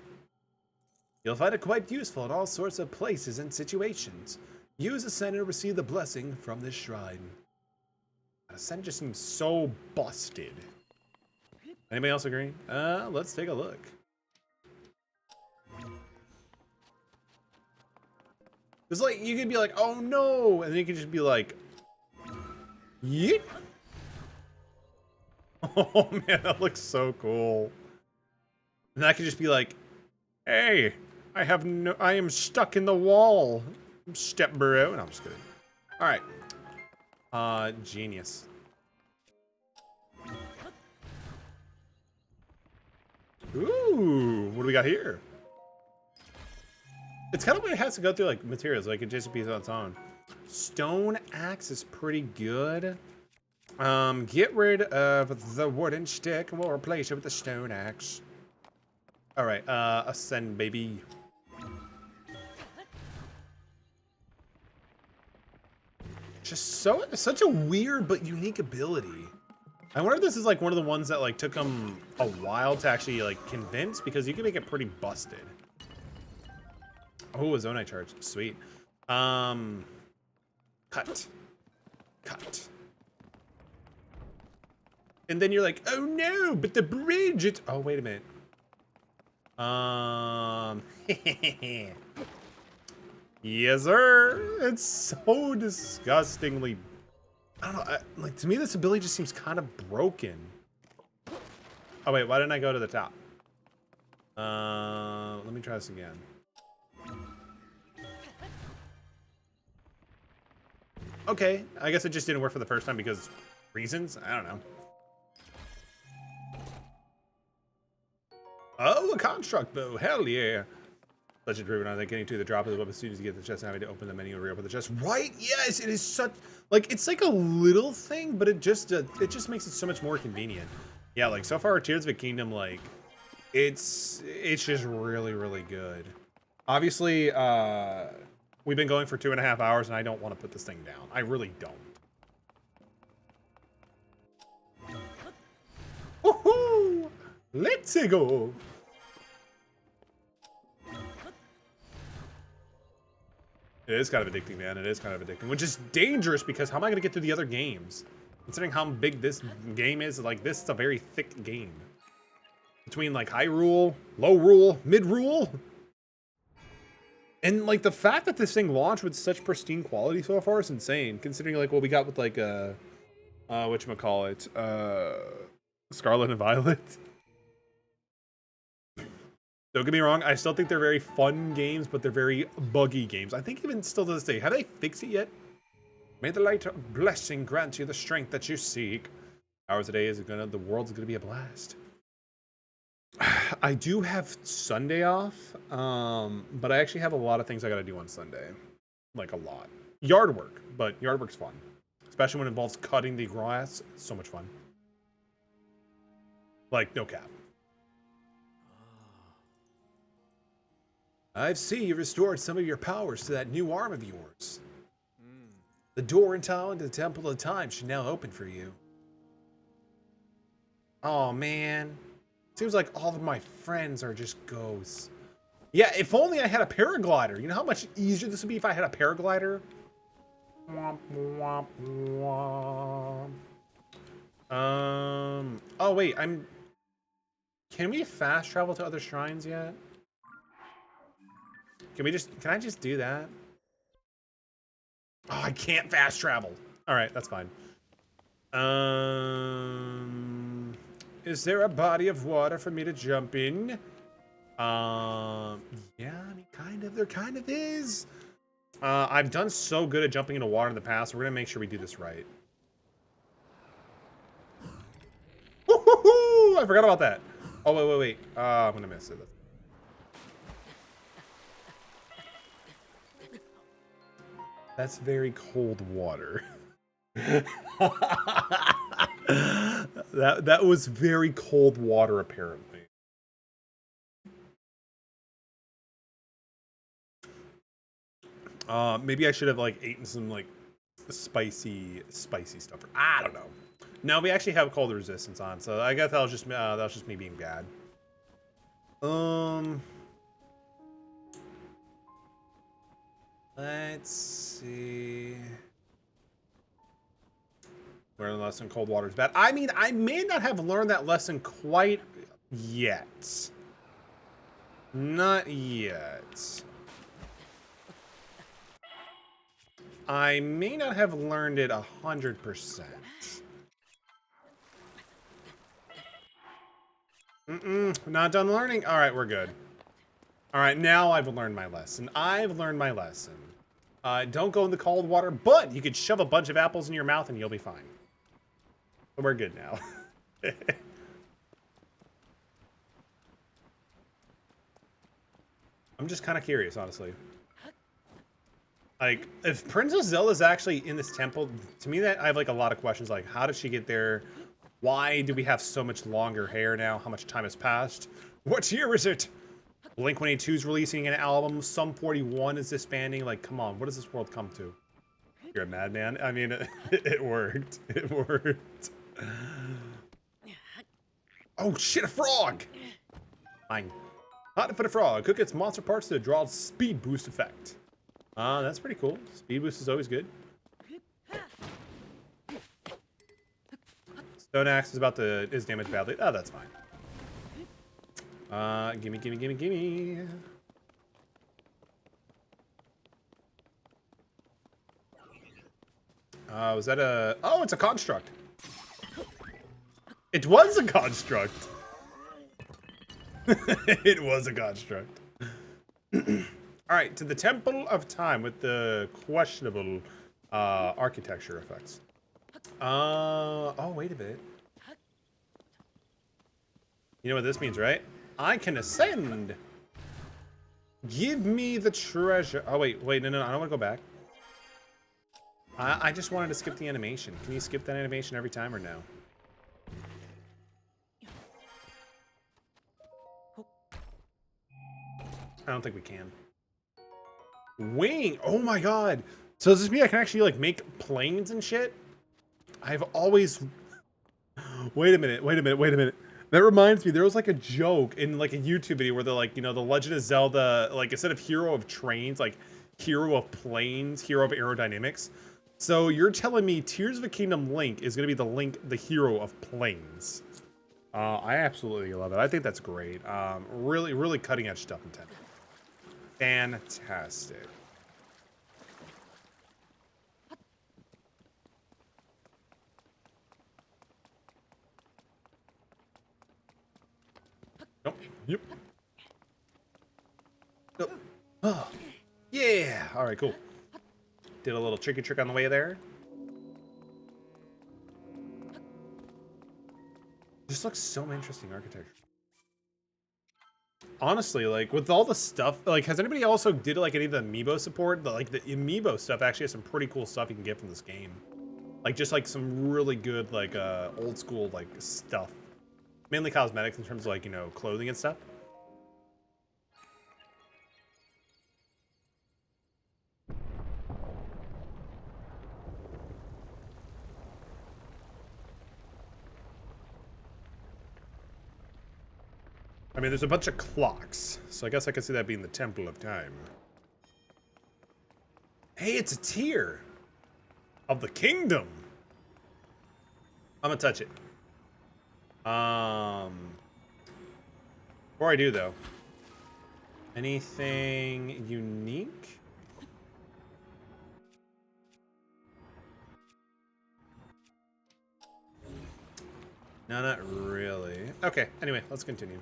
You'll find it quite useful in all sorts of places and situations. Use Ascend and receive the blessing from this shrine. Ascend just seems so busted. Anybody else agree? Let's take a look. It's like, you could be like, oh no, and then you can just be like, yeet. Oh man, that looks so cool. And I could just be like, hey, I am stuck in the wall. Step bro. No, I'm just kidding. Alright. Genius. Ooh, what do we got here? It's kind of what it has to go through like materials, like it just be on its own. Stone axe is pretty good. Get rid of the wooden stick and we'll replace it with the stone axe. Alright, ascend, baby. Just such a weird but unique ability. I wonder if this is like one of the ones that like took them a while to actually like convince, because you can make it pretty busted. Oh, a zonite charge, sweet. Cut. And then you're like, oh no, but the bridge, it's... Oh, wait a minute. Yes, sir. It's so disgustingly... I don't know, like, to me, this ability just seems kind of broken. Oh, wait, why didn't I go to the top? Let me try this again. Okay, I guess it just didn't work for the first time because reasons? I don't know. Oh, a construct bow. Hell yeah. Such a driven on that getting to the drop of the weapon as soon as you get the chest and having to open the menu and reopen the chest. Right? Yes, it is such like it's like a little thing, but it just makes it so much more convenient. Yeah, like so far Tears of the Kingdom, like it's just really, really good. Obviously, we've been going for 2.5 hours and I don't want to put this thing down. I really don't. Woohoo! Let's go. It is kind of addicting, man. It is kind of addicting, which is dangerous because how am I going to get through the other games? Considering how big this game is, like this is a very thick game. Between like high rule, low rule, mid rule. And like the fact that this thing launched with such pristine quality so far is insane. Considering like what we got with like whatchamacallit, Scarlet and Violet. Don't get me wrong, I still think they're very fun games, but they're very buggy games. I think even still to this day, have they fixed it yet? May the light of blessing grant you the strength that you seek. Hours a day the world's gonna be a blast. I do have Sunday off, but I actually have a lot of things I gotta do on Sunday. Like a lot. Yard work, but yard work's fun. Especially when it involves cutting the grass. It's so much fun. Like, no cap. I see you restored some of your powers to that new arm of yours. The door into the Temple of Time should now open for you. Oh man. Seems like all of my friends are just ghosts. Yeah, if only I had a paraglider. You know how much easier this would be if I had a paraglider? Womp, womp, womp. Oh wait, can we fast travel to other shrines yet? Can I just do that? Oh, I can't fast travel. All right, that's fine. Is there a body of water for me to jump in? Yeah, I mean, kind of. There kind of is. I've done so good at jumping into water in the past. We're gonna make sure we do this right. Woo-hoo-hoo! I forgot about that. Oh wait. I'm gonna miss it. That's very cold water. that was very cold water, apparently. Maybe I should have like eaten some like spicy stuff. I don't know. No, we actually have cold resistance on, so I guess that was just me being bad. Let's see. Learn the lesson: cold water is bad. I mean, I may not have learned that lesson quite yet. Not yet. I may not have learned it 100%. Not done learning? Alright, we're good. Alright, now I've learned my lesson. Don't go in the cold water, but you could shove a bunch of apples in your mouth and you'll be fine. We're good now. I'm just kind of curious, honestly. Like, if Princess Zelda's actually in this temple, to me that I have like a lot of questions, like how did she get there? Why do we have so much longer hair now? How much time has passed? What year is it? Blink-182 is releasing an album. Sum 41 is disbanding. Like, come on, what does this world come to? You're a madman. I mean, it worked. It worked. Oh shit, a frog! Fine. Hot to put a frog. Cook its monster parts to draw speed boost effect. That's pretty cool. Speed boost is always good. Stone axe is damaged badly. Oh, that's fine. Gimme. Was that a... Oh, it's a construct. It was a construct. It was a construct. Alright, to the Temple of Time with the questionable architecture effects. Oh, wait a bit. You know what this means, right? I can ascend. Give me the treasure. Oh, wait, no, I don't want to go back. I just wanted to skip the animation. Can you skip that animation every time or no? I don't think we can. Wing! Oh my god! So does this mean I can actually like make planes and shit? I've always... Wait a minute. That reminds me, there was like a joke in like a YouTube video where they're like, you know, the Legend of Zelda, like instead of hero of trains, like hero of planes, hero of aerodynamics. So you're telling me Tears of the Kingdom Link is going to be the hero of planes. I absolutely love it. I think that's great. Really cutting edge stuff in 10. Fantastic. Nope. Yep. Nope. Oh. Yeah. All right, cool. Did a little tricky trick on the way there. This looks so interesting architecture. Honestly, like with all the stuff, like has anybody also did like any of the amiibo support? The amiibo stuff actually has some pretty cool stuff you can get from this game. Like just like some really good like old school like stuff. Mainly cosmetics in terms of like, you know, clothing and stuff. I mean, there's a bunch of clocks, so I guess I could see that being the Temple of Time. Hey, it's a tier of the kingdom. I'm gonna touch it. Before I do though, anything unique? No, not really. Okay, anyway, let's continue.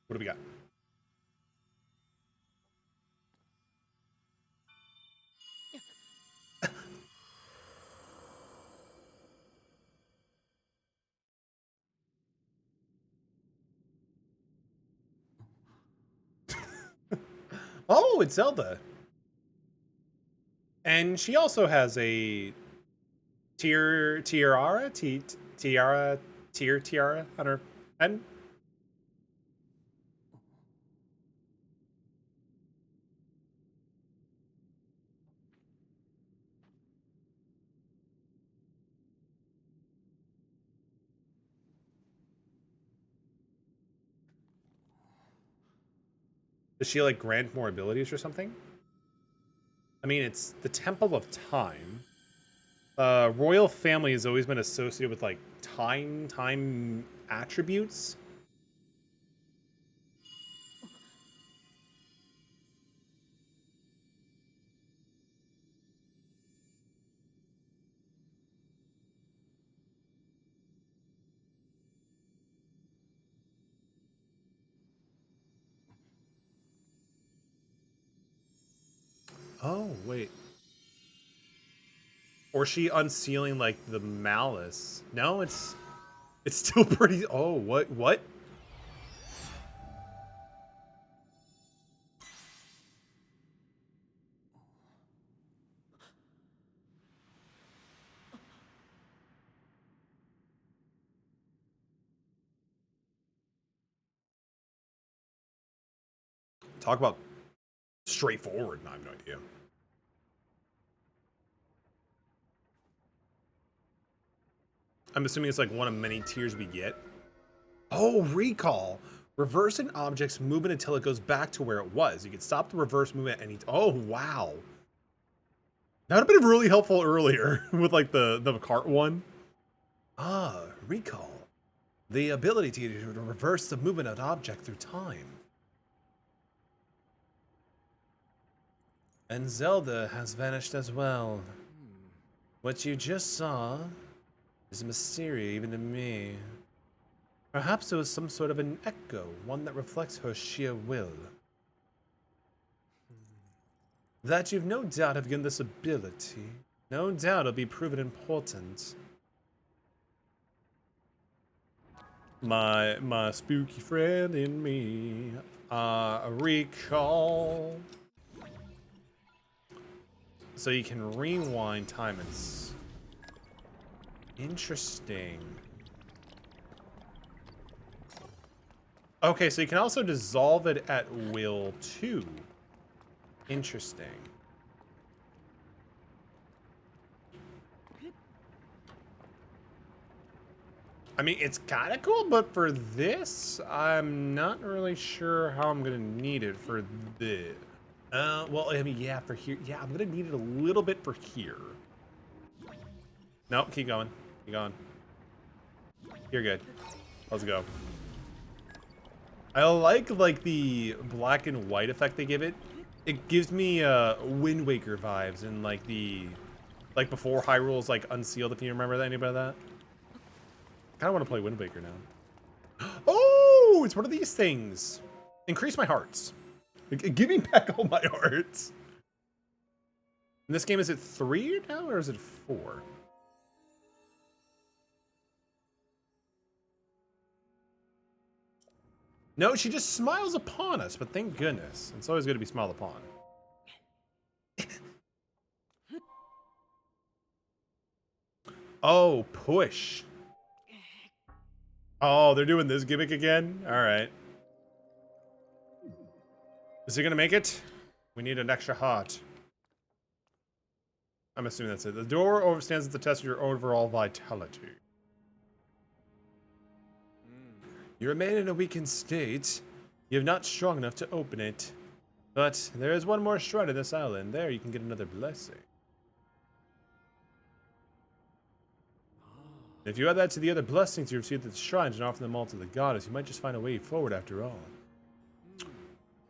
What do we got? Oh, it's Zelda. And she also has a tiara on her head. Does she like grant more abilities or something? I mean, it's the Temple of Time. Royal family has always been associated with like time attributes. Oh, wait. Or is she unsealing like the malice? No, it's still pretty. Oh, what? Talk about straightforward. I have no idea. I'm assuming it's like one of many tiers we get. Oh, recall. Reverse an object's movement until it goes back to where it was. You can stop the reverse movement at any. Oh, wow. That would have been really helpful earlier with like the cart one. Ah, recall. The ability to reverse the movement of an object through time. And Zelda has vanished as well. What you just saw is a mystery even to me. Perhaps it was some sort of an echo, one that reflects her sheer will. That you've no doubt have given this ability. No doubt it'll be proven important. My spooky friend in me. Recall. So you can rewind time. It's interesting. Okay, so you can also dissolve it at will too. Interesting. I mean, it's kind of cool, but for this, I'm not really sure how I'm gonna need it for this. Well, I mean, yeah, for here, yeah, I'm gonna need it a little bit for here. Nope, keep going, keep going. You're good. Let's go. I like the black and white effect they give it. It gives me Wind Waker vibes and like before Hyrule's like unsealed. If you remember that, anybody that? I kind of want to play Wind Waker now. Oh, it's one of these things. Increase my hearts. Give me back all my hearts. In this game, is it 3 now or is it 4? No, she just smiles upon us, but thank goodness. It's always good to be smiled upon. Oh, push. Oh, they're doing this gimmick again? All right. Is he gonna make it? We need an extra heart. I'm assuming that's it. The door overstands the test of your overall vitality. You remain in a weakened state. You have not strong enough to open it. But there is one more shrine in this island. There you can get another blessing. If you add that to the other blessings you received at the shrines and offer them all to the goddess, you might just find a way forward after all.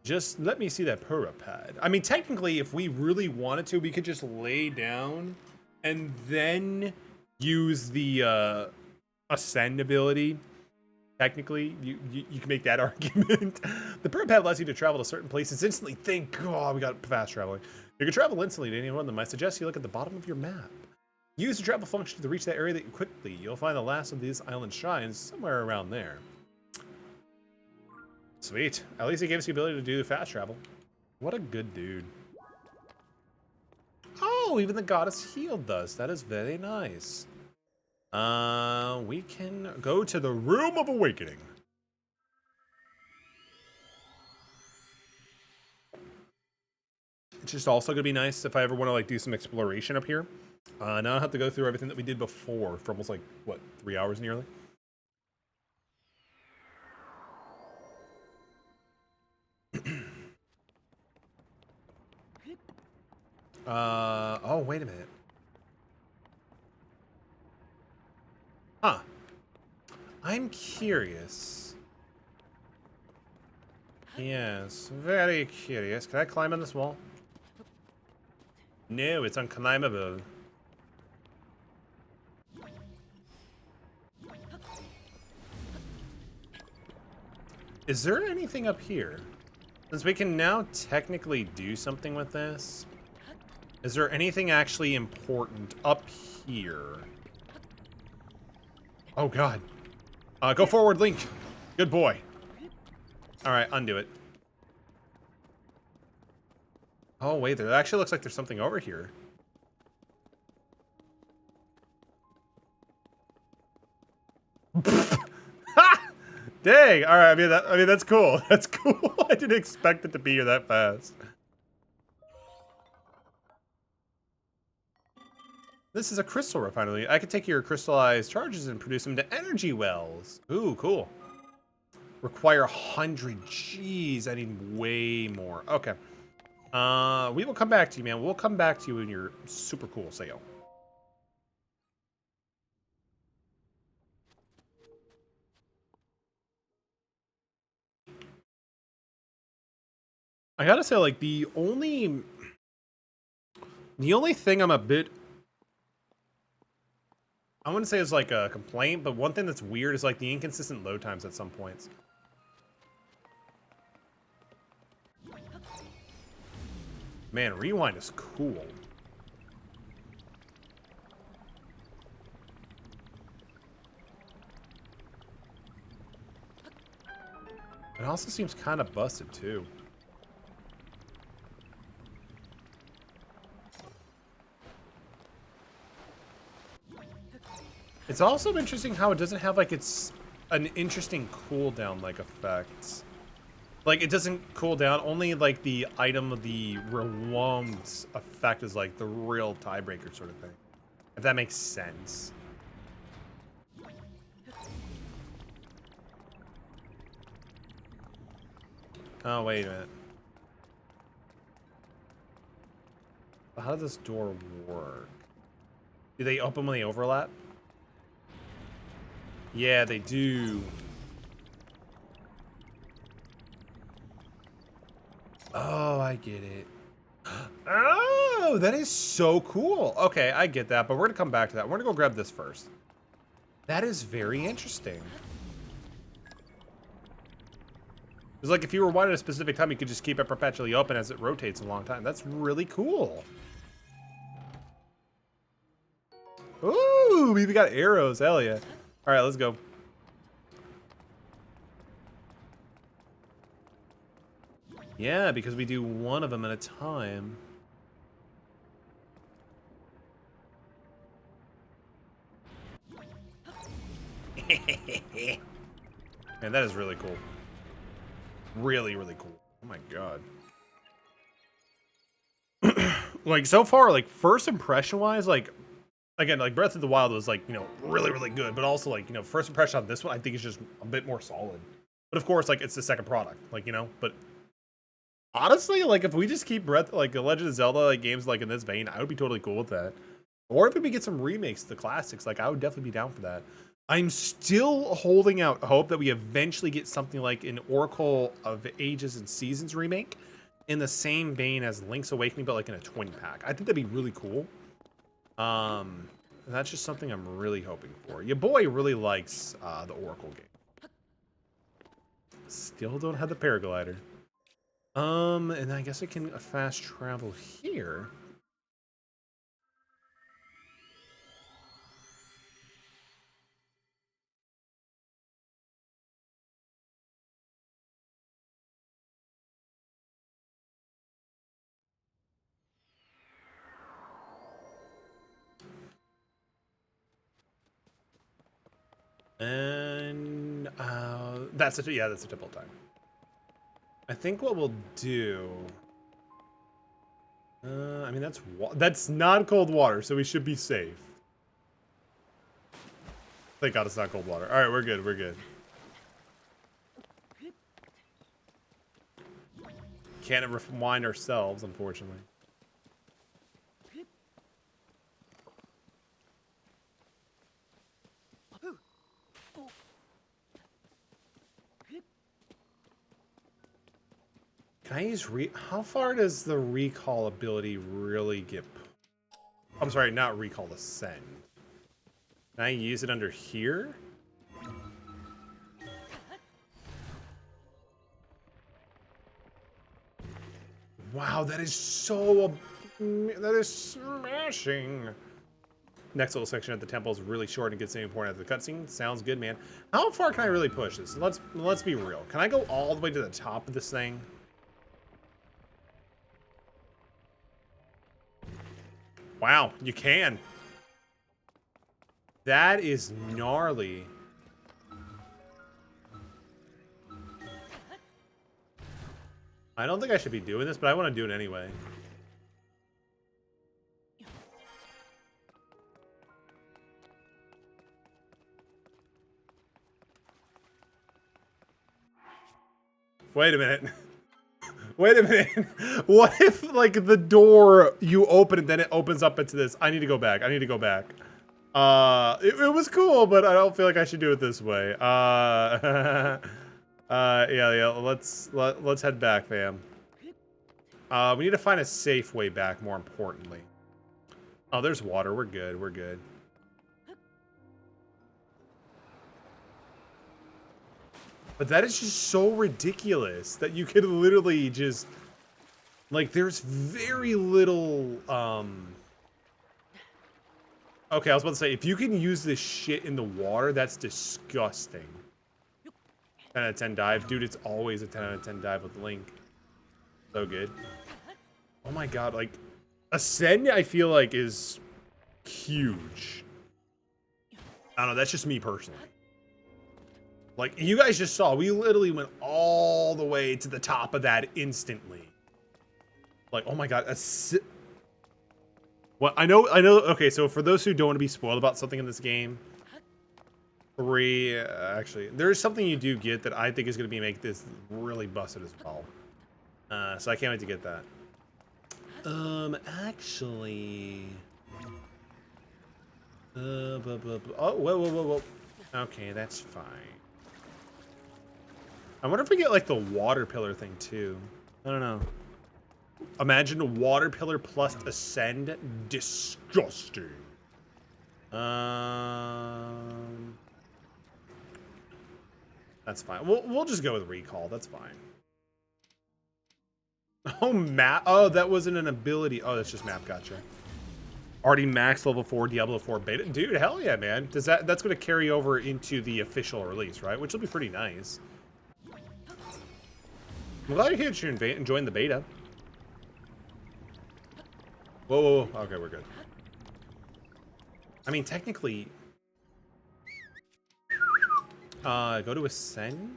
Just let me see that Pura pad. I mean, technically, if we really wanted to, we could just lay down and then use the ascend ability. Technically, you can make that argument. The Pura pad allows you to travel to certain places instantly. Thank God we got fast traveling. You can travel instantly to any one of them. I suggest you look at the bottom of your map. Use the travel function to reach that area that quickly. You'll find the last of these island shrines somewhere around there. Sweet. At least he gave us the ability to do fast travel. What a good dude. Oh, even the goddess healed us. That is very nice. We can go to the Room of Awakening. It's just also gonna be nice if I ever want to like do some exploration up here. Now I don't have to go through everything that we did before for almost like, what, 3 hours nearly? Oh, wait a minute. Huh. I'm curious. Yes, very curious. Can I climb on this wall? No, it's unclimbable. Is there anything up here? Since we can now technically do something with this, is there anything actually important up here? Oh God. Go forward, Link. Good boy. All right, undo it. Oh wait, there actually looks like there's something over here. Dang! All right, I mean that's cool. That's cool. I didn't expect it to be here that fast. This is a crystal refinery. I could take your crystallized charges and produce them into energy wells. Ooh, cool. Require 100. Jeez, I need way more. Okay. We will come back to you, man. We'll come back to you in your super cool sale. I gotta say, like, the only thing I'm a bit, I wouldn't say it's like a complaint, but one thing that's weird is like the inconsistent load times at some points. Man, rewind is cool. It also seems kind of busted too. It's also interesting how it doesn't have like it's an interesting cooldown like effect. Like it doesn't cool down, only like the item of the rewound effect is like the real tiebreaker sort of thing. If that makes sense. Oh, wait a minute. How does this door work? Do they open when they overlap? Yeah, they do. Oh, I get it. Oh, that is so cool. Okay, I get that, but we're gonna come back to that. We're gonna go grab this first. That is very interesting. It's like if you rewind at a specific time, you could just keep it perpetually open as it rotates a long time. That's really cool. Ooh, we even got arrows. Hell yeah. All right, let's go. Yeah, because we do one of them at a time. Man, that is really cool. Really, really cool. Oh my god. Like, so far, like, first impression wise, like, again, like, Breath of the Wild was, like, you know, really, really good, but also, like, you know, first impression on this one, I think is just a bit more solid. But of course, like, it's the second product, like, you know, but honestly, like, if we just keep like, The Legend of Zelda, like, games, like, in this vein, I would be totally cool with that. Or if we get some remakes of the classics, like, I would definitely be down for that. I'm still holding out hope that we eventually get something like an Oracle of Ages and Seasons remake in the same vein as Link's Awakening, but like in a twin pack. I think that'd be really cool. That's just something I'm really hoping for. Your boy really likes the Oracle game. Still don't have the paraglider. And I guess I can fast travel here. And that's a typical time. I think what we'll do. I mean that's not cold water, so we should be safe. Thank God it's not cold water. All right, we're good. We're good. Can't rewind ourselves, unfortunately. Can I use how far does the recall ability really get? I'm sorry, not recall, ascend. Can I use it under here? Wow, that is smashing. Next little section at the temple is really short and gets any important at the cutscene. Sounds good, man. How far can I really push this? Let's be real. Can I go all the way to the top of this thing? Wow, you can. That is gnarly. I don't think I should be doing this, but I want to do it anyway. Wait a minute. Wait a minute. What if, like, the door, you open it, then it opens up into this? I need to go back. I need to go back. It was cool, but I don't feel like I should do it this way. Yeah. Let's head back, fam. We need to find a safe way back, more importantly. Oh, there's water. We're good. We're good. But that is just so ridiculous that you could literally just, like, there's very little, okay, I was about to say, if you can use this shit in the water, that's disgusting. 10 out of 10 dive. Dude, it's always a 10 out of 10 dive with Link. So good. Oh my god, like, Ascend, I feel like, is huge. I don't know, that's just me personally. Like, you guys just saw, we literally went all the way to the top of that instantly. Like, oh my god, well, I know, okay, so for those who don't want to be spoiled about something in this game, actually, there's something you do get that I think is going to make this really busted as well. So I can't wait to get that. Actually... oh, whoa. Okay, that's fine. I wonder if we get, like, the water pillar thing, too. I don't know. Imagine a water pillar plus ascend. Disgusting. That's fine. We'll just go with recall. That's fine. Oh, map. Oh, that wasn't an ability. Oh, that's just map. Gotcha. Already max level 4 Diablo 4 beta. Dude, hell yeah, man. That's going to carry over into the official release, right? Which will be pretty nice. I'm glad you're enjoying the beta. Whoa. Okay, we're good. I mean, technically... go to Ascend?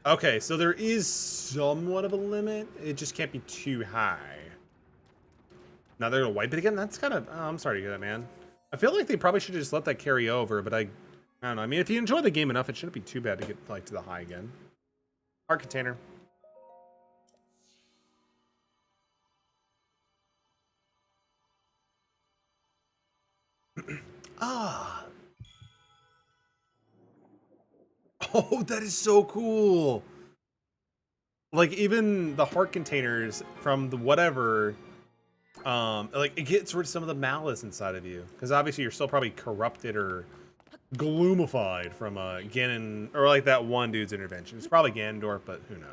Okay, so there is somewhat of a limit. It just can't be too high. Now they're gonna wipe it again? That's kind of... Oh, I'm sorry to hear that, man. I feel like they probably should have just let that carry over, but I don't know. I mean, if you enjoy the game enough, it shouldn't be too bad to get, like, to the high again. Heart container. Ah. Oh, that is so cool. Like, even the heart containers from the whatever, like, it gets rid of some of the malice inside of you. Because obviously you're still probably corrupted or gloomified from Ganon, or like that one dude's intervention. It's probably Ganondorf, but who knows.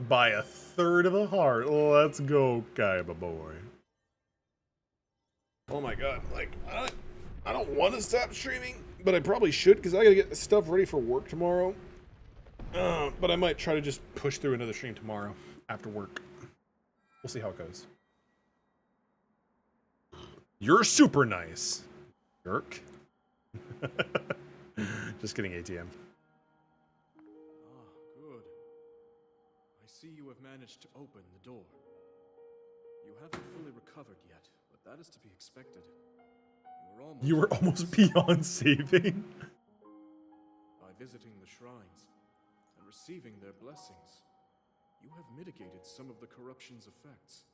By a third of a heart. Let's go, Kaiba boy. Oh my god, like, I don't want to stop streaming, but I probably should because I gotta get stuff ready for work tomorrow. But I might try to just push through another stream tomorrow after work. We'll see how it goes. You're super nice, jerk. Just kidding, ATM. Ah, good. I see you have managed to open the door. You haven't fully recovered yet, but that is to be expected. You were almost beyond saving. By visiting the shrines and receiving their blessings, you have mitigated some of the corruption's effects.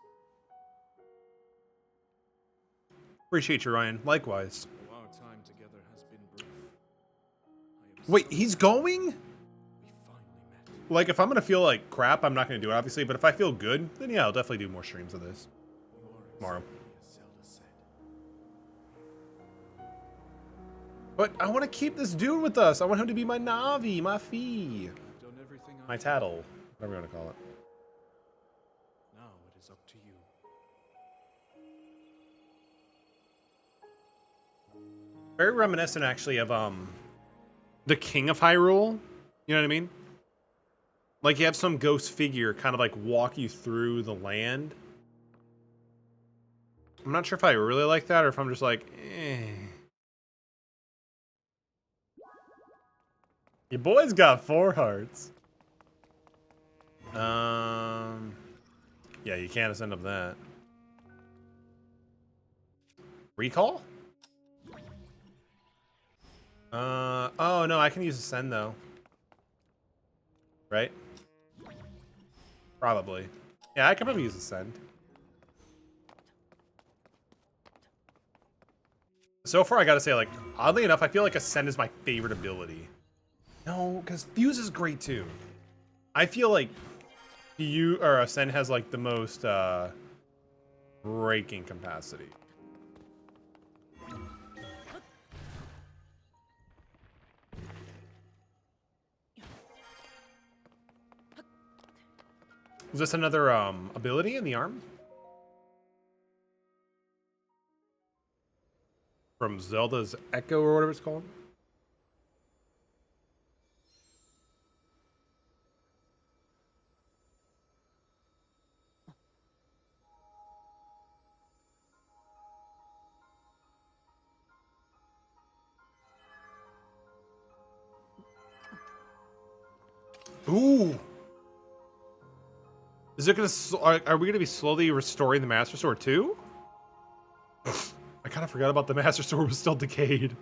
Appreciate you, Ryan. Likewise. Though our time together has been brief, I am Wait, so he's going? we finally met. Like, if I'm gonna feel like crap, I'm not gonna do it, obviously. But if I feel good, then yeah, I'll definitely do more streams of this You are tomorrow. exactly as Zelda said. But I want to keep this dude with us. I want him to be my Navi, my Fee, I've done everything I my can. Tattle, whatever you want to call it. Now it is up to you. Very reminiscent, actually, of the King of Hyrule. You know what I mean? Like, you have some ghost figure kind of like walk you through the land. I'm not sure if I really like that or if I'm just like, eh. Your boy's got 4 hearts. Yeah, you can't ascend up that. Recall? Oh no, I can use ascend though. Right? Probably. Yeah, I can probably use ascend. So far, I gotta say, like, oddly enough, I feel like ascend is my favorite ability. No, because fuse is great too. I feel like ascend has like the most breaking capacity. Is this another ability in the arm? From Zelda's Echo or whatever it's called? Ooh! Is it gonna? Are we gonna be slowly restoring the Master Sword too? I kind of forgot about the Master Sword was still decayed.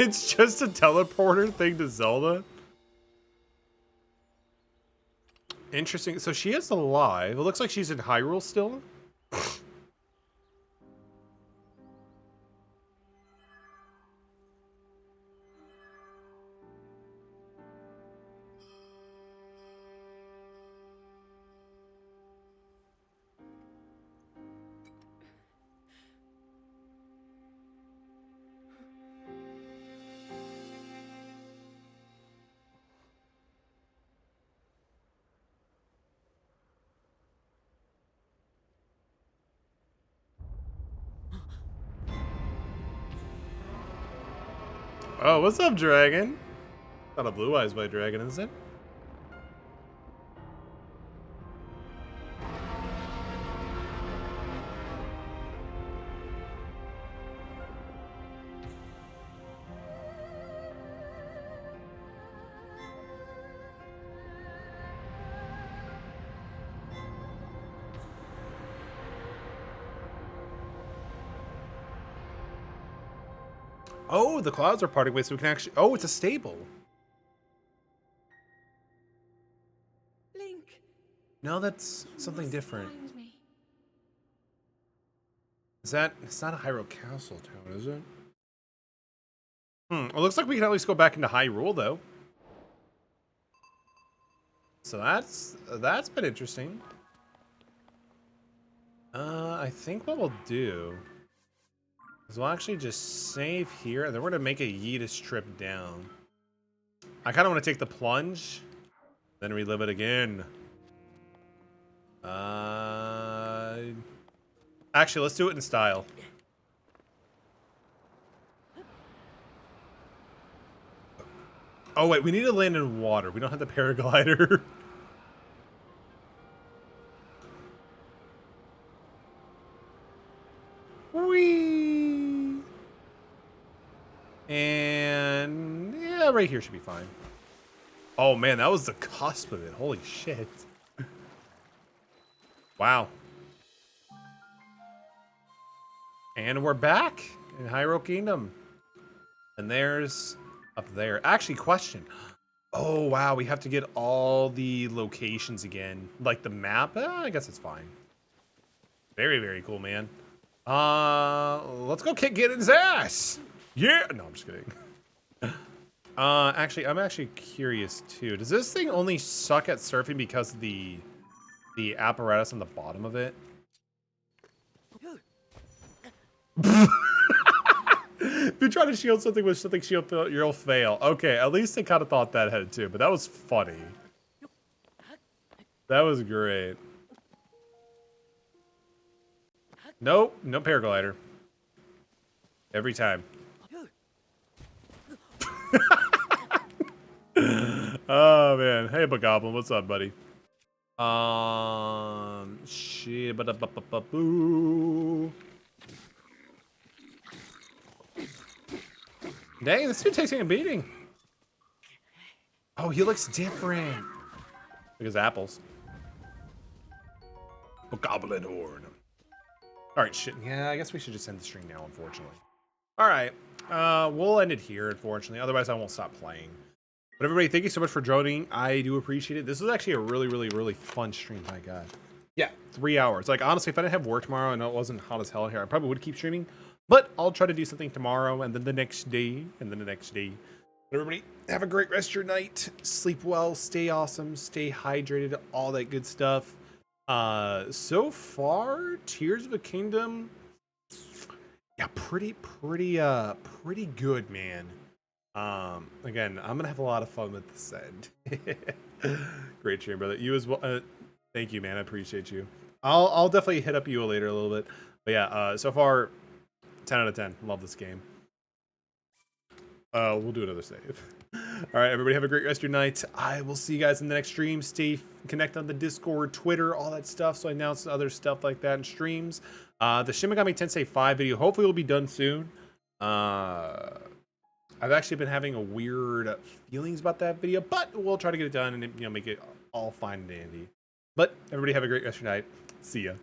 It's just a teleporter thing to Zelda. Interesting. So she is alive. It looks like she's in Hyrule still. Oh, what's up, dragon? Not a blue eyes white dragon, is it? Oh, the clouds are parting ways, so we can actually. Oh, it's a stable. Link. No, that's You something must different. find me. Is that? It's not a Hyrule Castle town, is it? It looks like we can at least go back into Hyrule, though. So that's been interesting. I think what we'll do is we'll actually just save here, and then we're gonna make a Yeetus trip down. I kind of want to take the plunge, then relive it again. Actually, let's do it in style. Oh wait, we need to land in water. We don't have the paraglider. Whee! And yeah, right here should be fine. Oh man, that was the cusp of it. Holy shit. Wow. And we're back in Hyrule Kingdom. And there's up there. Actually, question. Oh wow, we have to get all the locations again. Like the map? I guess it's fine. Very, very cool, man. Let's go kick Ganon's ass. Yeah. No, I'm just kidding. Actually, I'm actually curious too. Does this thing only suck at surfing because of the apparatus on the bottom of it? If you try to shield something with something shield, you'll fail. Okay, at least they kind of thought that ahead too, but that was funny. That was great. Nope, no paraglider. Every time. Oh man, hey Bogoblin, what's up, buddy? Shit, boo. Dang, this dude taking a beating. Oh, he looks different. Look at his apples. Bogoblin horn. All right, shit. Yeah, I guess we should just end the stream now, unfortunately. All right, we'll end it here, unfortunately. Otherwise, I won't stop playing. But everybody, thank you so much for joining. I do appreciate it. This was actually a really, really, really fun stream. My God. Yeah, 3 hours. Like, honestly, if I didn't have work tomorrow, I know it wasn't hot as hell here, I probably would keep streaming. But I'll try to do something tomorrow, and then the next day, and then the next day. But everybody, have a great rest of your night. Sleep well, stay awesome, stay hydrated, all that good stuff. So far, Tears of the Kingdom, yeah, pretty good, man. Again, I'm gonna have a lot of fun with this end. Great stream, brother. You as well. Thank you, man. I appreciate you. I'll definitely hit up you later a little bit. But yeah, so far, 10 out of 10. Love this game. We'll do another save. All right, everybody, have a great rest of your night. I will see you guys in the next stream. Stay connected on the Discord, Twitter, all that stuff. So I announce other stuff like that in streams. The Shin Megami Tensei 5 video hopefully will be done soon. I've actually been having a weird feelings about that video, but we'll try to get it done and make it all fine and dandy. But everybody have a great rest of your night. See ya.